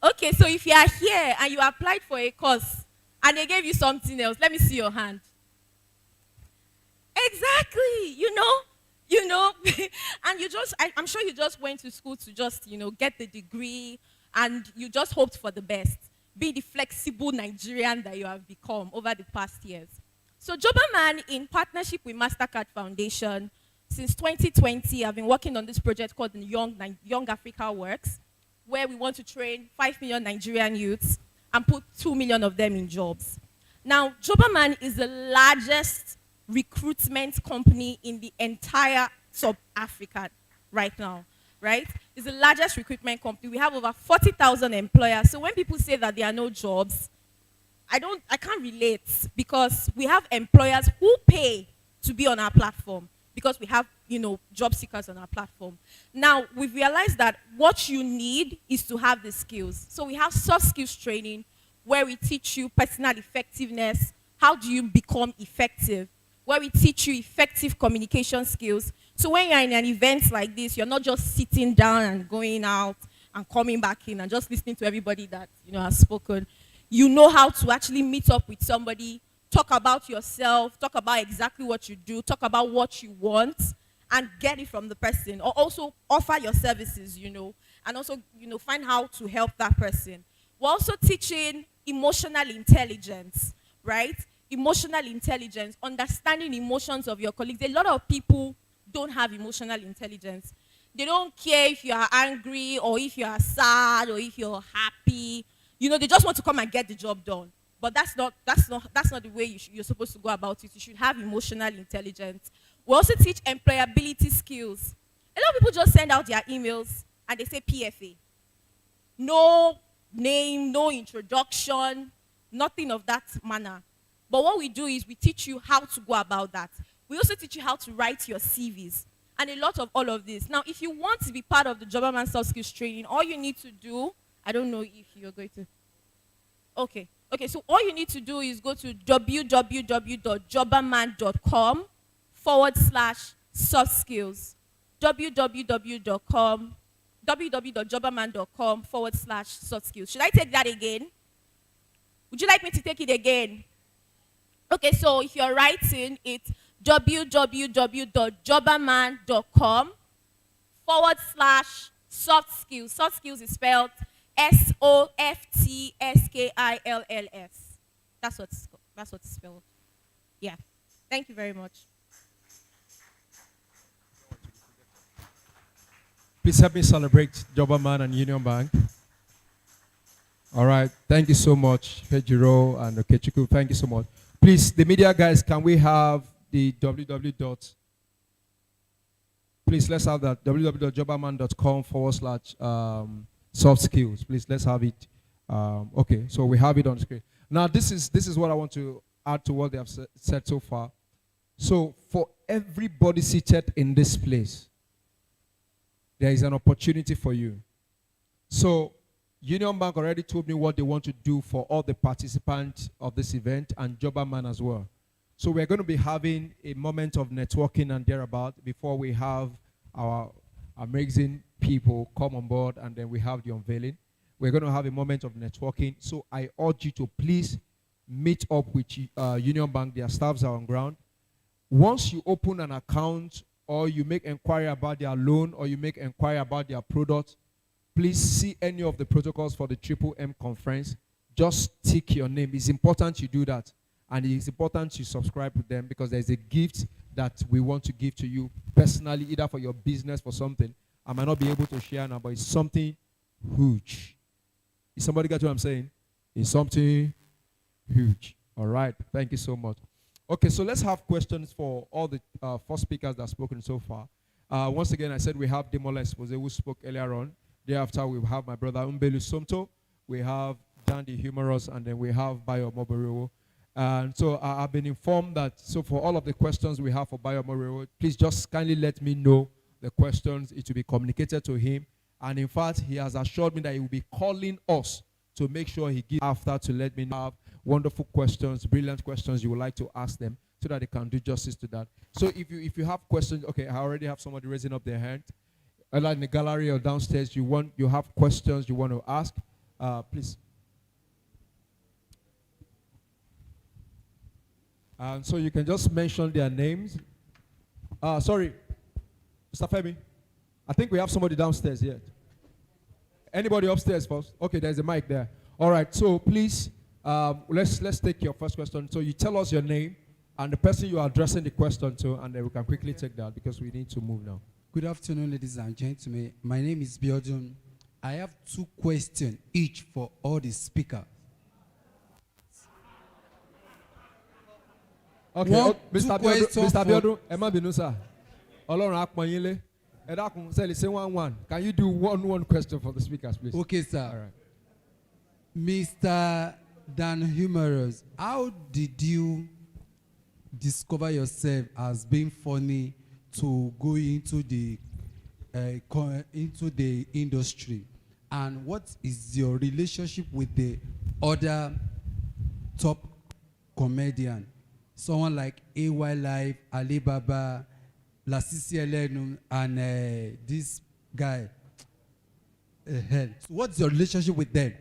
Okay, so if you are here and you applied for a course and they gave you something else, let me see your hand. Exactly, you know, and I'm sure you just went to school to just, get the degree, and you just hoped for the best. Be the flexible Nigerian that you have become over the past years. So Jobaman, in partnership with MasterCard Foundation, since 2020, I've been working on this project called the Young Africa Works, where we want to train 5 million Nigerian youths and put 2 million of them in jobs. Now, Jobaman is the largest recruitment company in the entire sub-Africa right now, right? It's the largest recruitment company. We have over 40,000 employers. So when people say that there are no jobs, I can't relate, because we have employers who pay to be on our platform, because we have, job seekers on our platform. Now, we've realized that what you need is to have the skills. So we have soft skills training, where we teach you personal effectiveness. How do you become effective? Where we teach you effective communication skills. So when you're in an event like this, you're not just sitting down and going out and coming back in and just listening to everybody that, has spoken. You know how to actually meet up with somebody, talk about yourself, talk about exactly what you do, talk about what you want, and get it from the person. Or also offer your services, and also, find how to help that person. We're also teaching emotional intelligence, right? Emotional intelligence, understanding emotions of your colleagues. A lot of people don't have emotional intelligence. They don't care if you are angry or if you are sad or if you're happy. They just want to come and get the job done. But that's not the way you're supposed to go about it. You should have emotional intelligence. We also teach employability skills. A lot of people just send out their emails and they say PFA. No name, no introduction, nothing of that manner. But what we do is we teach you how to go about that. We also teach you how to write your CVs and a lot of all of this. Now, if you want to be part of the Jobaman Soft Skills Training, all you need to do, I don't know if you're going to. Okay, so all you need to do is go to www.jobaman.com/soft skills. www.jobaman.com/soft skills. Should I take that again? Would you like me to take it again? Okay, so if you're writing, it's www.jobaman.com/soft skills. Soft skills is spelled SOFTSKILLS. That's what's spelled. Yeah. Thank you very much. Please help me celebrate Jobaman and Union Bank. All right. Thank you so much, Fejiro and Okechukwu. Thank you so much. Please, the media guys, can we have the Please, let's have that. www.jobaman.com/soft skills. Please, let's have it. Okay, so we have it on the screen. Now, this is what I want to add to what they have said so far. So, for everybody seated in this place, there is an opportunity for you. So, Union Bank already told me what they want to do for all the participants of this event and Jobaman as well. So we're going to be having a moment of networking and thereabout before we have our amazing people come on board and then we have the unveiling. We're going to have a moment of networking. So I urge you to please meet up with Union Bank. Their staffs are on ground. Once you open an account or you make inquiry about their loan or you make inquiry about their product, please see any of the protocols for the Triple M conference. Just tick your name. It's important you do that. And it's important you subscribe to them because there's a gift that we want to give to you personally, either for your business, for something. I might not be able to share now, but it's something huge. Is somebody got what I'm saying? It's something huge. All right. Thank you so much. Okay, so let's have questions for all the four speakers that have spoken so far. Once again, I said we have Demola Expose who spoke earlier on. Thereafter, we have my brother Umbelu Somto. We have Dan the Humorous, and then we have Bayo Moboreo. And so I've been informed that, so for all of the questions we have for Bayo Moboreo, please just kindly let me know the questions. It will be communicated to him. And in fact, he has assured me that he will be calling us to make sure he gives after to let me know wonderful questions, brilliant questions you would like to ask them so that they can do justice to that. So if you have questions, okay, I already have somebody raising up their hand. Either in the gallery or downstairs, you have questions you want to ask, please. So you can just mention their names. Sorry, Mr. Femi, I think we have somebody downstairs yet. Anybody upstairs first? Okay, there's a mic there. All right, so please, let's take your first question. So you tell us your name and the person you are addressing the question to, and then we can quickly take that because we need to move now. Good afternoon, ladies and gentlemen. My name is Biodun. I have 2 questions each for all the speakers. Okay, Mr. Biodun, Emma Binusa, Olorun Akpanyile, Edakun, say 1-1. Can you do one question for the speakers, please? Okay, sir. All right. Mr. Dan Humorous, how did you discover yourself as being funny to go into the industry, and what is your relationship with the other top comedian, someone like AY Live, Alibaba, Lasisi Elenu, and this guy? So what's your relationship with them?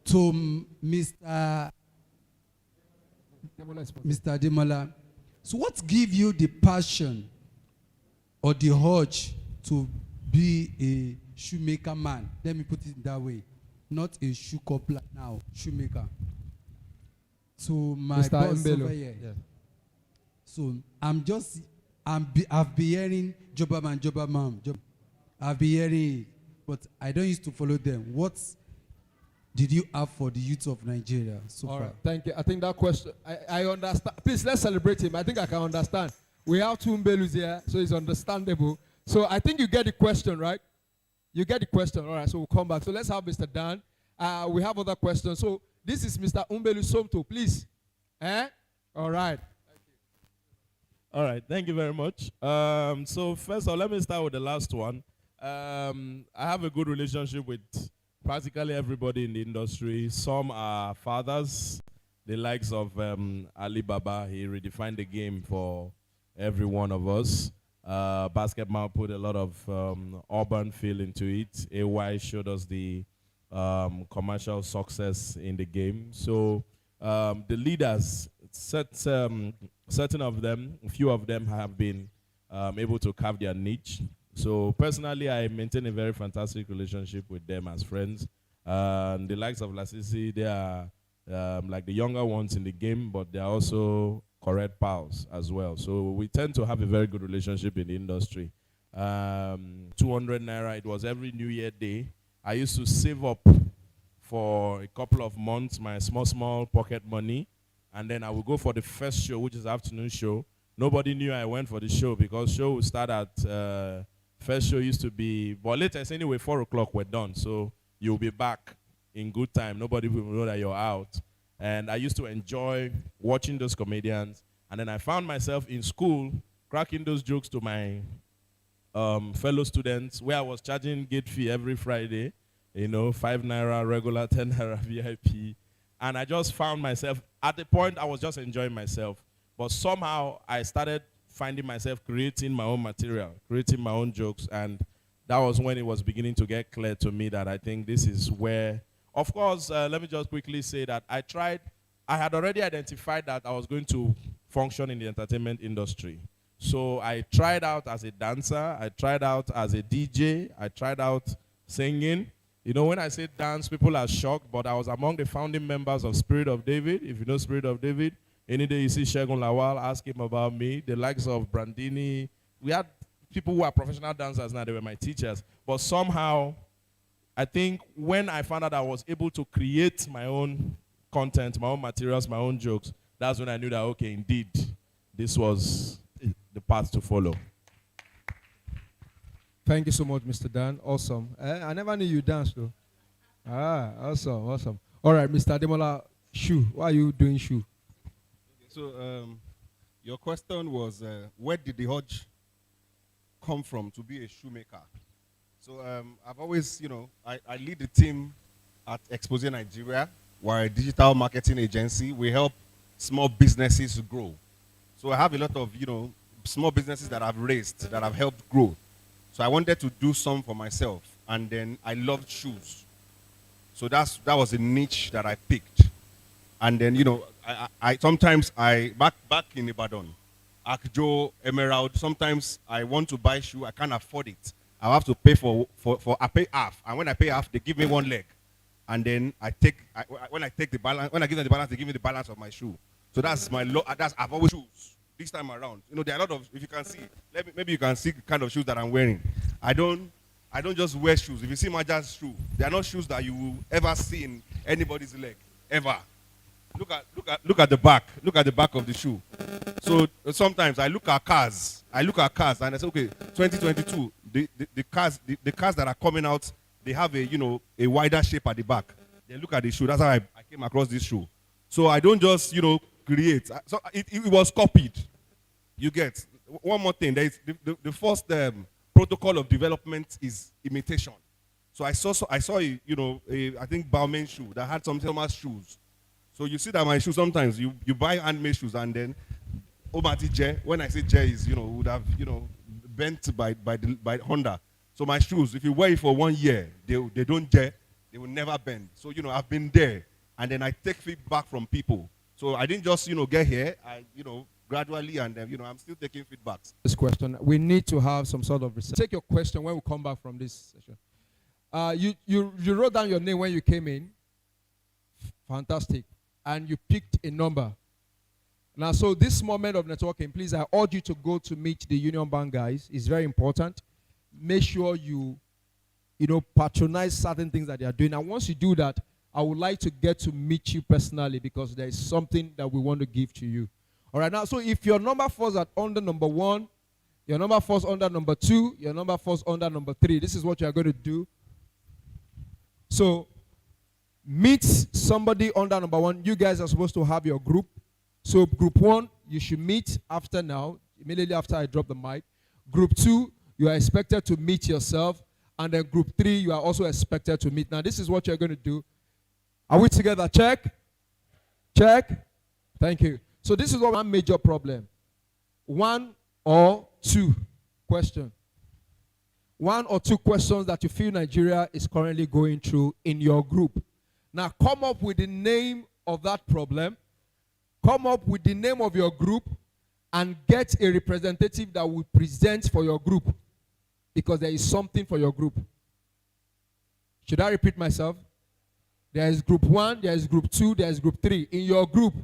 To Mr. Demola, so what gives you the passion or the urge to be a shoemaker man? Let me put it that way. Not a shoe cobbler now, shoemaker. So my Mr. boss Mbelo. over here. Yeah. So I've been hearing Jobba Man. I've been hearing it, but I don't used to follow them. What did you have for the youth of Nigeria so All far? right, thank you. I think that question, I understand. Please, let's celebrate him. I think I can understand. We have 2 Mbelus here, so it's understandable. So I think you get the question, right? You get the question. All right, so we'll come back. So let's have Mr. Dan. We have other questions. So this is Mr. Umbelu Somto, please. All right. All right, thank you very much. So first of all, let me start with the last one. I have a good relationship with practically everybody in the industry. Some are fathers, the likes of Alibaba. He redefined the game for every one of us. Basketball put a lot of urban feel into it. AY showed us the commercial success in the game. So the leaders, certain of them, a few of them have been able to carve their niche. So personally, I maintain a very fantastic relationship with them as friends. The likes of Lasisi, they are like the younger ones in the game, but they are also correct pals as well. So we tend to have a very good relationship in the industry. 200 naira, it was every New Year day. I used to save up for a couple of months my small pocket money, and then I would go for the first show, which is afternoon show. Nobody knew I went for the show because show would start at first show used to be, but latest anyway, 4 o'clock we're done. So you'll be back in good time. Nobody will know that you're out. And I used to enjoy watching those comedians. And then I found myself in school cracking those jokes to my fellow students, where I was charging gate fee every Friday, 5 naira regular, 10 naira VIP. And I just found myself, at the point I was just enjoying myself. But somehow I started finding myself creating my own material, creating my own jokes, and that was when it was beginning to get clear to me that I think this is where, of course, let me just quickly say that I had already identified that I was going to function in the entertainment industry. So I tried out as a dancer, I tried out as a DJ, I tried out singing. When I say dance, people are shocked, but I was among the founding members of Spirit of David. If you know Spirit of David, any day you see Shegun Lawal, ask him about me. The likes of Brandini. We had people who are professional dancers now, they were my teachers. But somehow, I think when I found out I was able to create my own content, my own materials, my own jokes, that's when I knew that, okay, indeed, this was the path to follow. Thank you so much, Mr. Dan. Awesome. I never knew you danced, though. Awesome. All right, Mr. Ademola, shoe. Why are you doing shoe? So your question was, where did the urge come from to be a shoemaker? So I've always, I lead the team at Expose Nigeria. We're a digital marketing agency. We help small businesses grow. So I have a lot of, small businesses that I've raised, that I've helped grow. So I wanted to do some for myself. And then I loved shoes. So that was a niche that I picked. And then, I sometimes back in Ibadan, Akjo, Emerald. Sometimes I want to buy shoe, I can't afford it. I have to pay for I pay half, and when I pay half, they give me one leg, and then when I take the balance, when I give them the balance, they give me the balance of my shoe. So that's that's I've always shoes this time around. You know, there are a lot of, if you can see, maybe you can see the kind of shoes that I'm wearing. I don't just wear shoes. If you see my jazz shoe, they are not shoes that you will ever see in anybody's leg ever. Look at the back. Look at the back of the shoe. So sometimes I look at cars. And I say, okay, 2022. The cars that are coming out, they have a wider shape at the back. Then look at the shoe. That's how I came across this shoe. So I don't just create. So it was copied. You get one more thing. There is the first protocol of development is imitation. So I saw I think Bauman shoe that had some Thomas shoes. So you see that my shoes, sometimes you buy handmade shoes, and then Omati J, when I say J is, would have, bent by Honda. So my shoes, if you wear it for 1 year, they don't J, they will never bend. So, I've been there, and then I take feedback from people. So I didn't just, get here, gradually, and I'm still taking feedbacks. This question, we need to have some sort of research. Take your question when we come back from this session. You wrote down your name when you came in. Fantastic. And you picked a number. Now, so this moment of networking, please, I urge you to go to meet the Union Bank guys. It's very important. Make sure you patronize certain things that they are doing. And once you do that, I would like to get to meet you personally, because there is something that we want to give to you. All right, now, so if your number falls under number 1, your number falls under number 2, your number falls under number 3, this is what you are going to do. So, meet somebody under number 1. You guys are supposed to have your group. So group 1, you should meet after now, immediately after I drop the mic. Group 2, you are expected to meet yourself. And then group 3, you are also expected to meet. Now, this is what you're going to do. Are we together? Check. Check. Thank you. So this is one major problem. 1 or 2 question. 1 or 2 questions that you feel Nigeria is currently going through in your group. Now, come up with the name of that problem. Come up with the name of your group and get a representative that will present for your group, because there is something for your group. Should I repeat myself? There is group 1, there is group 2, there is group 3. In your group,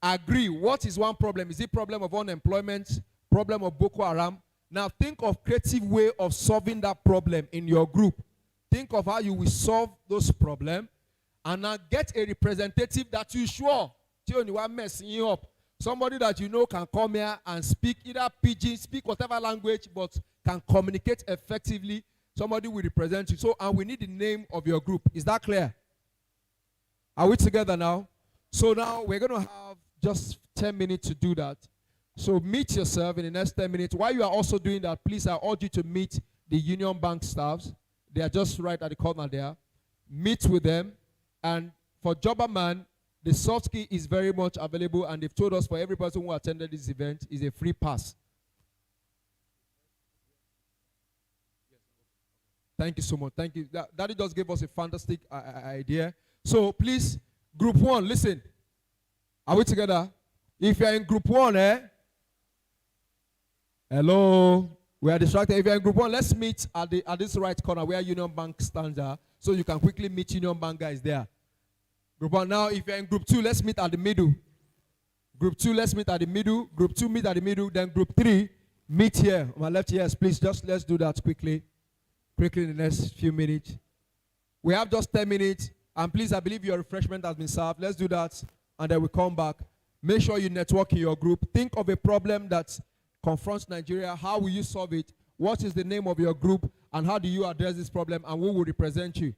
agree. What is one problem? Is it problem of unemployment? Problem of Boko Haram? Now think of creative way of solving that problem in your group. Think of how you will solve those problems. And now get a representative that you sure messing you up. Somebody that you know can come here and speak either pidgin, speak whatever language, but can communicate effectively. Somebody will represent you. So, and we need the name of your group. Is that clear? Are we together now? So now we're going to have just 10 minutes to do that. So meet yourself in the next 10 minutes. While you are also doing that, please, I urge you to meet the Union Bank staffs. They are just right at the corner there. Meet with them. And for Jobberman, the soft key is very much available, and they've told us for every person who attended this event is a free pass. Thank you so much. Thank you. That just gave us a fantastic idea. So please, group 1, listen. Are we together? If you're in group 1, hello? We are distracted. If you're in group 1, let's meet at this right corner where Union Bank stands are, so you can quickly meet Union Bank guys there. Group 1. Now, if you're in group 2, let's meet at the middle. Group 2, let's meet at the middle. Group 2, meet at the middle. Then group 3, meet here. On my left, yes, please, just let's do that quickly. Quickly in the next few minutes. We have just 10 minutes. And please, I believe your refreshment has been served. Let's do that, and then we come back. Make sure you network in your group. Think of a problem that confronts Nigeria. How will you solve it? What is the name of your group? And how do you address this problem? And who will represent you?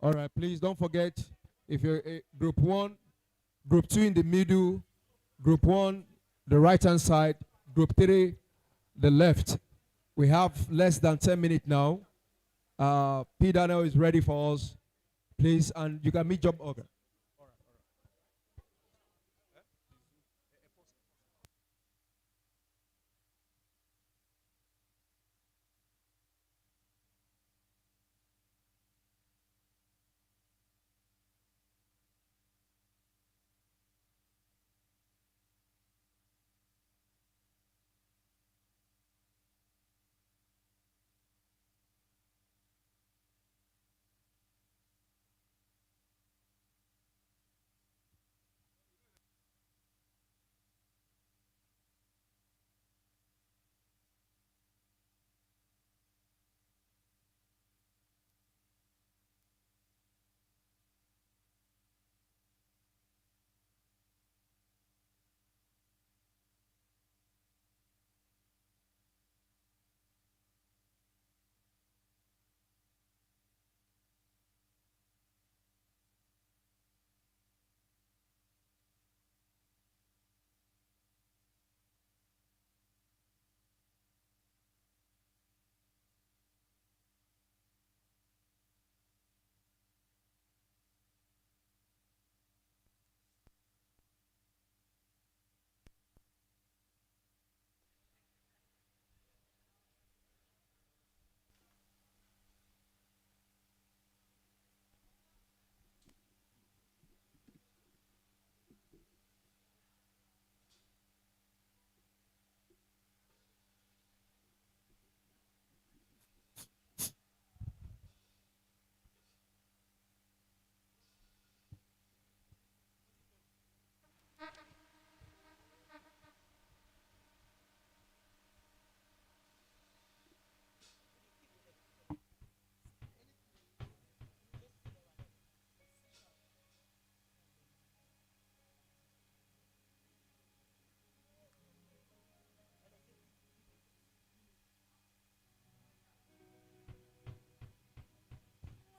All right, please don't forget, if you're group 1, group 2 in the middle, group 1, the right-hand side, group 3, the left. We have less than 10 minutes now. P. Daniel is ready for us, please, and you can meet Job Ogre.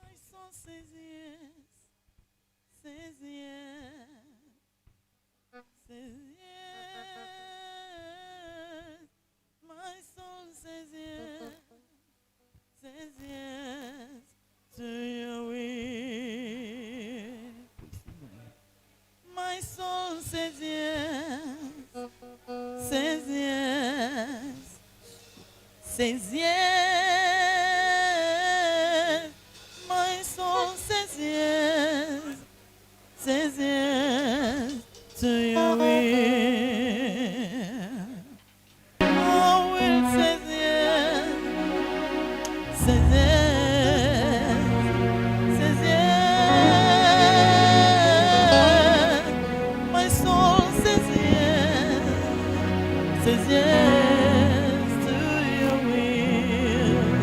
My soul says yes, says yes, says yes. My soul says yes, says yes to your will. My soul says yes, says yes, says yes. My soul says yes, says yes to your will. My will says yes, says yes, says yes. My soul says yes, says yes to your will.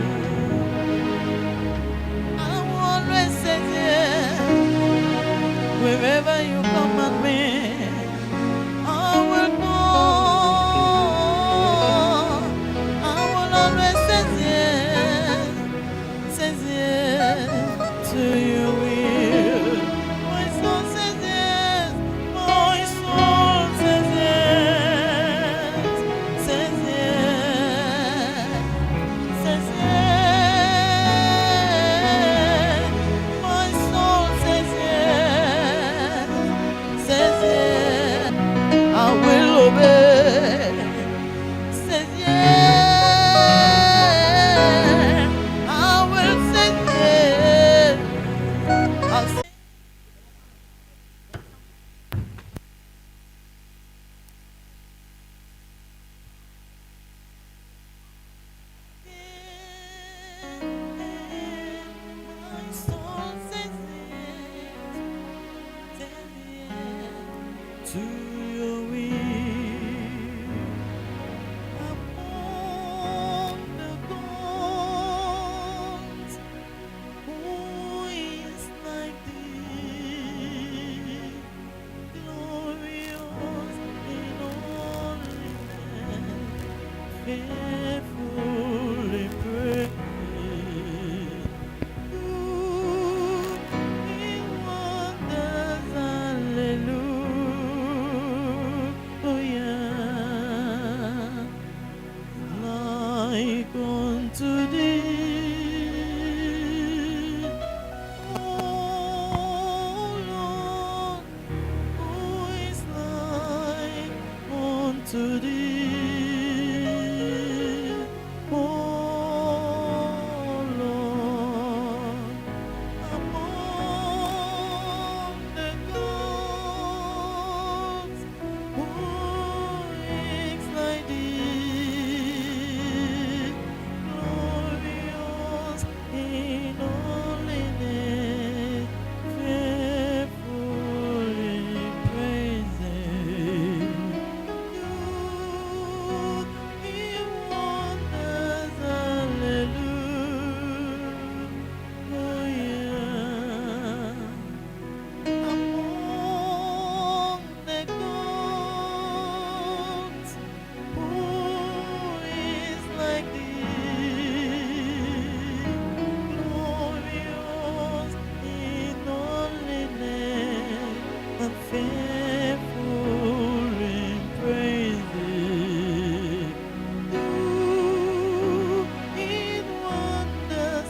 like unto thee? Oh Lord, who is like unto thee? Oh Lord, among the gods, who is like thee? Glorious in holiness, fearful in praises. Do in wonders, hallelujah. Among the gods, who is like thee? Glorious in holiness and faithful in praises. Do in wonders,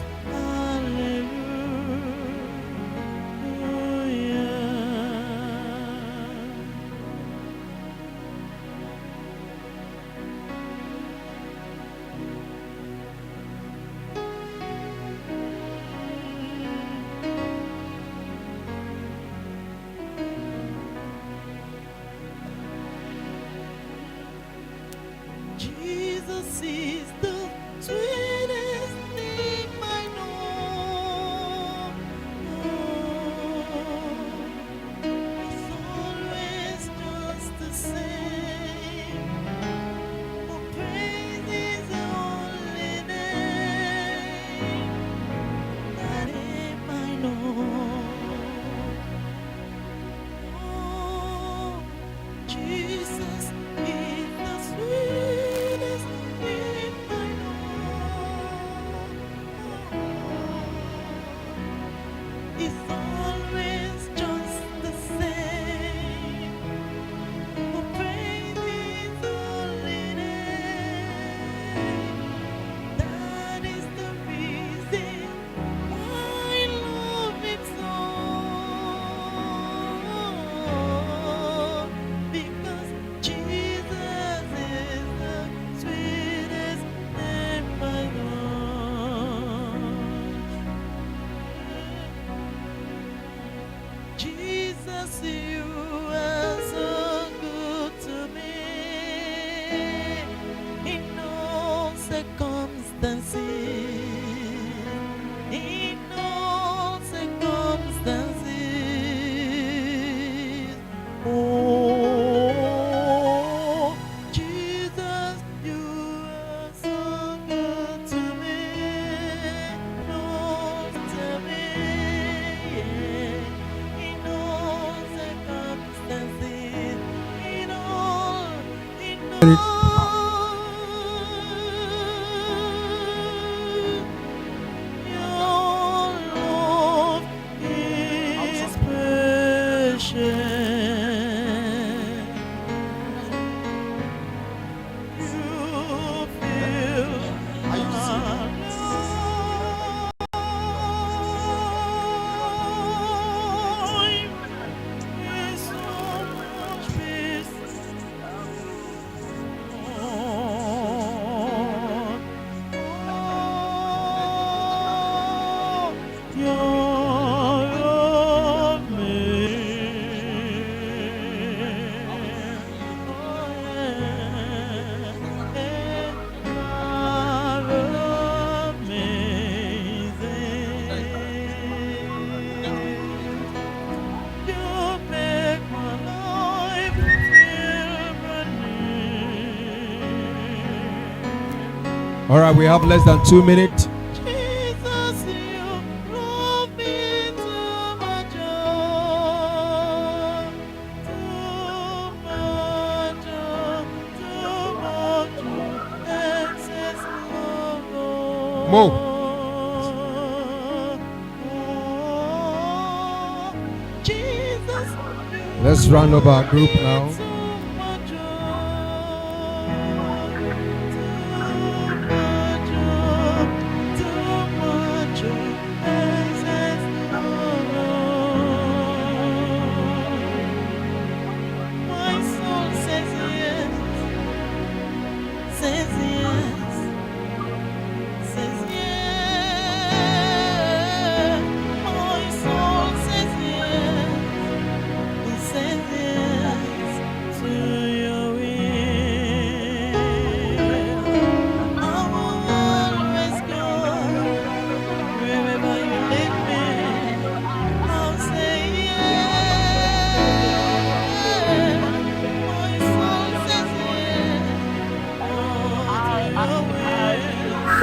Jesus is the sweetest name I know. It's always just the same. Oh, praise His holy name. That name I know. Oh, Jesus is the sweetest name I know. It's always just the same. Oh, praise His holy name. That is the reason why I love Him so. Because Jesus is the sweetest name I know. Jesus, you are so good to me in all circumstances. In all circumstances. Oh, Jesus, you are so good to me. Lord, to me, yeah. In all circumstances, in all, your love is patient. You feel my life is so much peace. All right, we have less than 2 minutes. Jesus, you brought me to my joy, to my joy, to my joy, excess love. Mo. Oh, Jesus, Let's round up our group now. to my joy, to my joy.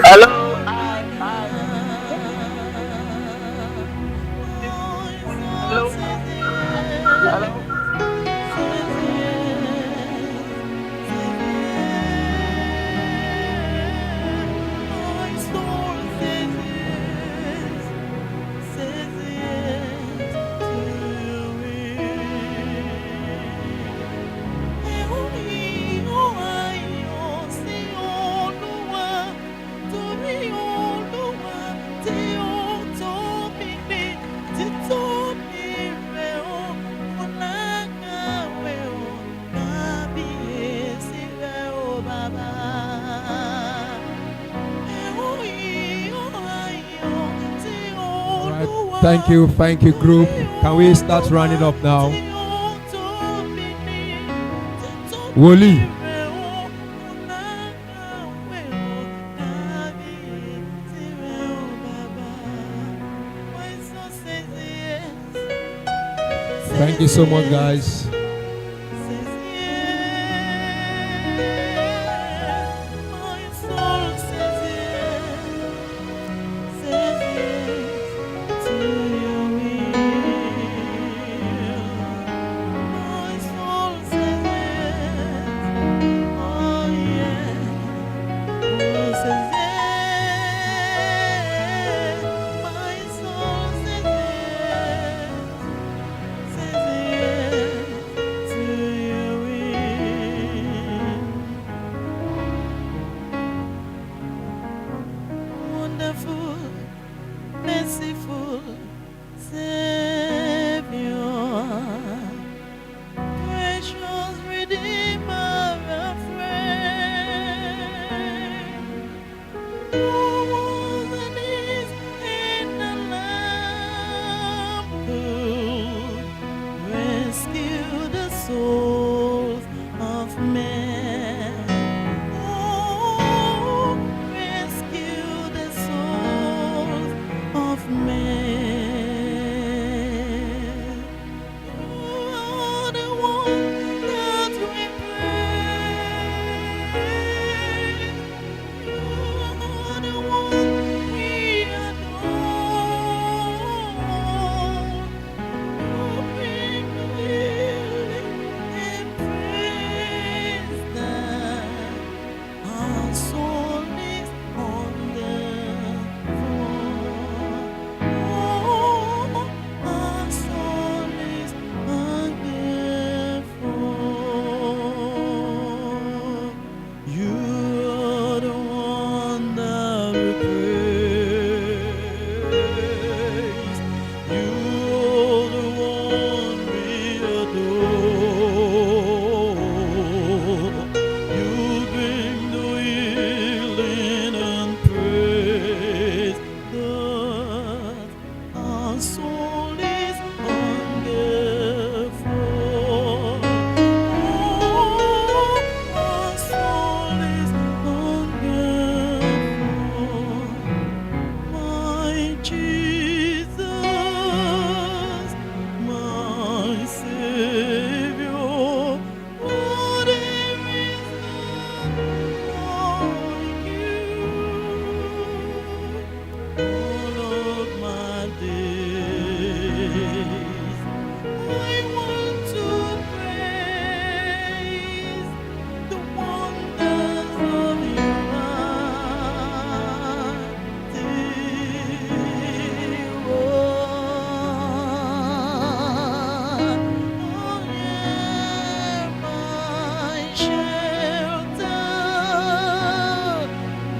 Hello, I. Hello, hello. Thank you, group. Can we start running up now? Woli. Thank you so much, guys. Wonderful, merciful Savior, precious Redeemer and friend, who was and is in the Lamb, who rescued the souls of men. Oh, rescue the souls of men. You are the one that we praise. You are the one we adore. You bring healing and praise that our soul is on the floor. Oh, our soul is on the floor. You are the one that we praise. You are the one we adore. You bring the healing and praise that our soul is on the floor. Oh, our soul is on the floor. My Jesus, my Savior, what there is none like you. All of my days, I want to praise the wonders of your my shelter,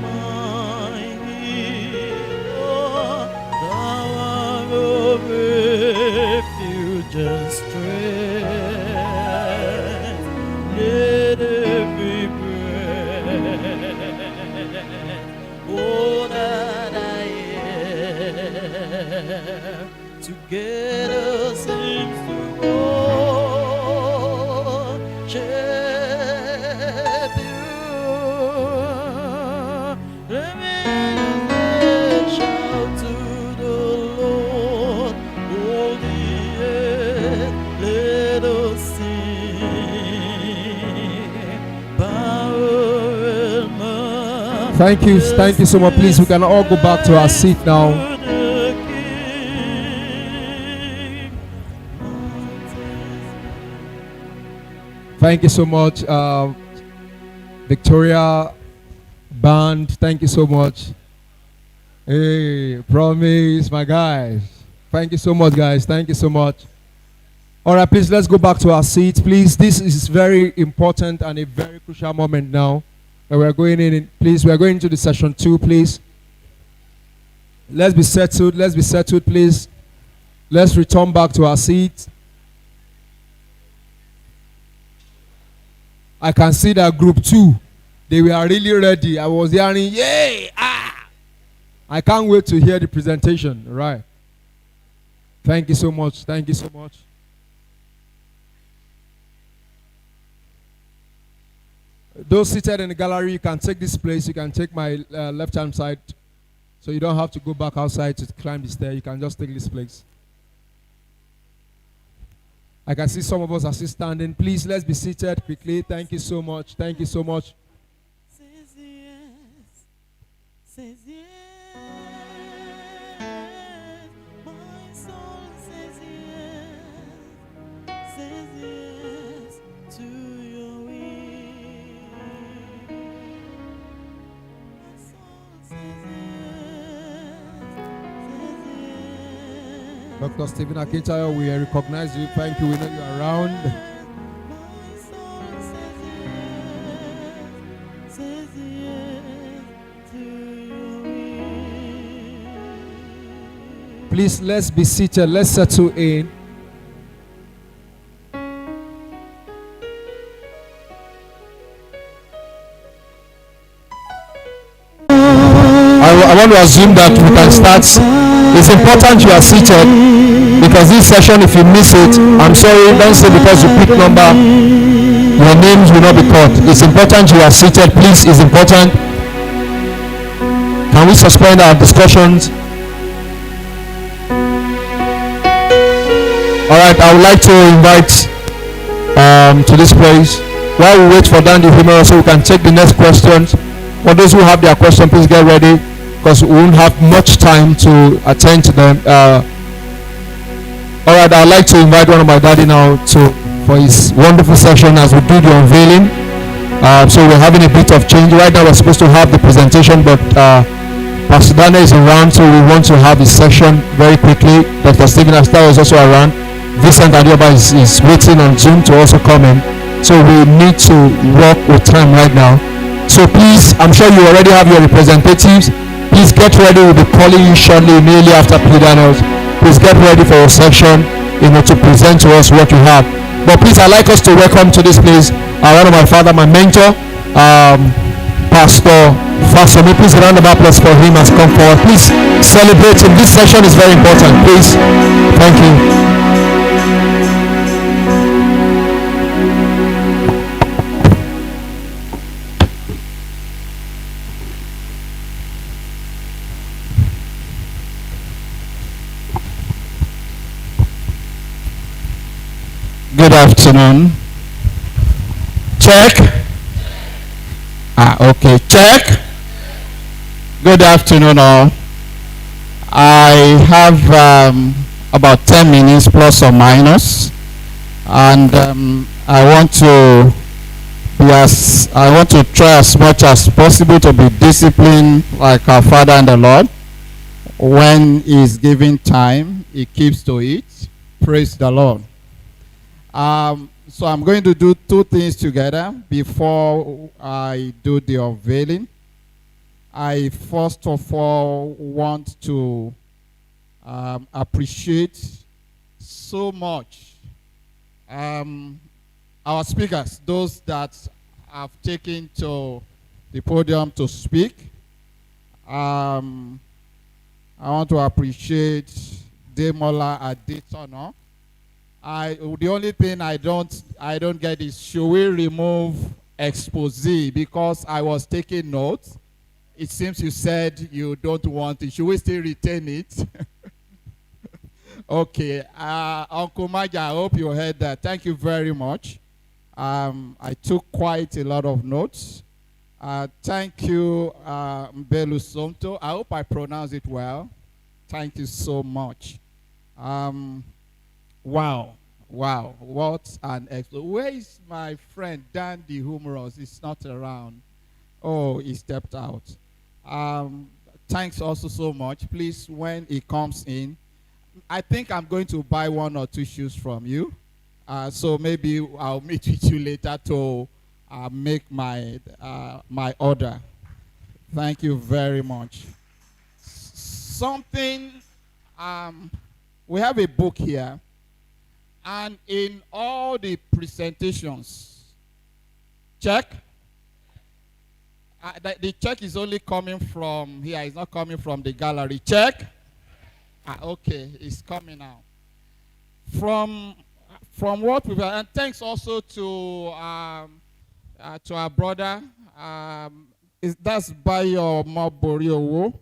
my healer, thou art a refuge and strength. Let every breath, oh, that I am, together sings to worship you. Let me shout to the Lord, all the earth, let us sing. Power and Thank you so much. Please, we can all go back to our seat now. Thank you so much, Victoria Band. Thank you so much. Hey, Promise, my guys. Thank you so much, guys. Thank you so much. All right, please, let's go back to our seats, please. This is very important and a very crucial moment now. We're going in, please. We're going into the session 2, please. Let's be settled. Let's be settled, please. Let's return back to our seats. I can see that group 2, they were really ready. I was hearing, yay, ah. I can't wait to hear the presentation, right? Thank you so much. Thank you so much. Those seated in the gallery, you can take this place. You can take my left-hand side. So you don't have to go back outside to climb the stair. You can just take this place. I can see some of us are still standing. Please, let's be seated quickly. Thank you so much. Thank you so much. Says yes. Says yes. My soul says yes. Says yes to your will. My soul says yes. Dr. Stephen Akintayo, we recognize you. Thank you. We know you are around. Please, let's be seated. Let's settle in. I want to assume that we can start. It's important you are seated because this session, if you miss it, I'm sorry, don't say because you pick number, your names will not be called. It's important you are seated. Please, it's important. Can we suspend our discussions? All right, I would like to invite to this place. While we wait for Dandy Humor, so we can take the next questions. For those who have their question, please get ready because we won't have much time to attend to them. All right, I'd like to invite one of my daddy now for his wonderful session as we do the unveiling. So we're having a bit of change. Right now we're supposed to have the presentation, but Pastor Dana is around, so we want to have his session very quickly. Dr. Stephen Akintayo is also around. Vincent Adioba is waiting on Zoom to also come in. So we need to work with time right now. So please, I'm sure you already have your representatives. Please get ready. We'll be calling you shortly, immediately after P-Daniels. Please get ready for your section, to present to us what you have. But please, I'd like us to welcome to this place one of my father, my mentor, Pastor Fasomi. Please, a round of applause for him has come forward. Please celebrate him. This session is very important. Please. Thank you. Good afternoon. Check. Okay, check. Good afternoon, all. I have about 10 minutes plus or minus, and I want to try as much as possible to be disciplined like our Father and the Lord. When He's given time, He keeps to it. Praise the Lord. So I'm going to do two things together before I do the unveiling. I first of all want to appreciate so much our speakers, those that have taken to the podium to speak. I want to appreciate Demola Adetono. The only thing I don't get is, should we remove expose, because I was taking notes. It seems you said you don't want it. Should we still retain it? Okay, Uncle Maja, I hope you heard that. Thank you very much. I took quite a lot of notes. Thank you, Mbelu Somto. I hope I pronounced it well. Thank you so much. Wow. What an exploit. Where is my friend Dan the Humorous? He's not around. Oh, he stepped out. Thanks also so much. Please, when he comes in, I think I'm going to buy 1 or 2 shoes from you. So maybe I'll meet with you later to make my my order. Thank you very much. Something, we have a book here, and in all the presentations, check. The check is only coming from here. It's not coming from the gallery. Check. Okay, it's coming now. From what we've, and thanks also to our brother. That's Bayo Moboriowo.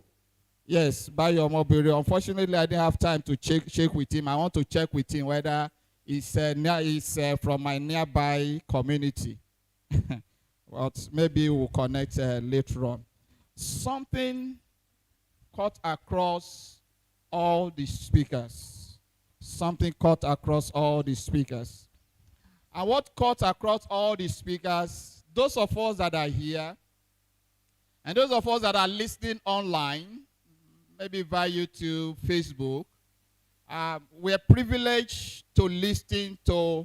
Yes, Bayo Moborio. Unfortunately, I didn't have time to check with him. I want to check with him whether he's from my nearby community. But maybe we'll connect later on. Something cut across all the speakers. Something cut across all the speakers. And what cut across all the speakers, those of us that are here, and those of us that are listening online, maybe via YouTube, Facebook, we're privileged to listen to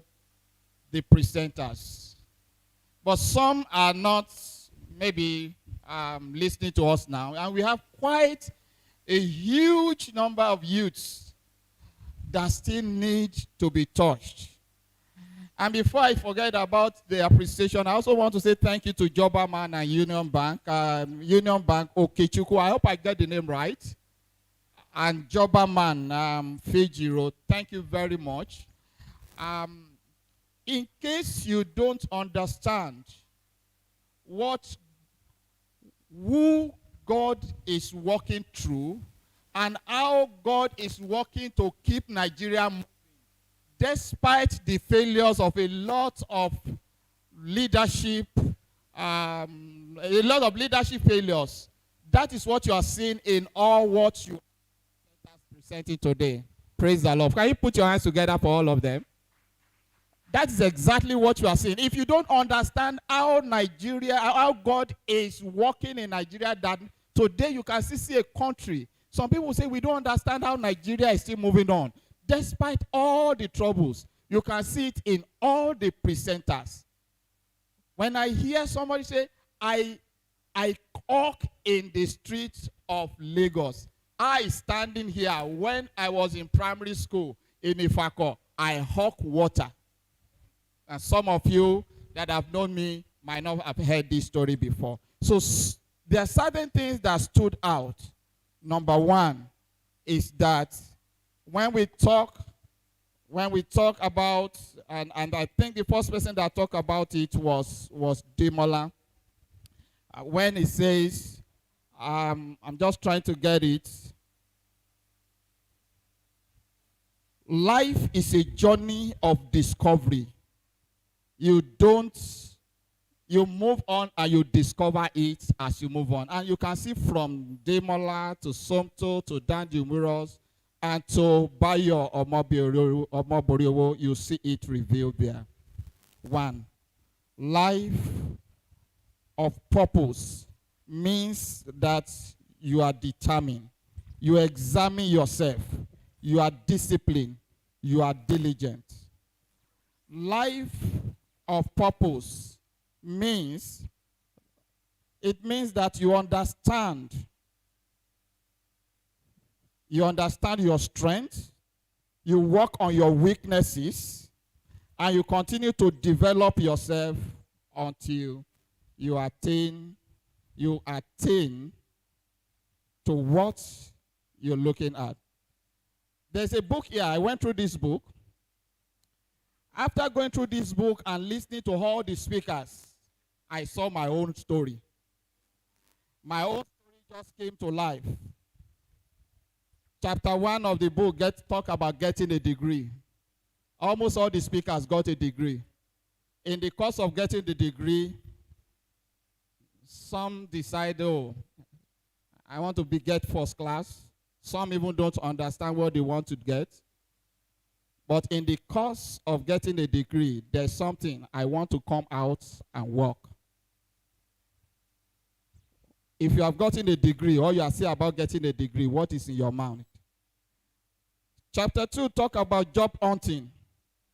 the presenters. But some are not maybe listening to us now. And we have quite a huge number of youths that still need to be touched. And before I forget about the appreciation, I also want to say thank you to Jobaman and Union Bank. Union Bank Okechukwu, I hope I get the name right. And Jobaman Fejiro, thank you very much. In case you don't understand who God is working through and how God is working to keep Nigeria moving, despite the failures of a lot of leadership, failures. That is what you are seeing in all what you are presenting today. Praise the Lord. Can you put your hands together for all of them? That is exactly what you are seeing. If you don't understand how how God is working in Nigeria, that today you can still see a country. Some people say we don't understand how Nigeria is still moving on. Despite all the troubles, you can see it in all the presenters. When I hear somebody say, I walk in the streets of Lagos. I standing here when I was in primary school in Ifako, I hawk water. And some of you that have known me might not have heard this story before. So there are certain things that stood out. Number one is that when we talk about, and I think the first person that talked about it was Demola. When he says, I'm just trying to get it. Life is a journey of discovery. You move on and you discover it as you move on. And you can see from Demola to Somto to Dan Jumuros and to Bayo Omoboriwo, you see it revealed there. 1, life of purpose means that you are determined. You examine yourself. You are disciplined. You are diligent. Life of purpose means that you understand your strength, you work on your weaknesses, and you continue to develop yourself until you attain to what you're looking at. There's a book here. I went through this book. After going through this book and listening to all the speakers, I saw my own story. My own story just came to life. Chapter 1 of the book talk about getting a degree. Almost all the speakers got a degree. In the course of getting the degree, Some decide, oh, I want to get first class. Some even don't understand what they want to get. But in the course of getting a degree, there's something I want to come out and work. If you have gotten a degree, or you are saying about getting a degree, what is in your mind? Chapter 2 talk about job hunting.